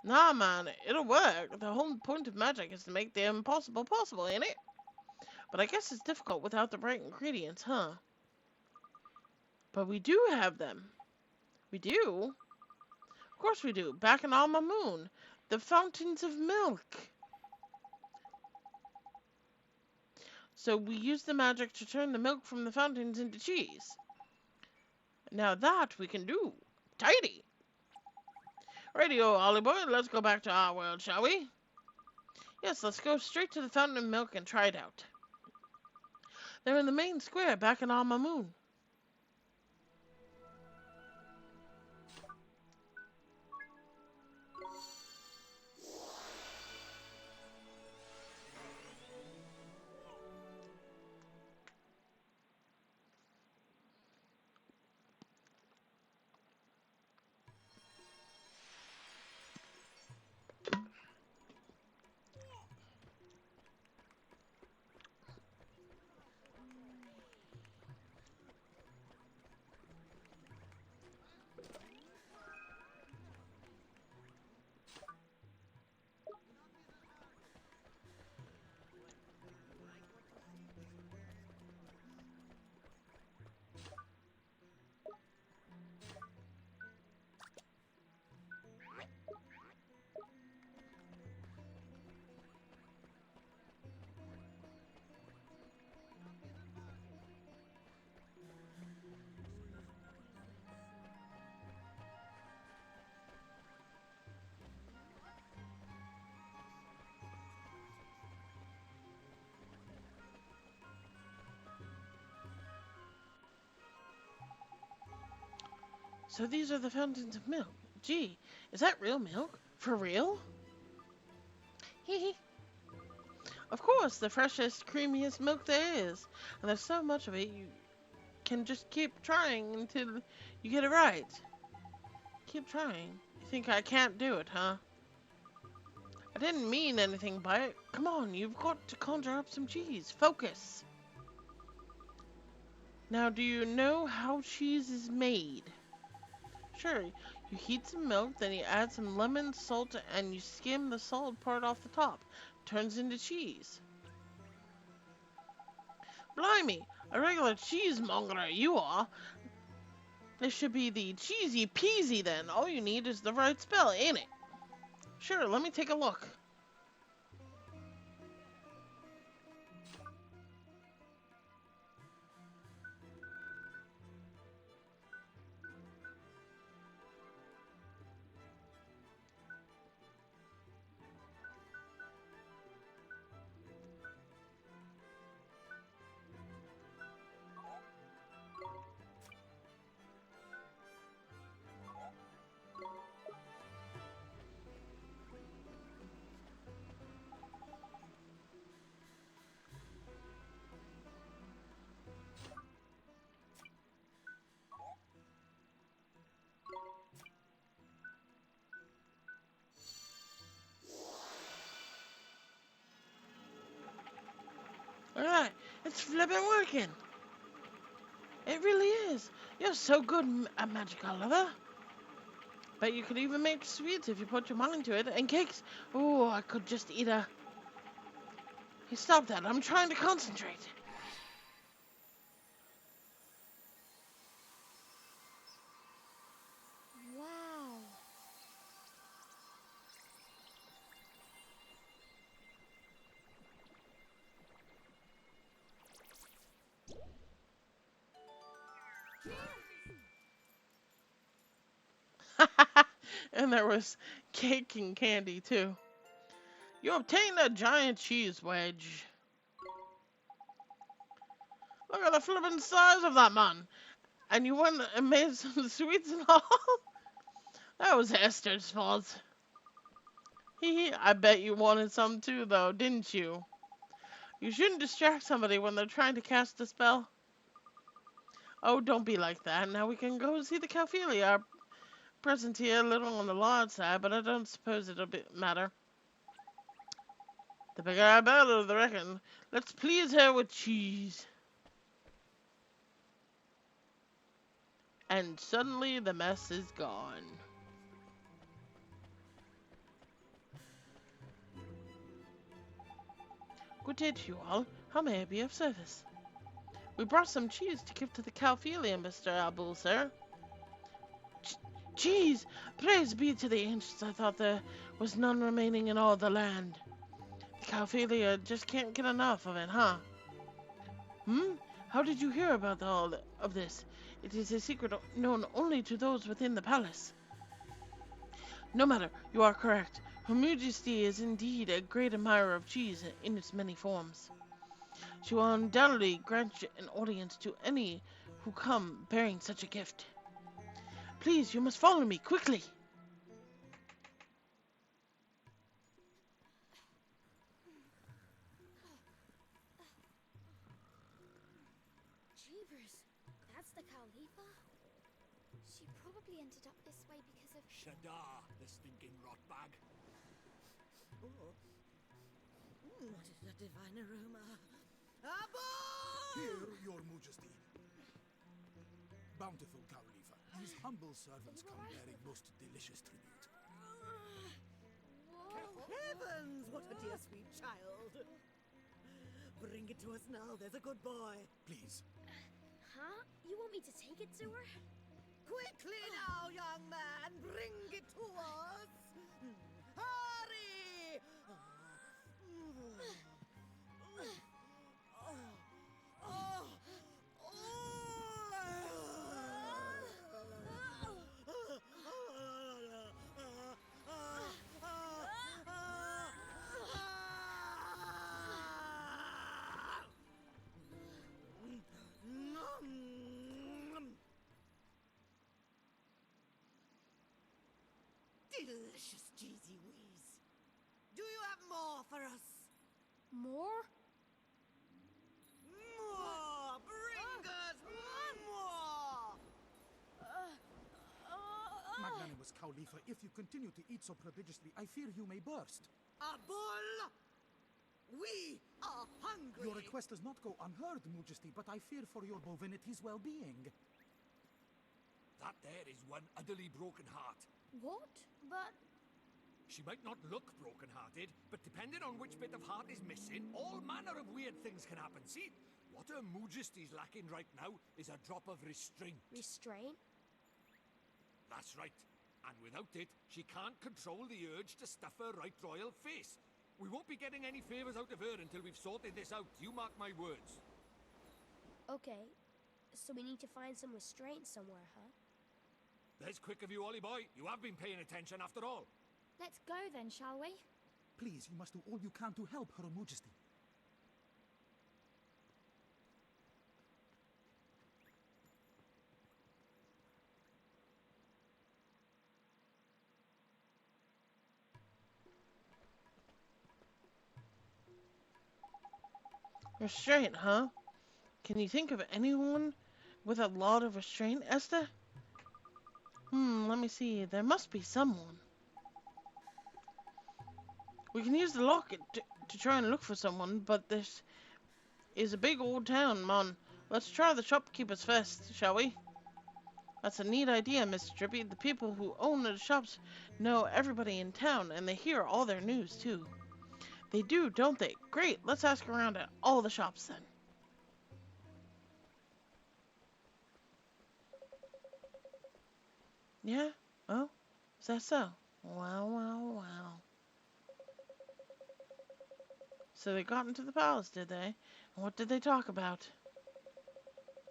Nah, man, it'll work. The whole point of magic is to make the impossible possible, ain't it? But I guess it's difficult without the right ingredients, huh? But we do have them. We do? Of course we do. Back in Alma Moon. The fountains of milk. So we use the magic to turn the milk from the fountains into cheese. Now that we can do. Tidy. Radio, Ollie boy, let's go back to our world, shall we? Yes, let's go straight to the fountain of milk and try it out. They're in the main square back in Alma Moon. So these are the fountains of milk. Gee, is that real milk? For real? Hee. Of course, the freshest, creamiest milk there is. And there's so much of it, you can just keep trying until you get it right. Keep trying. You think I can't do it, huh? I didn't mean anything by it. Come on, you've got to conjure up some cheese. Focus. Now, do you know how cheese is made? Sure, you heat some milk, then you add some lemon, salt, and you skim the salt part off the top. Turns into cheese. Blimey, a regular cheesemonger you are. This should be the cheesy peasy then. All you need is the right spell, ain't it? Sure, let me take a look. Alright, it's flippin' working. It really is. You're so good at magic, Oliver. Bet you could even make sweets if you put your mind to it. And cakes. Oh, I could just eat a... Hey, stop that. I'm trying to concentrate. Wow. And there was cake and candy, too. You obtained a giant cheese wedge. Look at the flippin' size of that, man. And you went and made some sweets and all? That was Esther's fault. Hee, I bet you wanted some too, though, didn't you? You shouldn't distract somebody when they're trying to cast a spell. Oh, don't be like that. Now we can go see the Calphelia. Our present here a little on the large side, but I don't suppose it'll matter. The bigger our better, I reckon. Let's please her with cheese. And suddenly the mess is gone. Good day to you all. How may I be of service? We brought some cheese to give to the Calphelia, Mr. Abul, sir. Cheese! Praise be to the ancients. I thought there was none remaining in all the land. The Calphelia just can't get enough of it, huh? How did you hear about all of this? It is a secret known only to those within the palace. No matter, you are correct. Her Majesty is indeed a great admirer of cheese in its many forms. She will undoubtedly grant an audience to any who come bearing such a gift. Please, you must follow me, quickly! Jeepers, that's the Khalifa? She probably ended up this way because of... Shadar, the stinking rotbag. What is that divine aroma? Abu! Here, your majesty. Bountiful Khalifa, these humble servants come bearing most delicious tribute. Heavens, what a dear sweet child. Bring it to us now, there's a good boy. Please. Huh? You want me to take it to her? Quickly now, young man, bring it to us. Hurry! delicious cheesy wheeze. Do you have more for us? More? More! Bring us more! Magnanimous Cowleafer, if you continue to eat so prodigiously, I fear you may burst. A bull! We are hungry! Your request does not go unheard, Majesty, but I fear for your bovinity's well-being. That there is one utterly broken heart. What? But She might not look broken-hearted, but depending on which bit of heart is missing, all manner of weird things can happen. See, what Her Majesty's lacking right now is a drop of restraint. restraint? That's right. And without it, she can't control the urge to stuff her right royal face. We won't be getting any favours out of her until we've sorted this out. You mark my words. Okay, so we need to find some restraint somewhere, huh? There's quick of you, Ollie boy. You have been paying attention after all. Let's go then, shall we? Please, you must do all you can to help Her Majesty. Restraint, huh? Can you think of anyone with a lot of restraint, Esther? Let me see. There must be someone. We can use the locket to try and look for someone, but this is a big old town, man. Let's try the shopkeepers first, shall we? That's a neat idea, Mr. Drippy. The people who own the shops know everybody in town, and they hear all their news, too. They do, don't they? Great, let's ask around at all the shops, then. Yeah? Oh? Is that so? Wow. So they got into the palace, did they? And what did they talk about?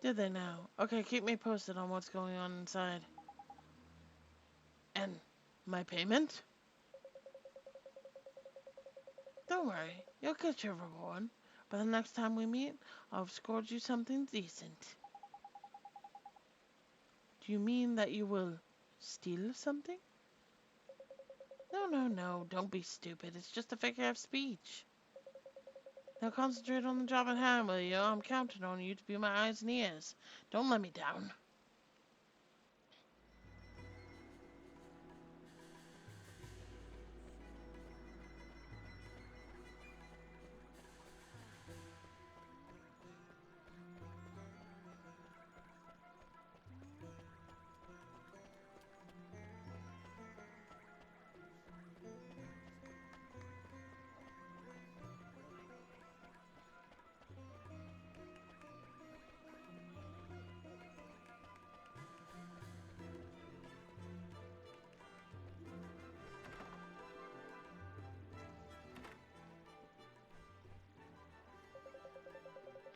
Did they now? Okay, keep me posted on what's going on inside. And my payment? Don't worry, you'll get your reward. But the next time we meet, I'll have scored you something decent. Do you mean that you will steal something? No, don't be stupid. It's just a figure of speech. Now concentrate on the job at hand, will you? I'm counting on you to be my eyes and ears. Don't let me down.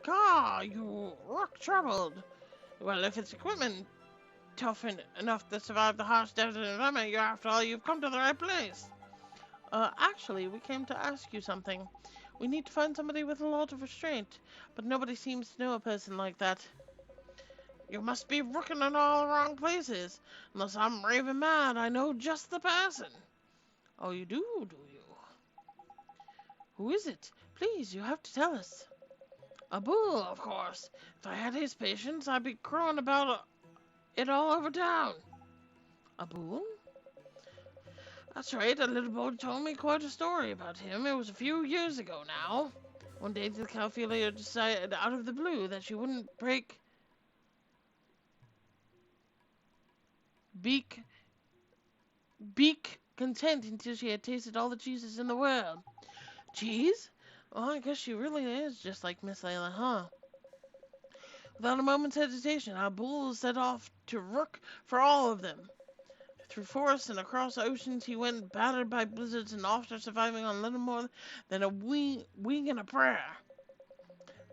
Gah, you look troubled. Well, if it's equipment tough enough to survive the harsh desert environment, after all, you've come to the right place. Actually, we came to ask you something. We need to find somebody with a lot of restraint, but nobody seems to know a person like that. You must be looking in all the wrong places. Unless I'm raving mad, I know just the person. Oh, you do you? Who is it? Please, you have to tell us. A bull, of course. If I had his patience, I'd be crowing about it all over town. A bull? That's right, a little boy told me quite a story about him. It was a few years ago now. One day the Calphelia decided out of the blue that she wouldn't break beak content until she had tasted all the cheeses in the world. Cheese? Well, I guess she really is just like Miss Layla, huh? Without a moment's hesitation, our bull set off to rook for all of them. Through forests and across oceans he went, battered by blizzards and after surviving on little more than a wing and a prayer.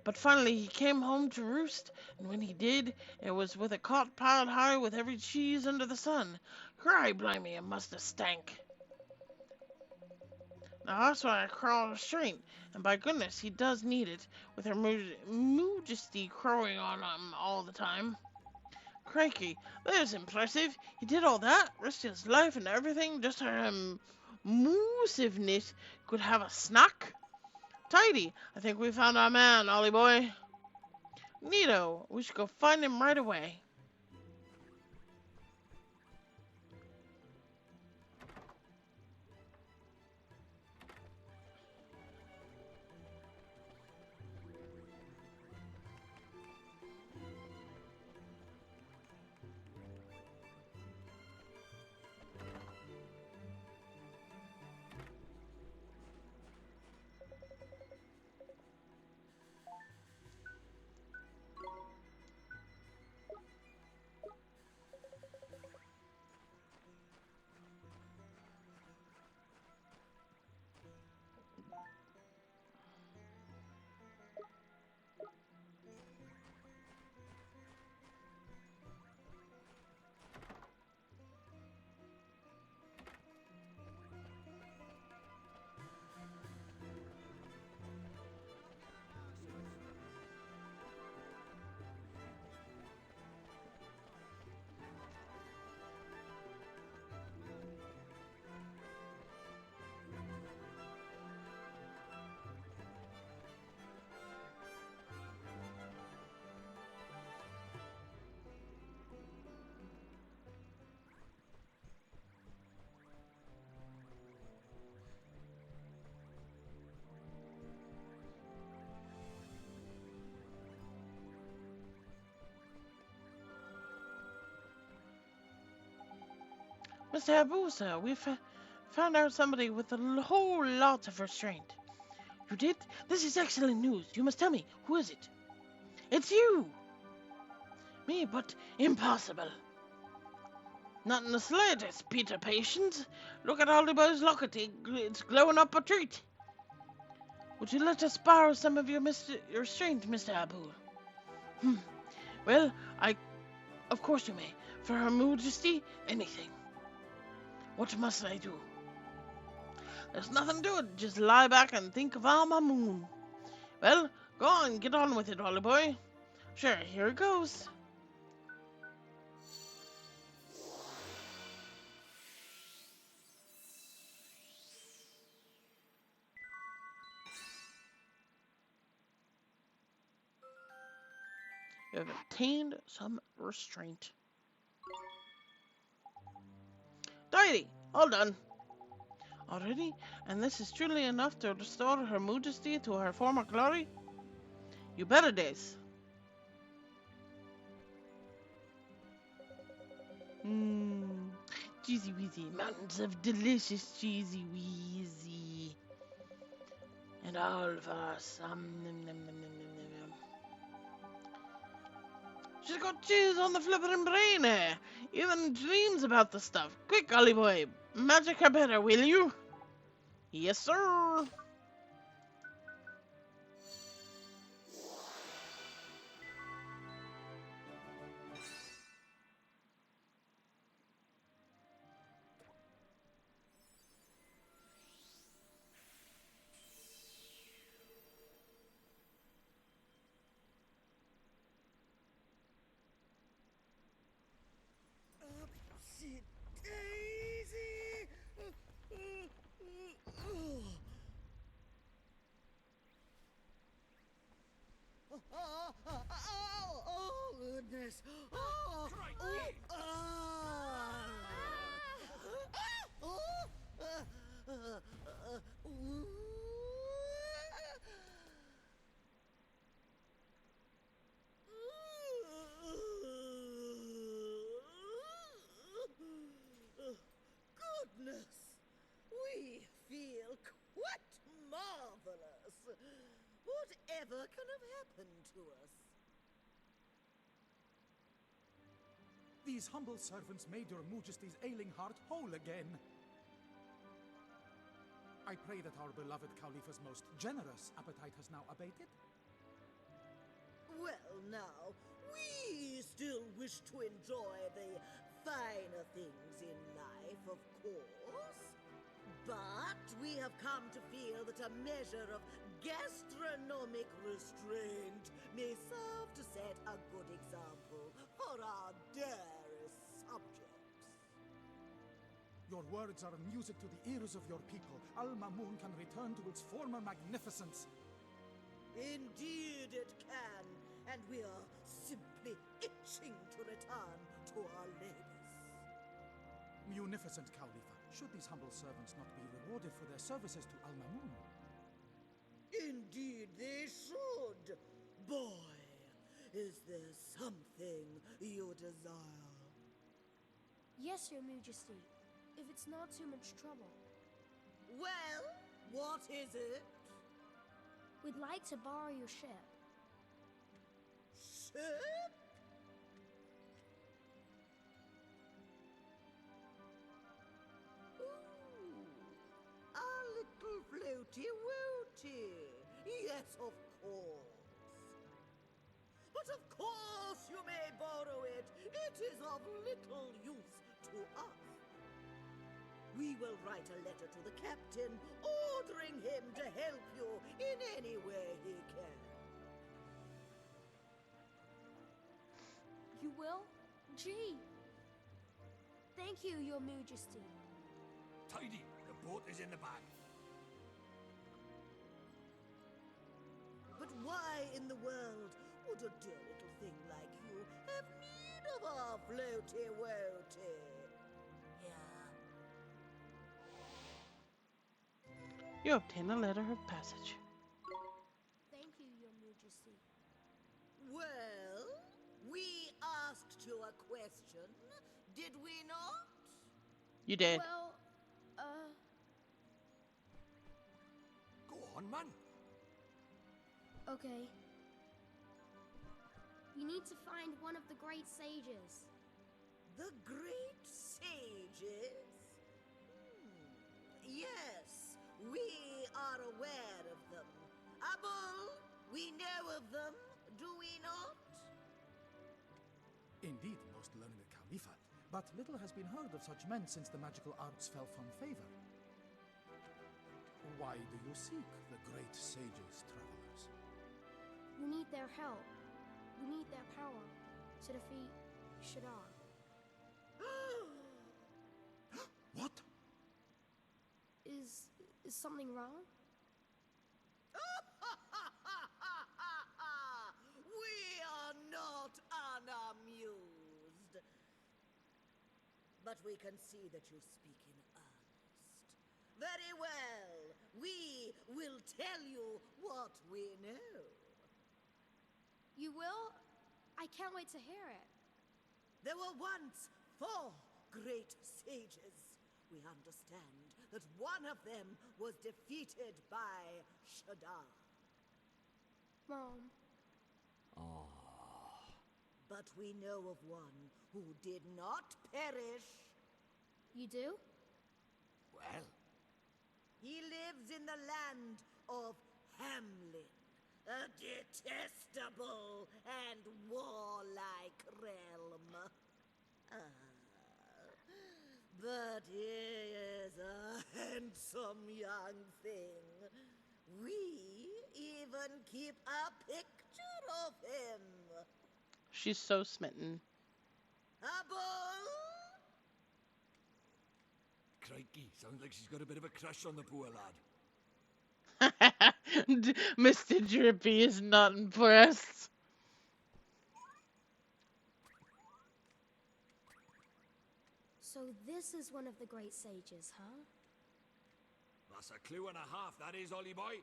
But finally he came home to roost, and when he did, it was with a cot piled high with every cheese under the sun. Cry, blimey, it must have stank. Now that's why I call restraint, and by goodness he does need it, with Her Majesty crowing on him all the time. Crikey, that is impressive. He did all that, risked his life and everything, just so moosiveness could have a snack. Tidy, I think we found our man, Ollie boy. Neato, we should go find him right away. Mr. Hayabusa, we found out somebody with a whole lot of restraint. You did? This is excellent news. You must tell me. Who is it? It's you! Me, but impossible. Not in the slightest, Peter Patience. Look at Hollyboy's locket. It's glowing up a treat. Would you let us borrow some of your restraint, Mr. Abu? Well, of course you may. For Her Majesty, anything. What must I do? There's nothing to it. Just lie back and think of Alma Moon. Well, go on, get on with it, Holly boy. Sure, here it goes. You have obtained some restraint. Tidy, all done. Already? And this is truly enough to restore Her Majesty to her former glory? You bet it is. Cheesy Weezy, mountains of delicious Cheesy Weezy. And all for some. She's got cheese on the flippin' brain here. Even dreams about the stuff. Quick, Ollie boy. Magic her better, will you? Yes, sir. Oh, goodness. Goodness. We feel quite marvelous. Whatever can have happened to us? These humble servants made your Majesty's ailing heart whole again. I pray that our beloved Khalifa's most generous appetite has now abated. Well, now, we still wish to enjoy the finer things in life, of course. But we have come to feel that a measure of gastronomic restraint may serve to set a good example for our Your words are music to the ears of your people. Al-Mamun can return to its former magnificence. Indeed it can, and we are simply itching to return to our ladies. Munificent Khalifa, should these humble servants not be rewarded for their services to Al-Mamun? Indeed they should. Boy, is there something you desire? Yes, Your Majesty, if it's not too much trouble. Well, what is it? We'd like to borrow your ship. Ship? Ooh, a little floaty-woaty. Yes, of course. But of course you may borrow it. It is of little use to us. We will write a letter to the captain, ordering him to help you in any way he can. You will? Gee! Thank you, Your Majesty. Tidy, the boat is in the bag. But why in the world would a dear little thing like you have need of our floaty-woaty? You obtain a letter of passage. Thank you, Your Majesty. Well, we asked you a question, did we not? You did. Well, Go on, man. okay. You need to find one of the great sages. The great sages? Yes, we are aware of them. Abul, we know of them, do we not? Indeed, most learned Khalifa, but little has been heard of such men since the magical arts fell from favor. Why do you seek the great sages, travelers? We need their help. We need their power to defeat Shadar. What? Is something wrong? We are not unamused. But we can see that you speak in earnest. Very well. We will tell you what we know. You will? I can't wait to hear it. There were once 4 great sages. We understand that one of them was defeated by Shadar. Mom. But we know of one who did not perish. You do? Well, He lives in the land of Hamlin, a detestable and warlike realm. But he is a handsome young thing. We even keep a picture of him. She's so smitten. Abul? crikey, sounds like she's got a bit of a crush on the poor lad. Mr. Drippy is not impressed. So this is one of the great sages, huh? That's a clue and a half, that is, Ollie boy.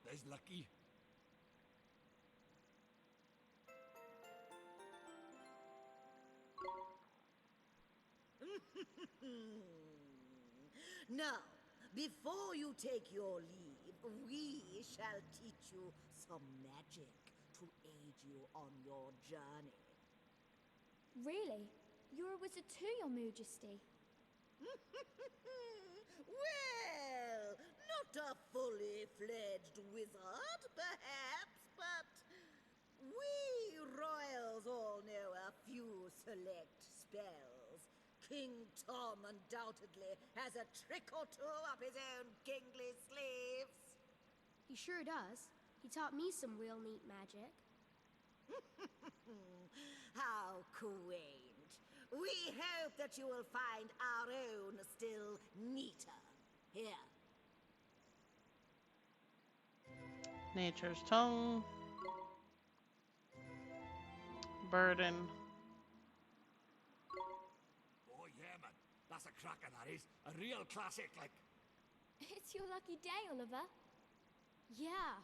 There's lucky. Now, before you take your leave, we shall teach you some magic to aid you on your journey. Really? You're a wizard too, Your Majesty. Well, not a fully fledged wizard, perhaps, but we royals all know a few select spells. King Tom undoubtedly has a trick or two up his own kingly sleeves. He sure does. He taught me some real neat magic. How quaint. We We hope that you will find our own still neater. Here. Nature's tongue. Burden. Oh, yeah, man. That's a cracker, that is. A real classic, like. It's your lucky day, Oliver. Yeah.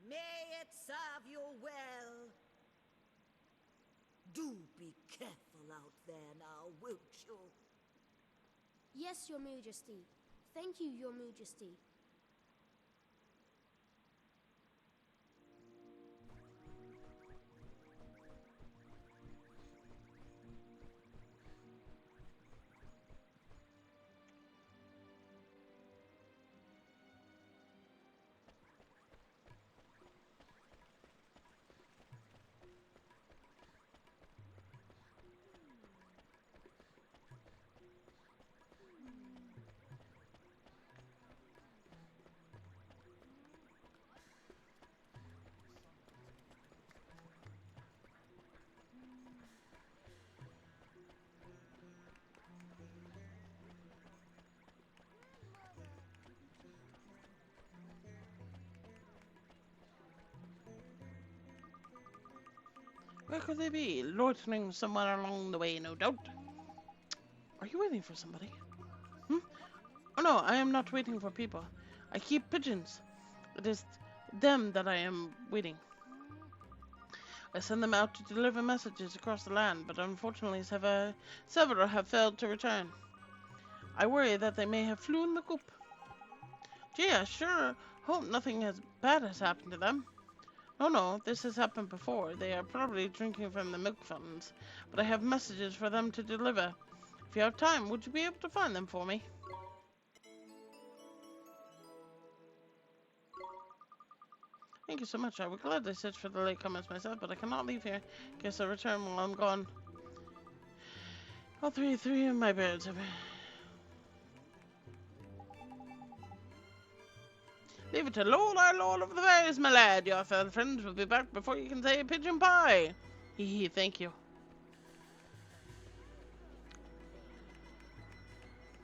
May it serve you well. Do be careful out there now, won't you? Yes, Your Majesty. Thank you, Your Majesty. Where could they be? Loitering somewhere along the way, no doubt. Are you waiting for somebody? Hmm? Oh no, I am not waiting for people. I keep pigeons. It is them that I am waiting. I send them out to deliver messages across the land, but unfortunately several have failed to return. I worry that they may have flown the coop. Gee, I sure hope nothing bad has happened to them. No, this has happened before. They are probably drinking from the milk fountains, but I have messages for them to deliver. If you have time, would you be able to find them for me? Thank you so much. I would gladly search for the latecomers myself, but I cannot leave here. Guess I'll return while I'm gone. All three of my birds have... Leave it to Lord, our Lord of the Fairies, my lad. Your fell friends will be back before you can say pigeon pie. Hee, thank you.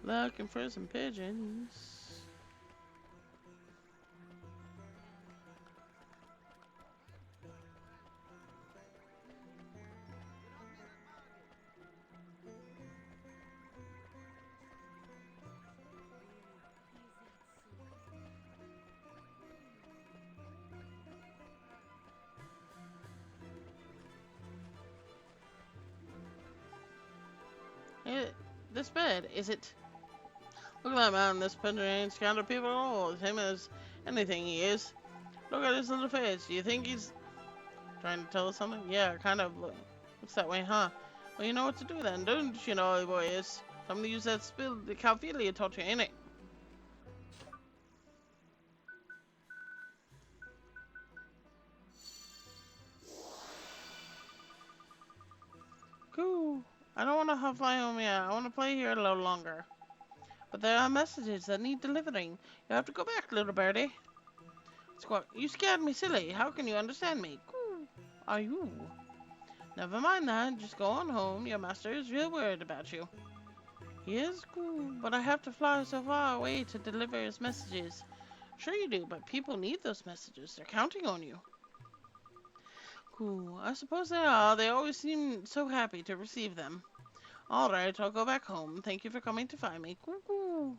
Looking for some pigeons. This bed, is it? Look at that man, this pigeon ain't scared of people at all. It's him as anything he is. Look at his little face. Do you think he's trying to tell us something? Yeah, kind of. Looks that way, huh? Well, you know what to do then, don't you know, boys? Time to use that spilled Calphelia taught you, ain't it? Cool. I don't want to fly home yet. I want to play here a little longer. But there are messages that need delivering. You have to go back, little birdie. Squawk, you scared me silly. How can you understand me? Cool. Are you? Never mind that. Just go on home. Your master is real worried about you. He is cool, but I have to fly so far away to deliver his messages. Sure you do, but people need those messages. They're counting on you. Cool. I suppose they are. They always seem so happy to receive them. Alright, I'll go back home. Thank you for coming to find me. Cuckoo.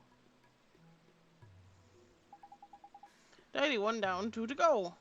Daddy, one down, two to go.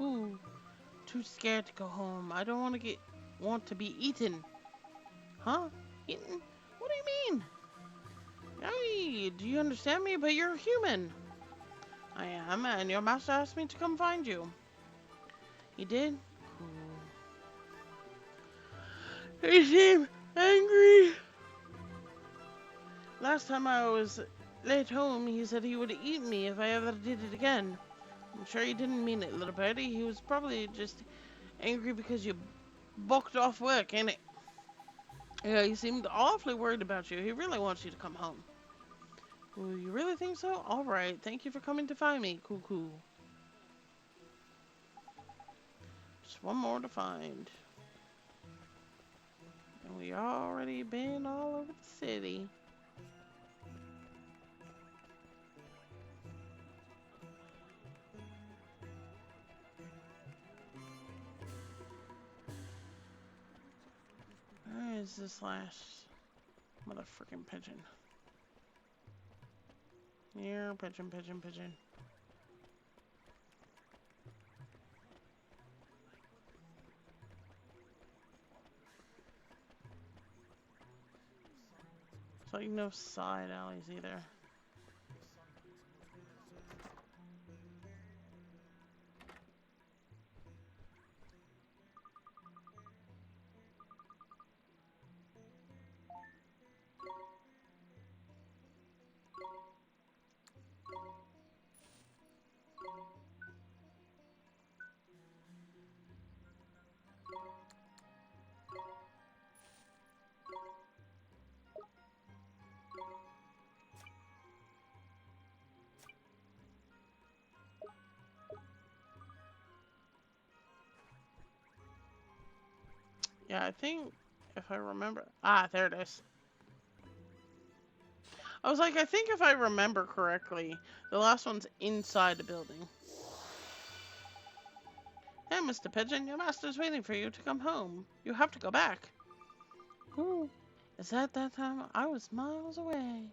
Ooh, too scared to go home. I don't want to be eaten. Huh? Eaten? What do you mean? Hey, do you understand me? But you're human. I am, and your master asked me to come find you. He did? Cool. He seemed angry. Last time I was late home, he said he would eat me if I ever did it again. I'm sure he didn't mean it, little birdie. He was probably just angry because you bucked off work, ain't it? Yeah, he seemed awfully worried about you. He really wants you to come home. Ooh, you really think so? Alright, thank you for coming to find me. Cool, cool. Just one more to find. And we already been all over the city. Where is this last motherfucking pigeon? Here, pigeon, pigeon, pigeon. It's like no side alleys either. Yeah, I think if I remember... Ah, there it is. I was like, I think if I remember correctly, the last one's inside the building. Hey, Mr. Pigeon, your master's waiting for you to come home. You have to go back. Ooh, is that time? I was miles away.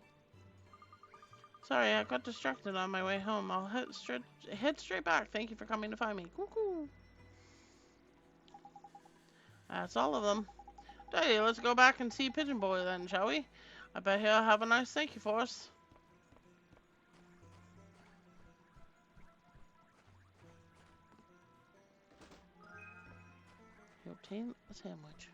Sorry, I got distracted on my way home. I'll head straight back. Thank you for coming to find me. Cuckoo. That's all of them. Hey, let's go back and see Pigeon Boy then, shall we? I bet he'll have a nice thank you for us. You obtain a sandwich.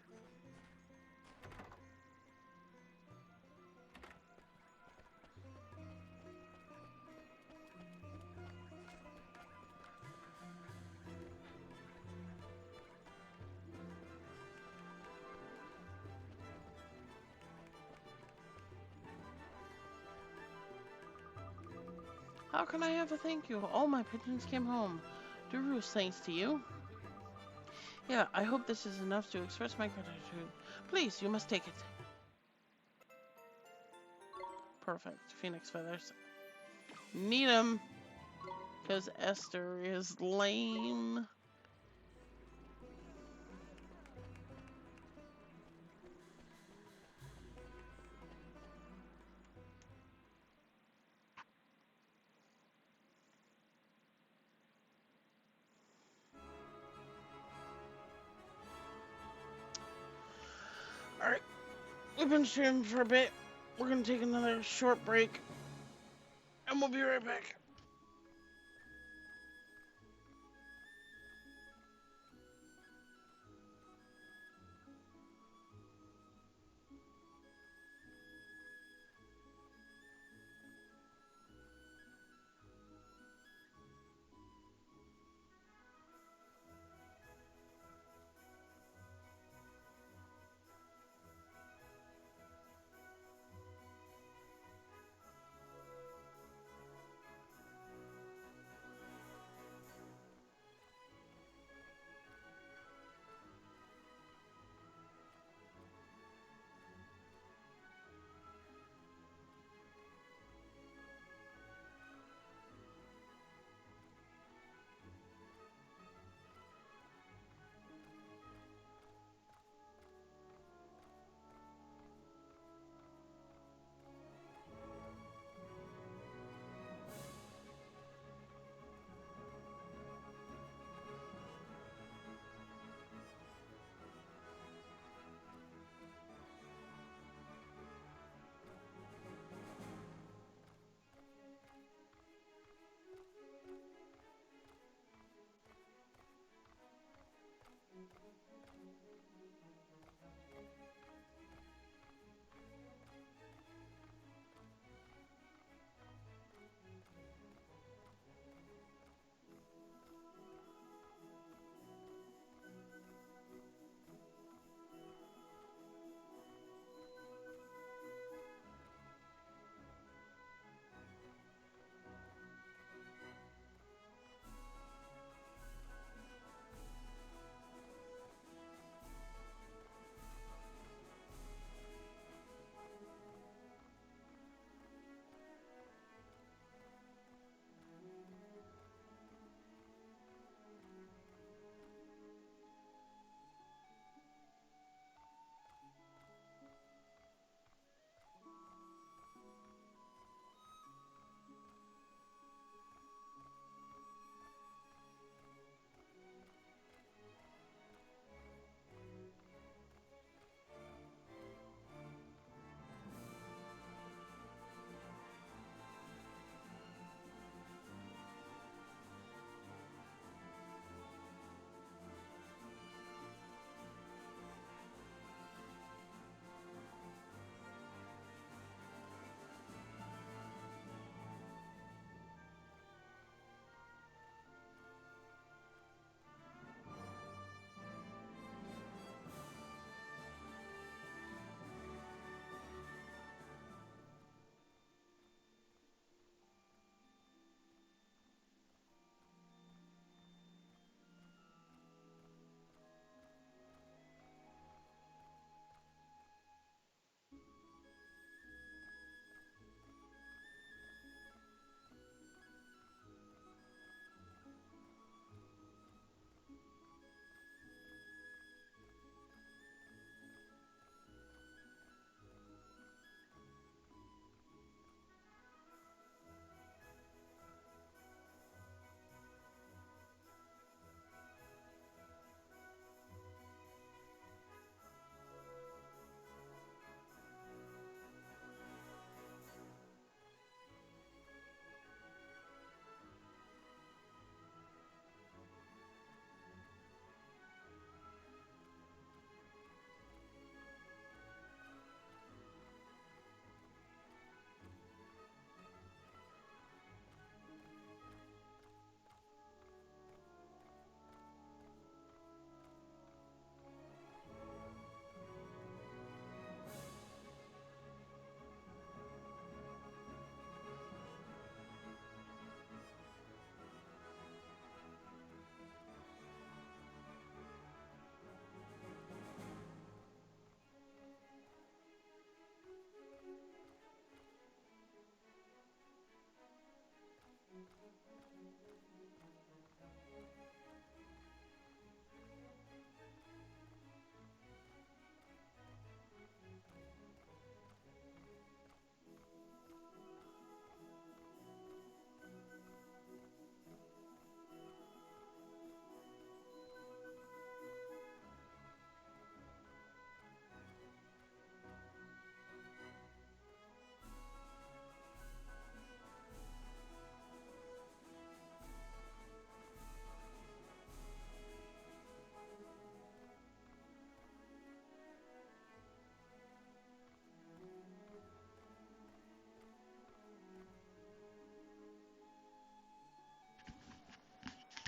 How can I have a thank you? All my pigeons came home. To roost thanks to you. Yeah, I hope this is enough to express my gratitude. Please, you must take it. Perfect. Phoenix feathers. Need them. Because Esther is lame. Alright. We've been streaming for a bit. We're going to take another short break. And we'll be right back.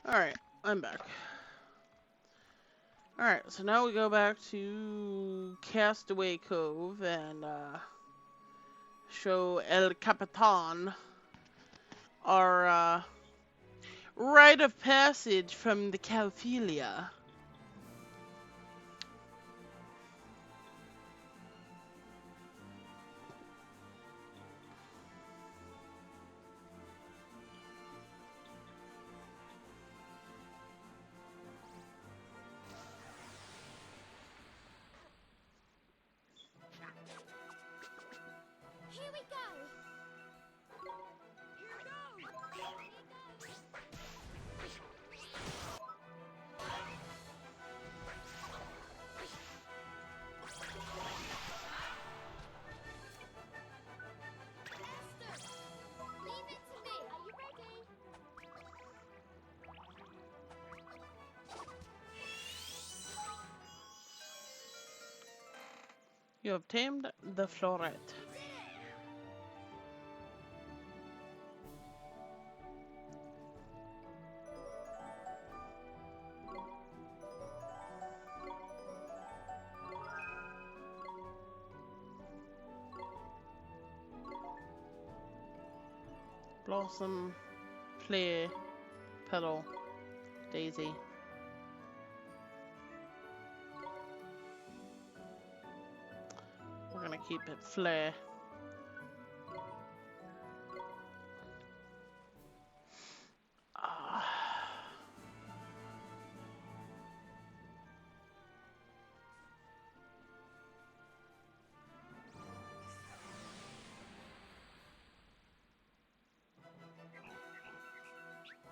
Alright, I'm back. Alright, so now we go back to Castaway Cove and show El Capitan our rite of passage from the Cowphilia. Here we go. Esther, leave it to me. Are you ready? You have tamed the floret. Blossom, Flare, Petal, Daisy. We're gonna keep it Flare.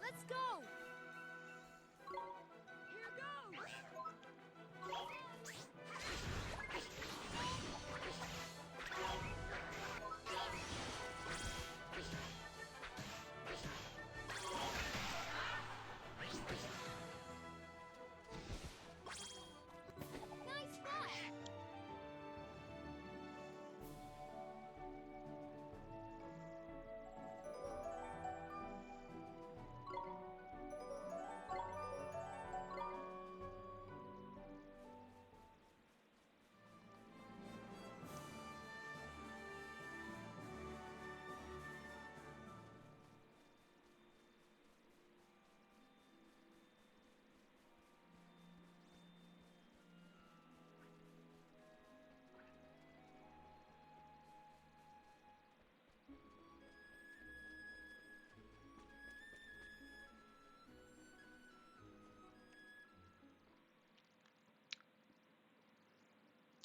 Let's go. Here goes. Nice fire.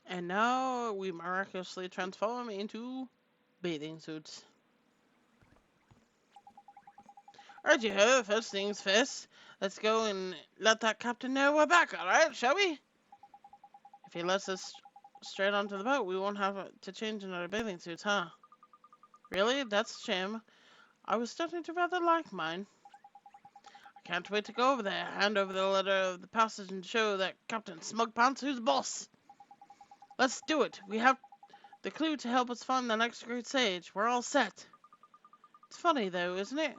And now we miraculously transform into bathing suits. Righty-ho, first things first. Let's go and let that captain know we're back, alright, shall we? If he lets us straight onto the boat, we won't have to change into our bathing suits, huh? Really? That's a shame. I was starting to rather like mine. I can't wait to go over there, hand over the letter of the passage and show that Captain Smugpants who's boss. Let's do it. We have the clue to help us find the next great sage. We're all set. It's funny, though, isn't it?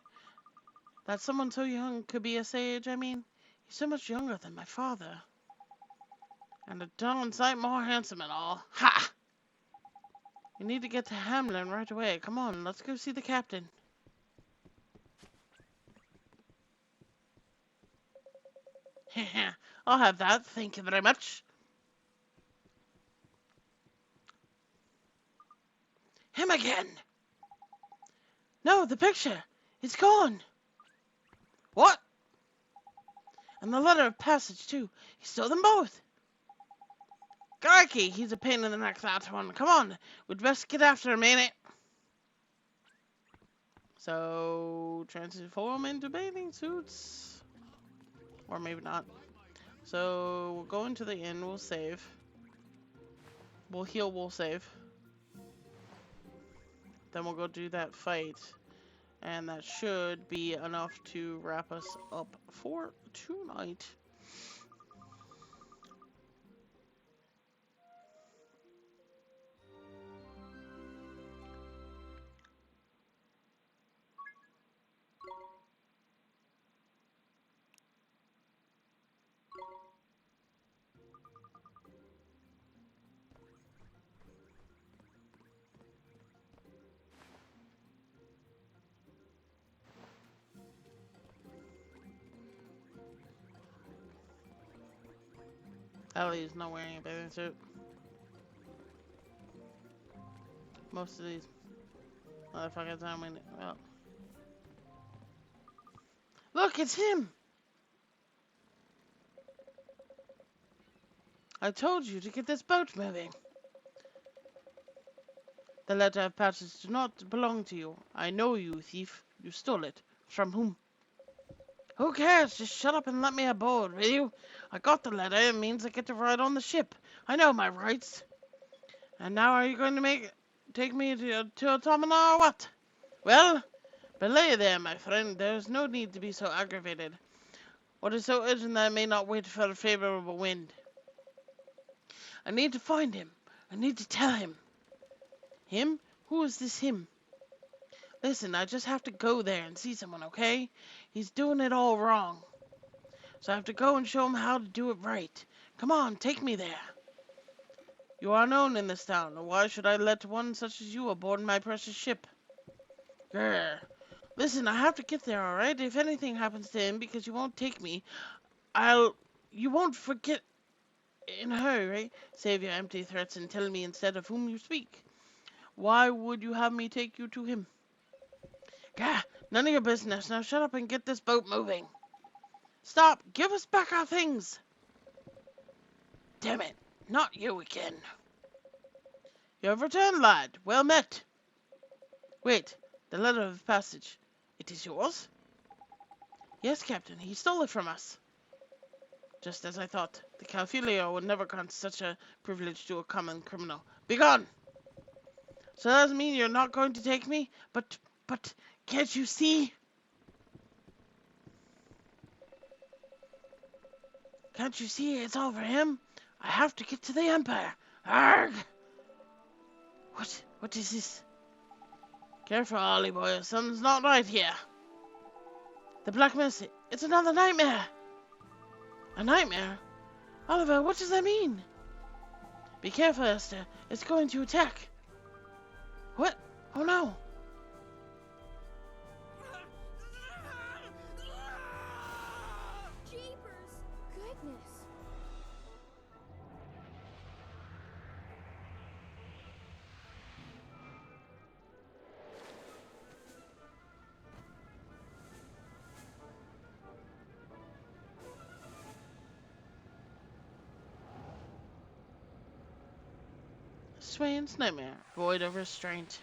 That someone so young could be a sage. I mean, he's so much younger than my father. And a darn sight more handsome and all. Ha! We need to get to Hamlin right away. Come on, let's go see the captain. I'll have that. Thank you very much. Him again! No, the picture! It's gone! What? And the letter of passage, too. He stole them both! Crikey, he's a pain in the neck, that one. Come on, we'd best get after him, ain't it? So, transform into bathing suits. Or maybe not. So, we'll go into the inn, we'll save. We'll heal, we'll save. Then we'll go do that fight. And that should be enough to wrap us up for tonight. Ellie's not wearing a bathing suit. Most of these motherfuckers aren't wearing it. Well. Look, it's him! I told you to get this boat moving. The letter of passage does not belong to you. I know you, thief. You stole it. From whom? Who cares? Just shut up and let me aboard, will you? I got the letter. It means I get to ride on the ship. I know my rights. And now are you going to take me to Automata or what? Well, belay there, my friend. There's no need to be so aggravated. What is so urgent that I may not wait for a favorable wind? I need to find him. I need to tell him. Him? Who is this him? Listen, I just have to go there and see someone, okay? He's doing it all wrong. So I have to go and show him how to do it right. Come on, take me there. You are known in this town, and why should I let one such as you aboard my precious ship? Grr. Listen, I have to get there, alright? If anything happens to him because you won't take me, you won't forget in a hurry, right? Save your empty threats and tell me instead of whom you speak. Why would you have me take you to him? Gah, none of your business. Now shut up and get this boat moving. Stop! Give us back our things! Damn it, not you again. You have returned, lad. Well met. Wait, the letter of passage. It is yours? Yes, Captain. He stole it from us. Just as I thought. The Calfilio would never grant such a privilege to a common criminal. Begone! So that doesn't mean you're not going to take me? But, can't you see? Can't you see it's all for him? I have to get to the Empire. Arrgh! What is this? Careful, Ollie boy. Something's not right here. The Black Mist. It's another nightmare. A nightmare? Oliver, what does that mean? Be careful, Esther. It's going to attack. What? Oh no. Jeepers! Goodness. Swain's nightmare. Void of restraint.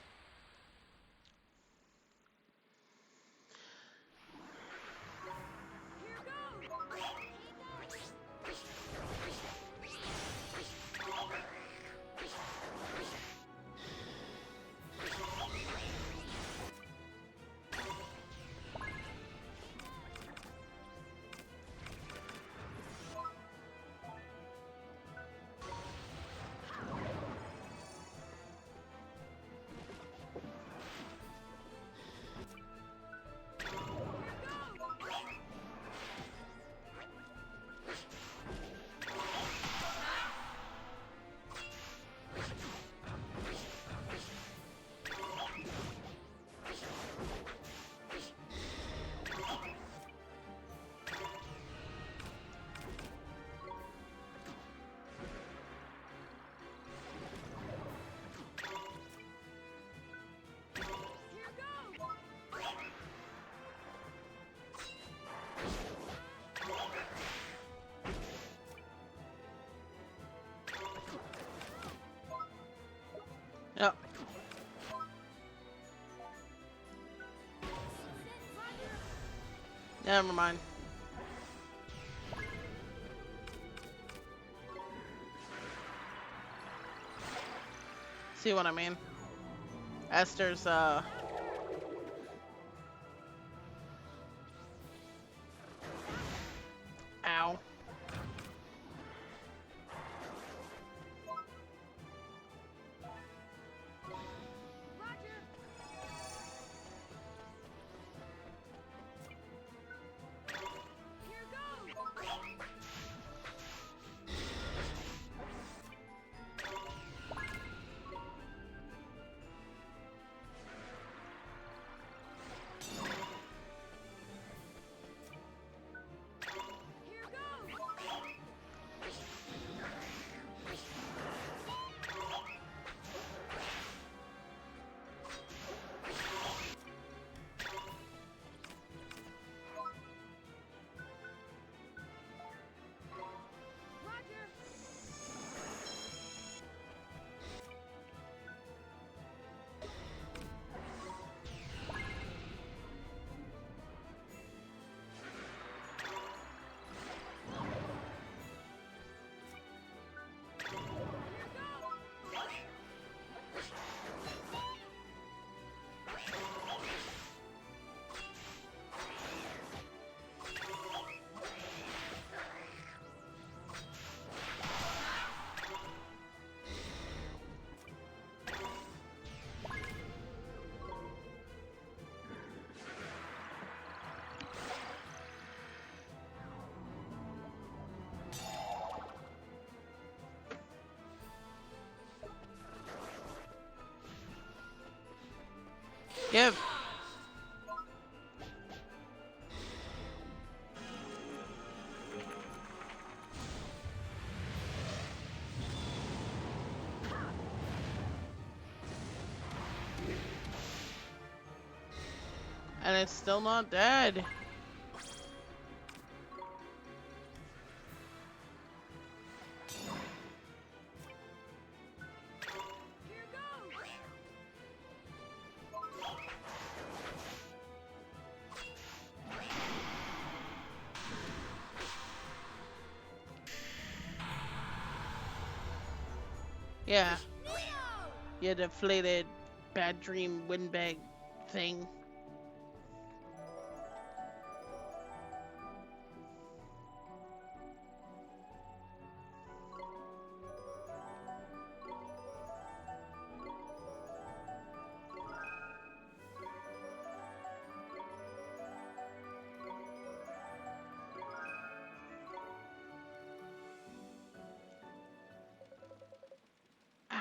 Yep. Never mind. See what I mean? Esther's, Ow. Give. And it's still not dead. Yeah. Yeah, deflated bad dream windbag thing. Ow.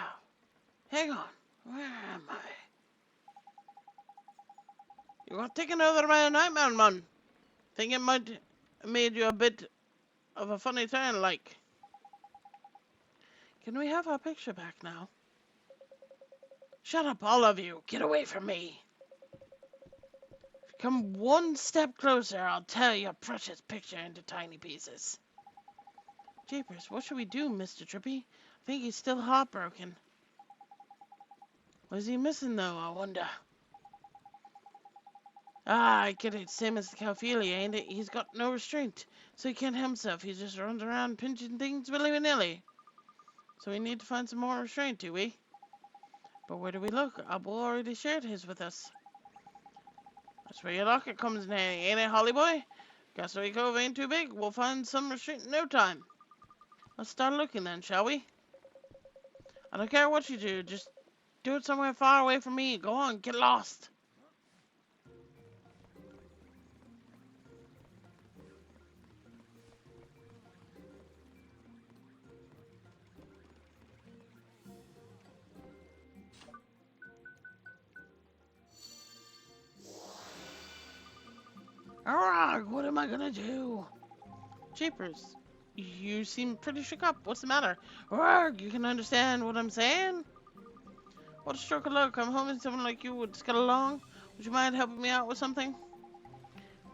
Hang on. Where am I? You got taken over by a nightmare, man. Think it might have made you a bit of a funny turn, like. Can we have our picture back now? Shut up, all of you. Get away from me. If you come one step closer, I'll tear your precious picture into tiny pieces. Jeepers, what should we do, Mr. Trippy? I think he's still heartbroken. What is he missing, though, I wonder? Ah, I get it. Same as the Calphelia, ain't it? He's got no restraint, so he can't help himself. He just runs around pinching things willy-nilly. So we need to find some more restraint, do we? But where do we look? Abu already shared his with us. That's where your locket comes in handy, ain't it, Holly boy? Castaway Cove ain't too big. We'll find some restraint in no time. Let's start looking then, shall we? I don't care what you do. Just do it somewhere far away from me. Go on, get lost. Arrgh, what am I gonna do? Jeepers, you seem pretty shook up. What's the matter? Arrgh, you can understand what I'm saying? What a stroke of luck. I'm hoping someone like you would just get along. Would you mind helping me out with something?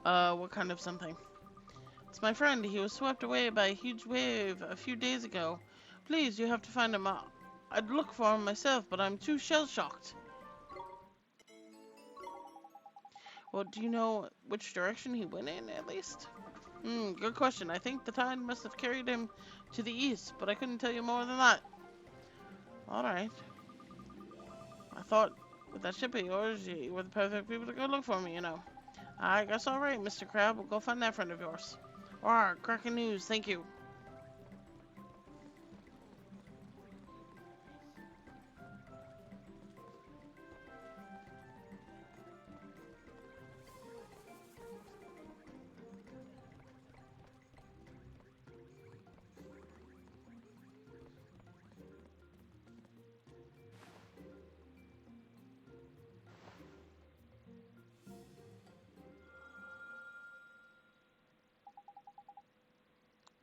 What kind of something? It's my friend. He was swept away by a huge wave a few days ago. Please, you have to find him out. I'd look for him myself, but I'm too shell-shocked. Well, do you know which direction he went in, at least? Good question. I think the tide must have carried him to the east, but I couldn't tell you more than that. Alright. I thought with that ship of yours, you were the perfect people to go look for me, you know. I guess alright, Mr. Crab. We'll go find that friend of yours. Alright, cracking news. Thank you.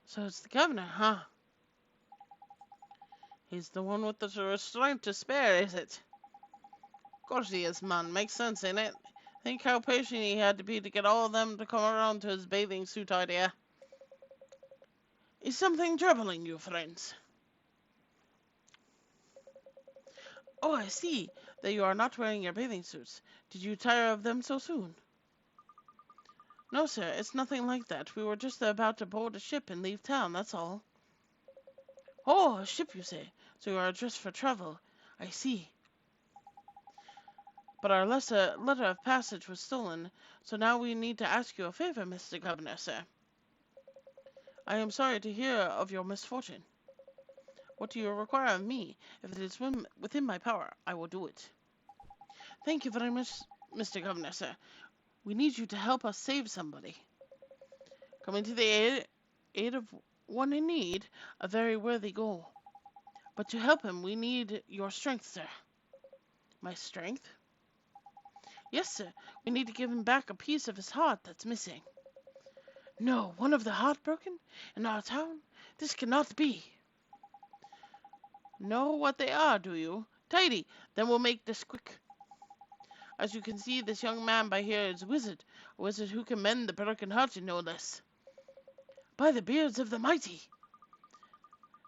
So it's the governor, huh? He's the one with the restraint to spare, is it? Of course he is, man. Makes sense, ain't it? Think how patient he had to be to get all of them to come around to his bathing suit idea. Is something troubling you, friends? Oh, I see that you are not wearing your bathing suits. Did you tire of them so soon? No, sir, it's nothing like that. We were just about to board a ship and leave town, that's all. Oh, a ship, you say? So you are dressed for travel. I see. But our letter of passage was stolen, so now we need to ask you a favor, Mr. Governor, sir. I am sorry to hear of your misfortune. What do you require of me? If it is within my power, I will do it. Thank you very much, Mr. Governor, sir. We need you to help us save somebody. Coming to the aid of one in need, a very worthy goal. But to help him, we need your strength, sir. My strength? Yes, sir. We need to give him back a piece of his heart that's missing. No, one of the heartbroken? In our town? This cannot be. Know what they are, do you? Tidy. Then we'll make this quick. As you can see, this young man by here is a wizard who can mend the broken hearted, no less. By the beards of the mighty!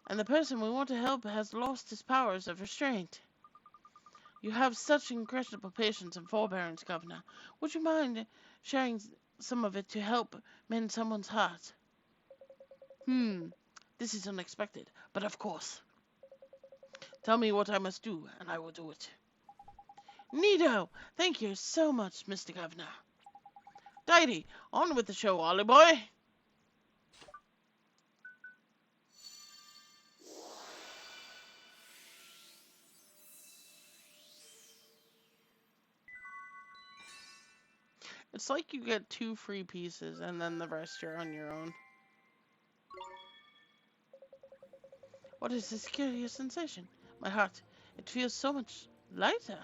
And the person we want to help has lost his powers of restraint. You have such incredible patience and forbearance, Governor. Would you mind sharing some of it to help mend someone's heart? This is unexpected, but of course. Tell me what I must do, and I will do it. Neato! Thank you so much, Mr. Governor. Tidy, on with the show, Ollie boy! It's like you get 2 free pieces, and then the rest you're on your own. What is this curious sensation? My heart. It feels so much lighter.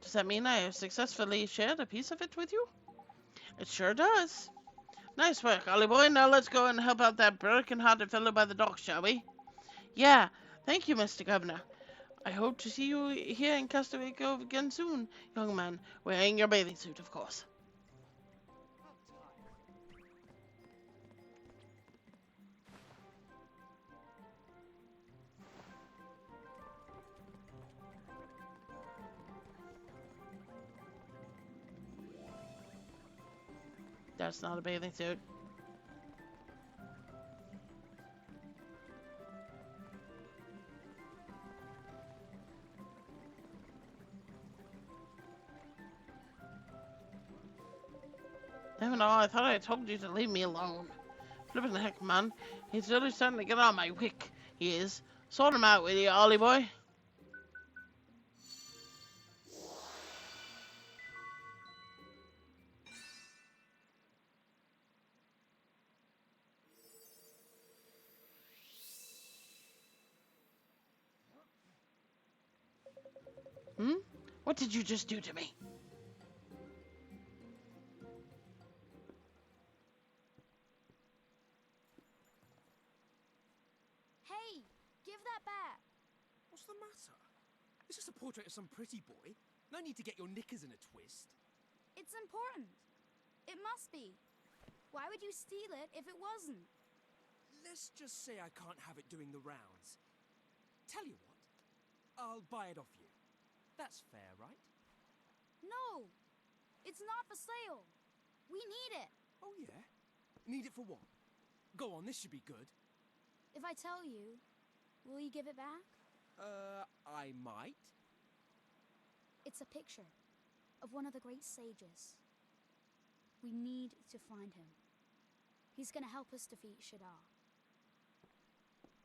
Does that mean I have successfully shared a piece of it with you? It sure does. Nice work, Ollie boy. Now let's go and help out that broken-hearted fellow by the dock, shall we? Yeah, thank you, Mr. Governor. I hope to see you here in Castaway Cove again soon, young man. Wearing your bathing suit, of course. That's not a bathing suit. Damn it all, I thought I told you to leave me alone. Flippin' the heck, man. He's really starting to get on my wick. He is. Sort him out, will you, Ollie boy? What did you just do to me? Hey, give that back. What's the matter? It's just a portrait of some pretty boy. No need to get your knickers in a twist. It's important. It must be. Why would you steal it if it wasn't? Let's just say I can't have it doing the rounds. Tell you what, I'll buy it off you. That's fair, right? No, it's not for sale. We need it. Oh, yeah? Need it for what? Go on, this should be good. If I tell you, will you give it back? I might. It's a picture of one of the great sages. We need to find him. He's gonna help us defeat Shadar.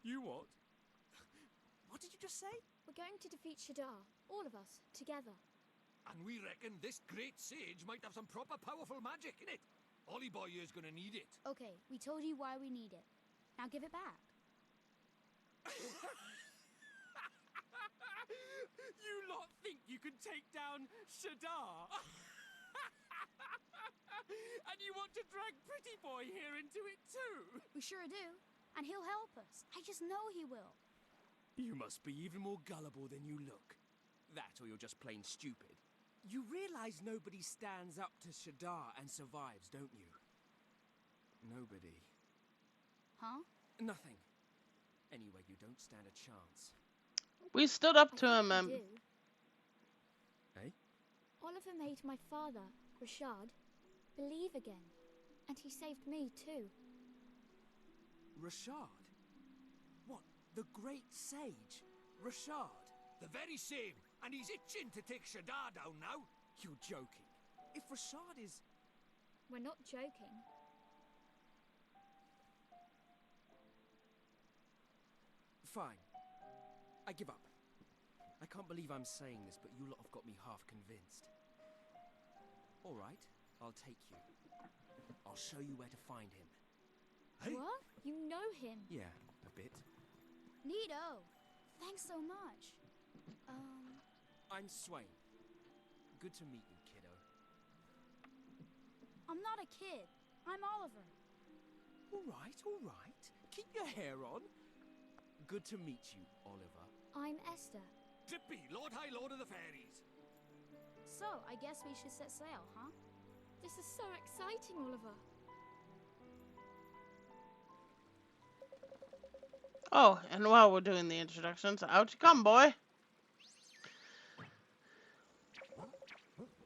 You what? What did you just say? We're going to defeat Shadar, all of us, together. And we reckon this great sage might have some proper powerful magic in it. Ollie boy here's gonna need it. Okay, we told you why we need it. Now give it back. You lot think you can take down Shadar? And you want to drag Pretty Boy here into it too? We sure do. And he'll help us. I just know he will. You must be even more gullible than you look. That or you're just plain stupid. You realize nobody stands up to Shadar and survives, don't you? Nobody. Huh? Nothing. Anyway, you don't stand a chance. We stood up to him, I do. Eh? Oliver made my father, Rashad, believe again. And he saved me too. Rashad? What, the great sage? Rashad? The very same. And he's itching to take Shadar down now. You're joking. If Rashad is... We're not joking. Fine. I give up. I can't believe I'm saying this, but you lot have got me half convinced. All right, I'll take you. I'll show you where to find him. Hey? What? You know him? Yeah, a bit. Neato. Thanks so much. I'm Swain. Good to meet you, kid. I'm not a kid. I'm Oliver. All right. Keep your hair on. Good to meet you, Oliver. I'm Esther. Dippy, Lord High Lord of the Fairies. So, I guess we should set sail, huh? This is so exciting, Oliver. Oh, and while we're doing the introductions, out you come, boy.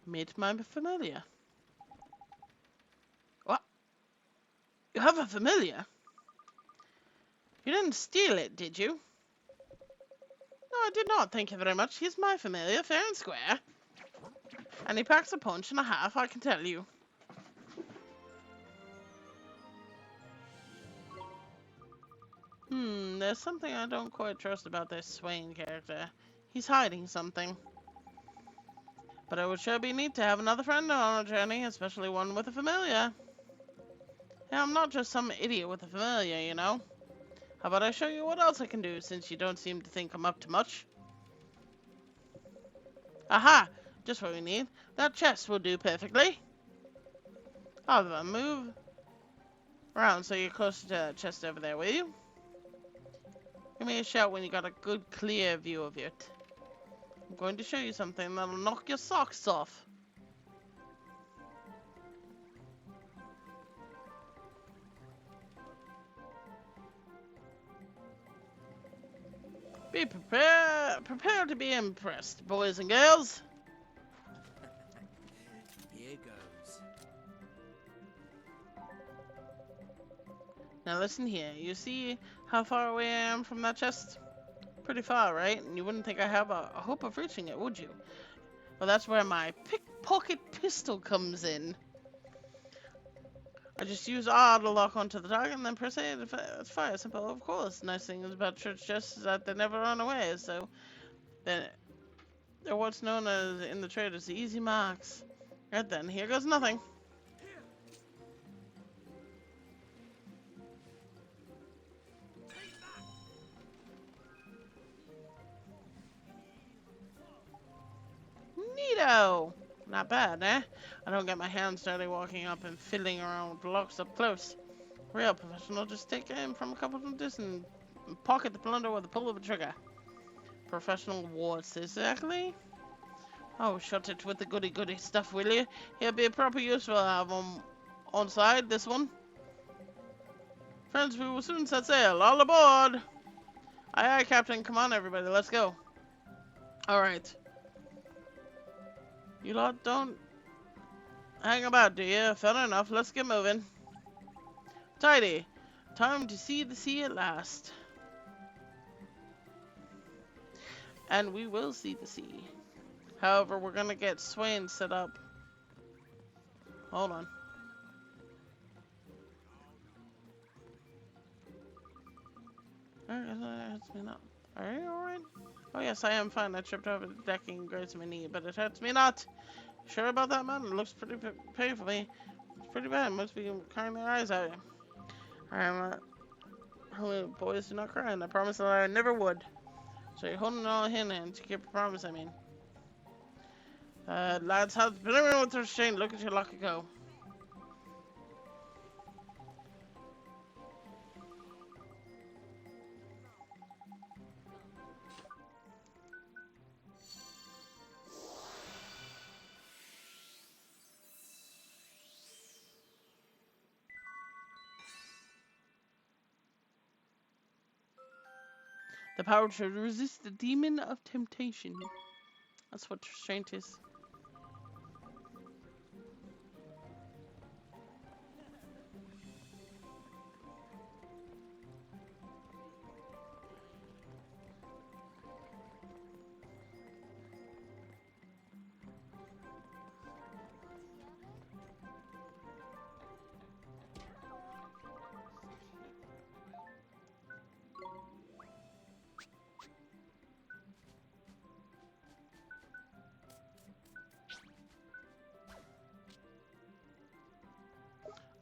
Meet my familiar. What? You have a familiar? You didn't steal it, did you? No, I did not, thank you very much. He's my familiar, fair and square. And he packs a punch and a half, I can tell you. There's something I don't quite trust about this Swain character. He's hiding something. But it would sure be neat to have another friend on a journey, especially one with a familiar. Yeah, I'm not just some idiot with a familiar, you know. How about I show you what else I can do, since you don't seem to think I'm up to much? Aha! Just what we need. That chest will do perfectly. Oliver, move around so you're closer to that chest over there, will you? Give me a shout when you got a good, clear view of it. I'm going to show you something that'll knock your socks off. Be prepared to be impressed, boys and girls. Here goes. Now listen here, you see how far away I am from that chest? Pretty far, right? And you wouldn't think I have a hope of reaching it, would you? Well, that's where my pickpocket pistol comes in. I just use R to lock onto the target and then press A to fire. Simple, of course. Nice thing about church chests is that they never run away, so they're what's known as in the trade as easy marks. Right then, here goes nothing. Neato! Not bad, eh? I don't get my hands dirty walking up and fiddling around with blocks up close. Real professional, just take aim from a couple of distance and pocket the plunder with the pull of a trigger. Professional warts, exactly? Oh, shut it with the goody-goody stuff, will you? He'll be a proper useful to have on side, this one. Friends, we will soon set sail. All aboard! Aye, aye, Captain. Come on, everybody. Let's go. Alright. You lot don't hang about, do you? Fair enough. Let's get moving. Tidy. Time to see the sea at last. And we will see the sea. However, we're gonna get Swain set up. Hold on. Hurts me not. Are you alright? Oh yes, I am fine. I tripped over the decking and grazed my knee, but it hurts me not. Sure about that, man? It looks pretty painfully. It's pretty bad. Must be crying their eyes out. I'm boys do not cry, and I promise that I never would. So you're holding it all in hand to keep your promise, I mean. Lads, how's been everyone with their chain? Look at your lucky go. The power to resist the demon of temptation. That's what restraint is.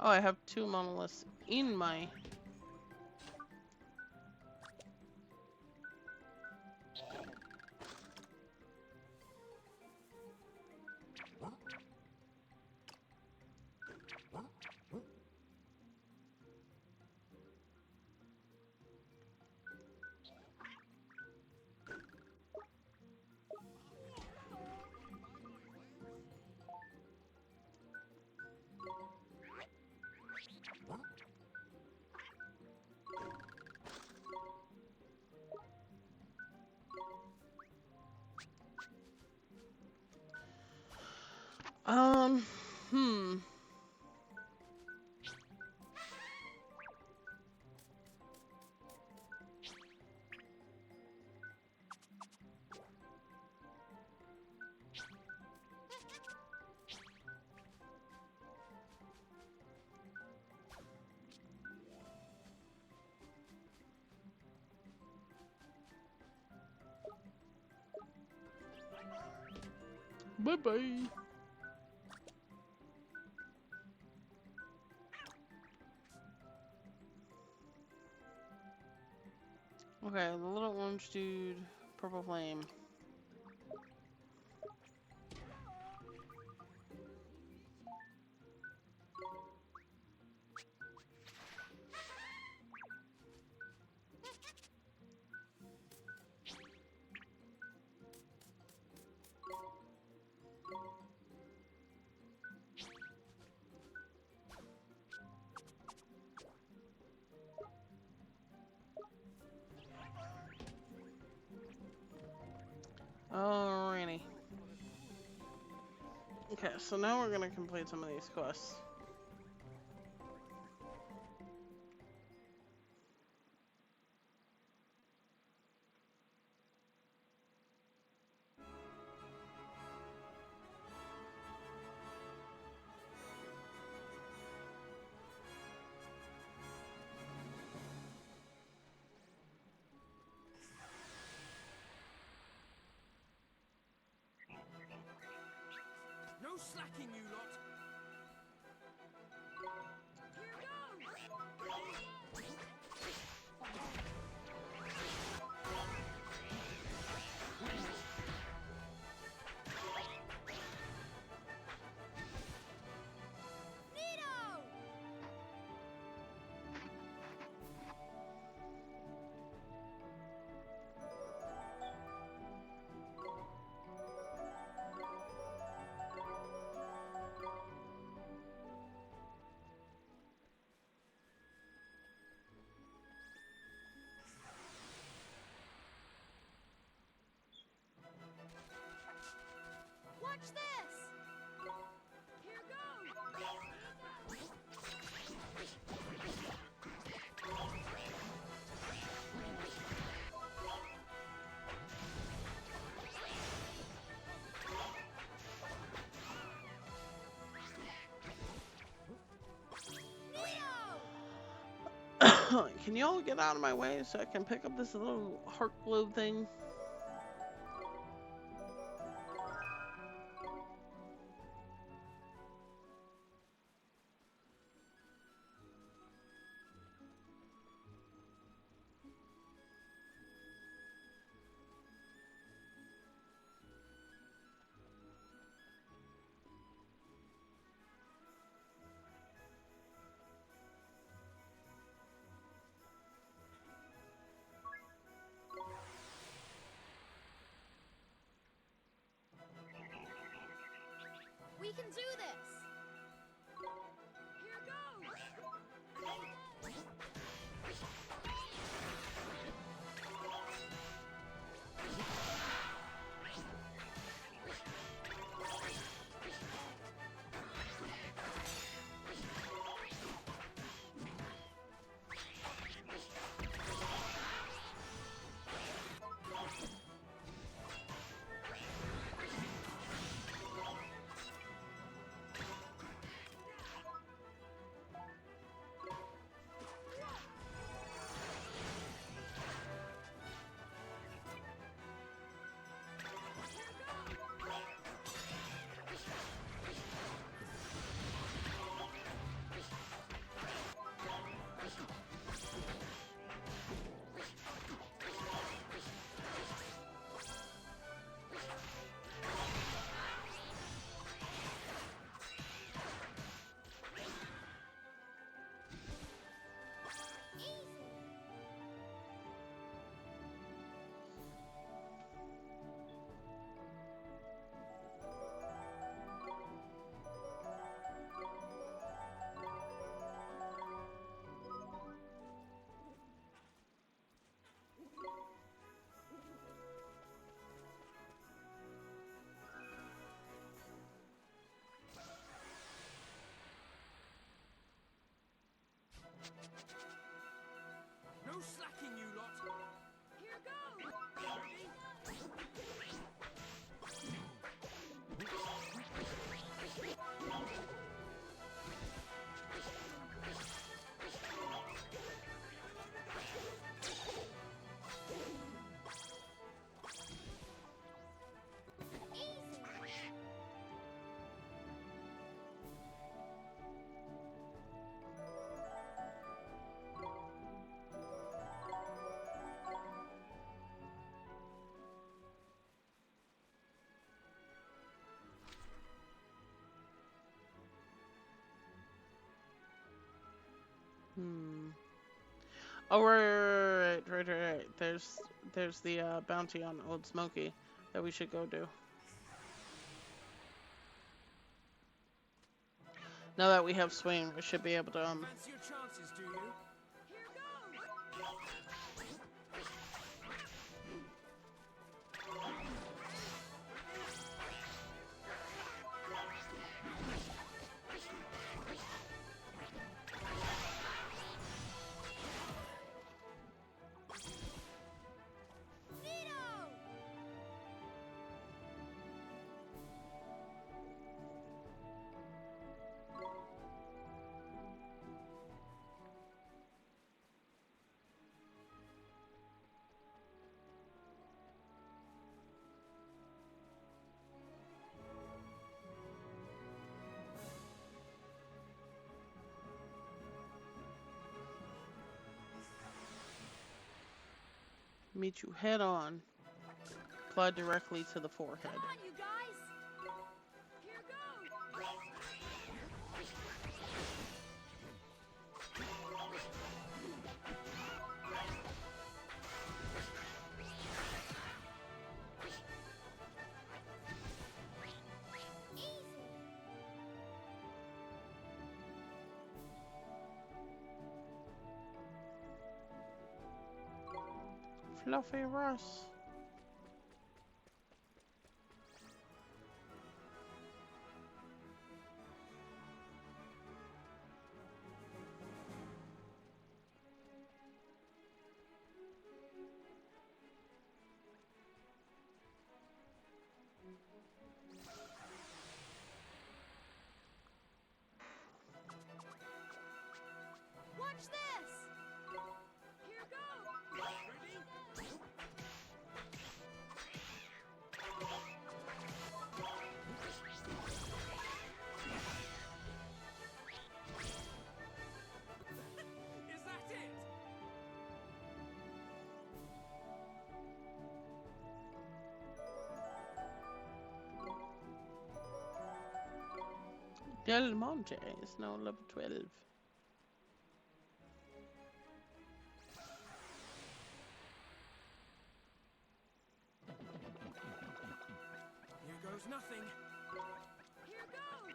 Oh, I have 2 monoliths in my... Um, hmm. Bye bye. Okay, the little orange dude, purple flame. Alrighty. Okay, so now we're gonna complete some of these quests. No slacking, you lot! Watch this! Here goes! Can y'all get out of my way so I can pick up this little heart globe thing? We can do this! Here goes! Oh, right. There's the bounty on Old Smoky that we should go do. Now that we have Swain, we should be able to Fancy your chances, do you? meet you head on. Apply directly to the forehead. Come on, you guys! Here goes! Fluffy Russ. Watch this! Here goes! Is that it? Del Monte is now level 12. Here goes nothing. Here goes!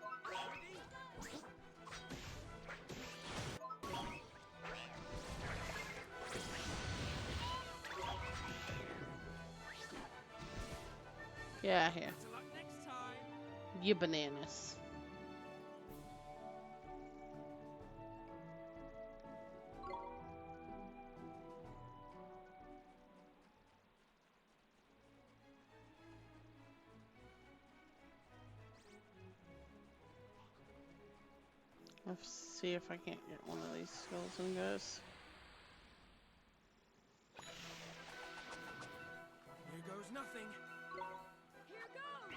Yeah, here. Better luck next time. You bananas. Let's see if I can't get one of these skeleton guys. Here goes nothing. Here goes!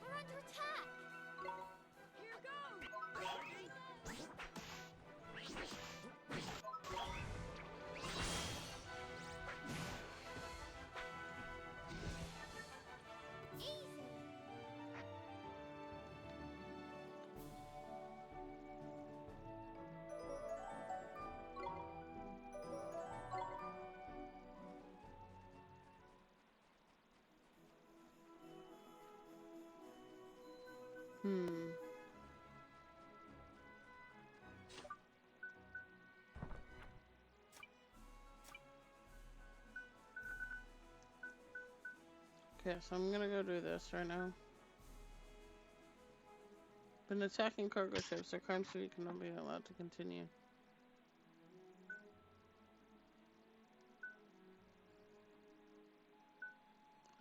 We're under attack! Here goes! Easy! Okay, so I'm gonna go do this right now. Been attacking cargo ships. Their crime city cannot be allowed to continue.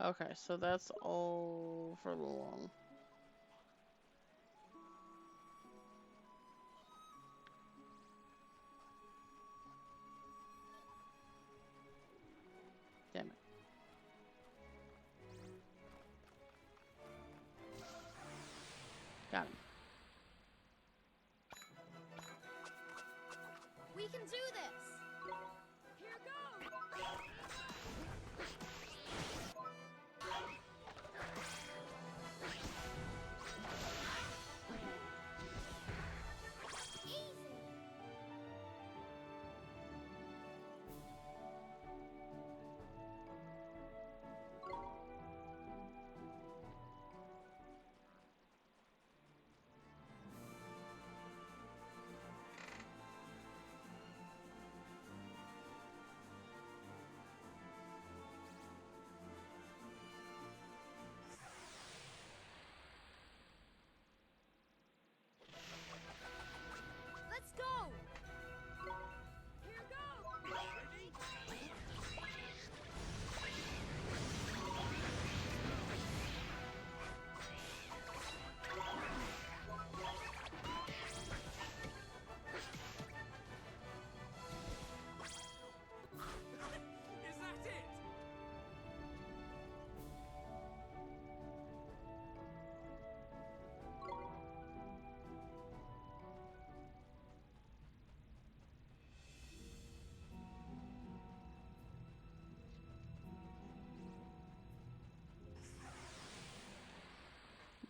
Okay, so that's all for long.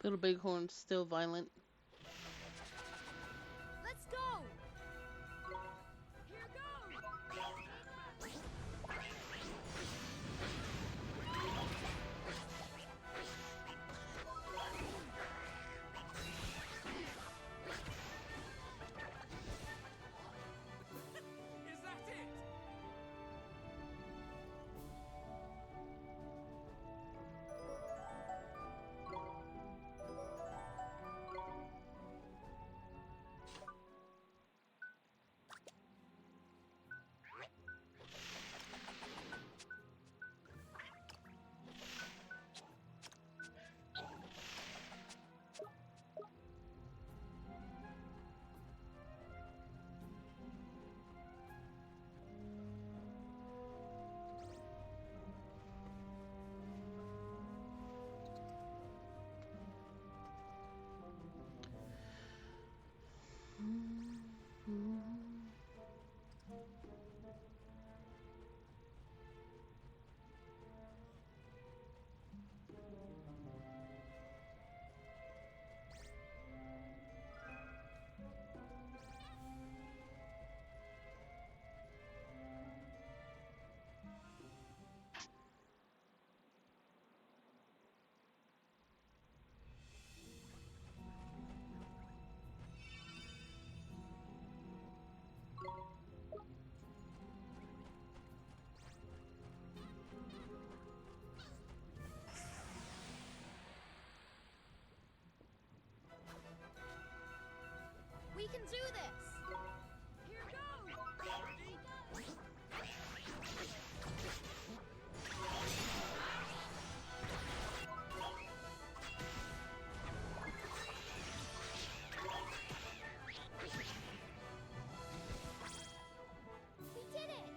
Little Bighorn's still violent. Let's go! Here goes! Is that it? We can do this! Here goes! We did it!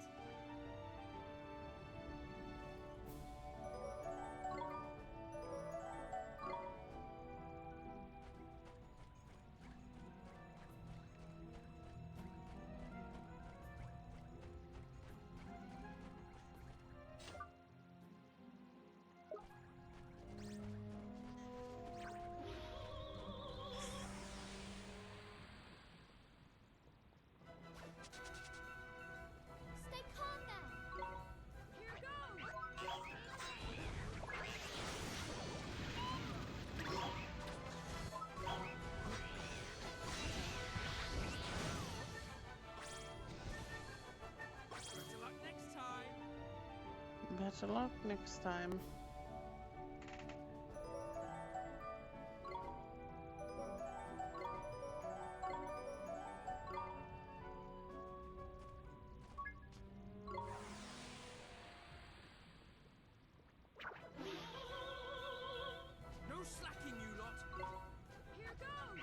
Stay calm now! Here goes! Better luck next time. Better luck next time. No slacking, you lot. Here goes!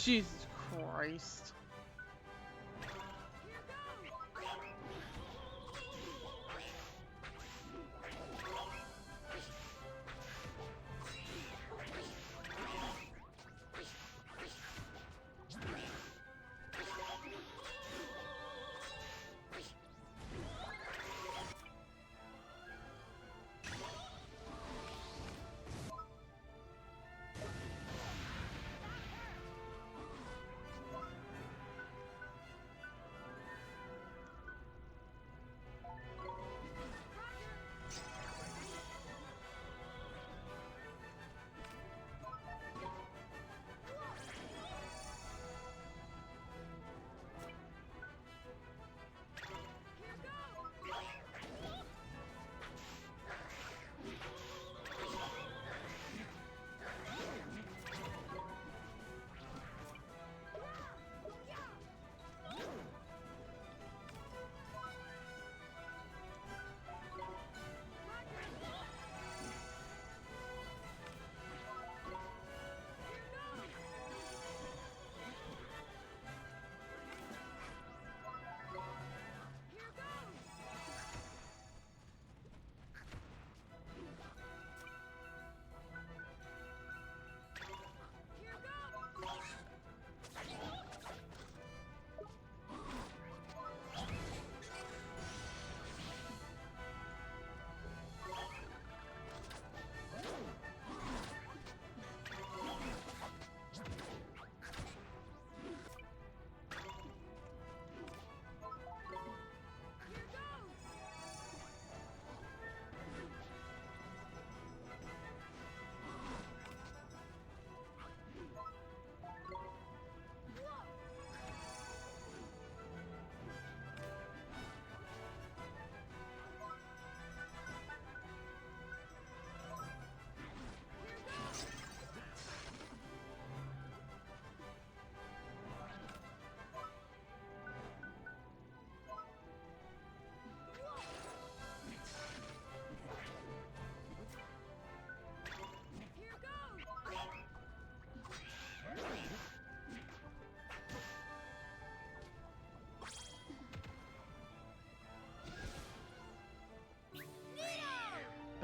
Jesus Christ.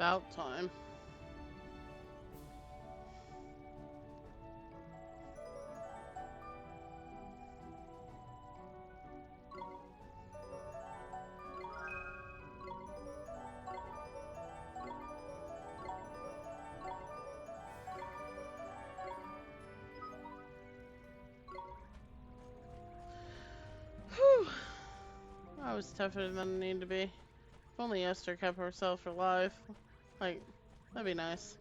About time. Whew. I was tougher than I needed to be. If only Esther kept herself alive. Like, that'd be nice.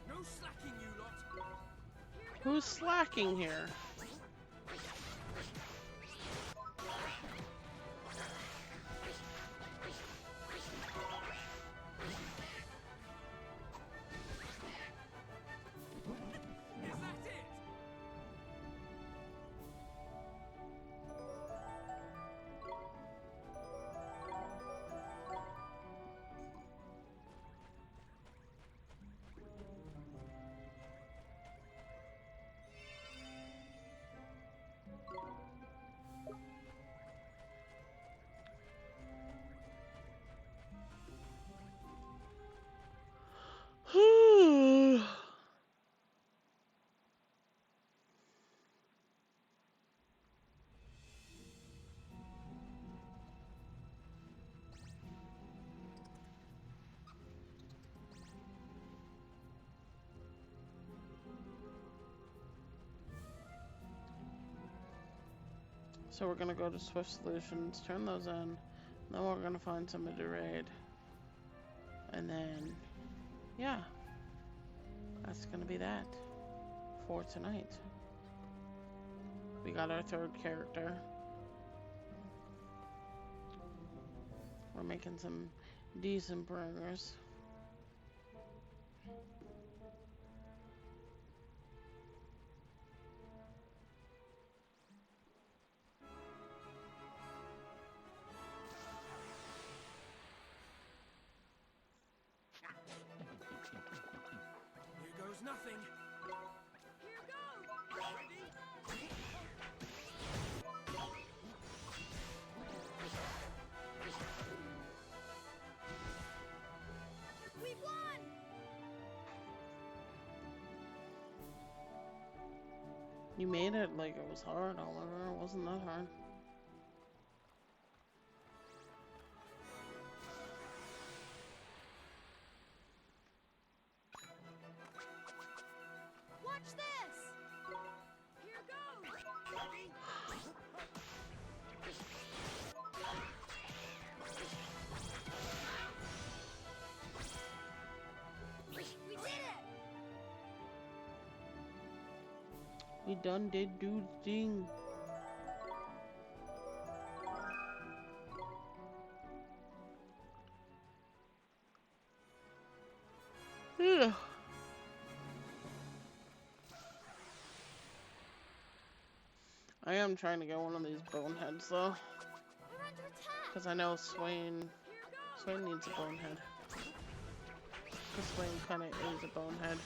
No slacking, you lot. Who's slacking here? Is that it? So we're gonna go to Swift Solutions, turn those in, then we're gonna find somebody to raid. And then, yeah, that's gonna be that for tonight. We got our third character. We're making some decent progress. Here goes nothing. Here goes. Ready? We won! You made it like it was hard, Oliver. It wasn't that hard. Watch this! Here goes. Ready? We did it! We done did do the thing. Yeah. I am trying to get one of these boneheads though, We're under attack! because I know Swain needs a bonehead. Because Swain kind of is a bonehead.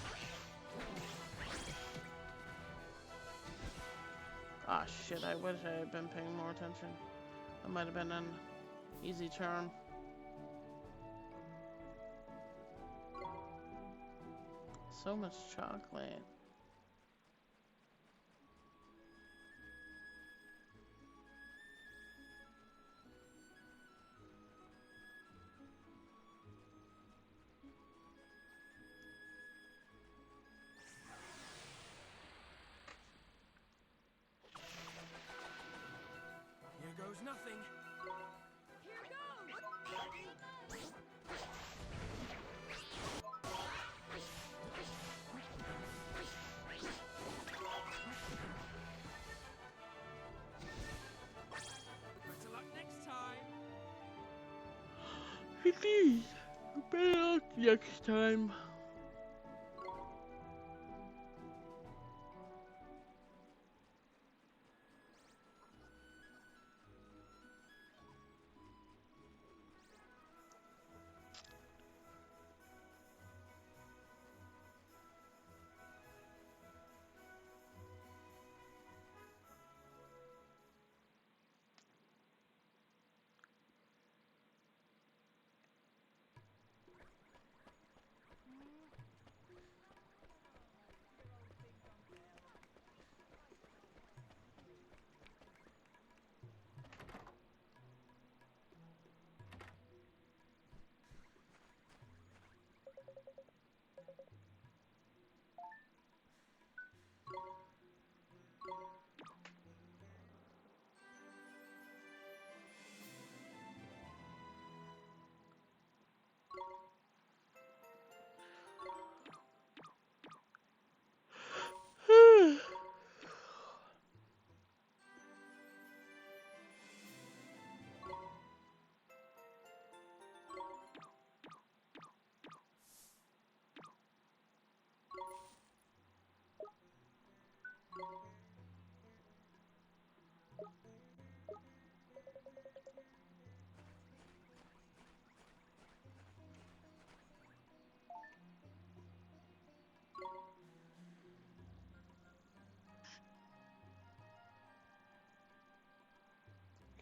Ah shit, I wish I had been paying more attention. That might have been an easy charm. So much chocolate. Here goes nothing. Here goes. Ready? Better luck next time. Please, better luck next time.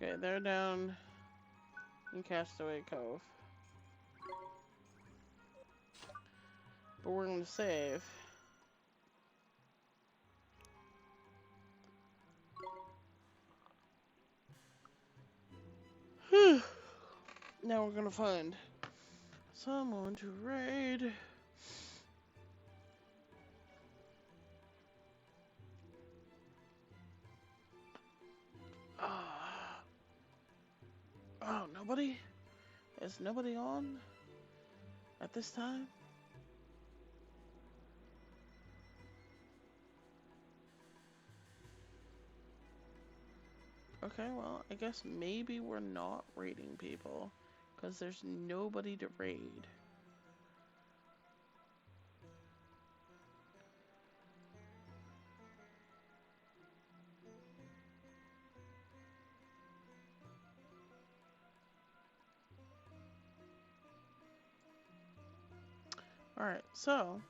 Okay, they're down in Castaway Cove. But we're gonna save. Now we're gonna find someone to raid. Oh, nobody? Is nobody on at this time? Okay, well, I guess maybe we're not raiding people, because there's nobody to raid. Alright, so,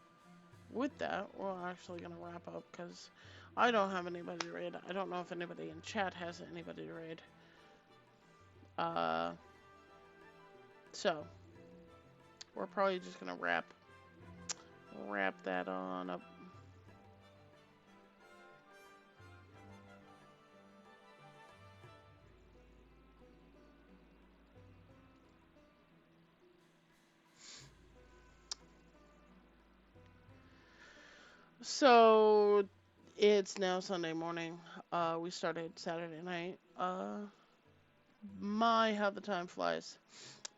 with that, we're actually going to wrap up, because I don't have anybody to raid. I don't know if anybody in chat has anybody to raid. So, we're probably just going to wrap that on up. So, it's now Sunday morning. We started Saturday night. How the time flies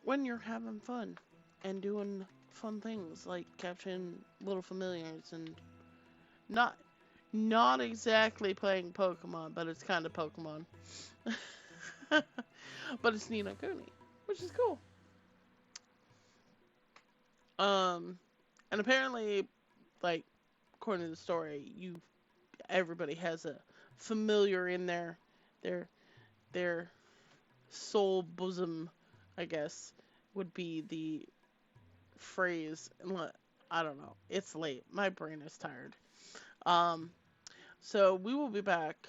when you're having fun and doing fun things like capturing little familiars and not exactly playing Pokemon, but it's kind of Pokemon. But it's Ni no Kuni, which is cool. And apparently, like, according to the story, everybody has a familiar in their soul bosom, I guess, would be the phrase. I don't know. It's late. My brain is tired. So we will be back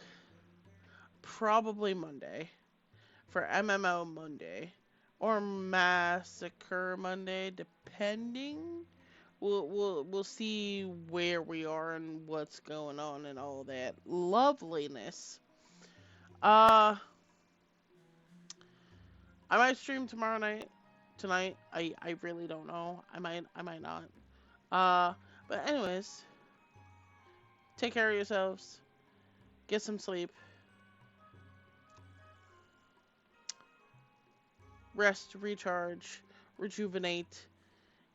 probably Monday for MMO Monday or Massacre Monday, depending. We'll see where we are and what's going on and all that loveliness. I might stream tonight. I really don't know. I might not. But anyways, take care of yourselves. Get some sleep. Rest, recharge, rejuvenate,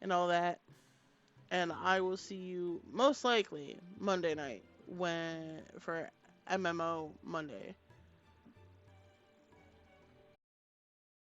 and all that. And I will see you most likely Monday night for MMO Monday.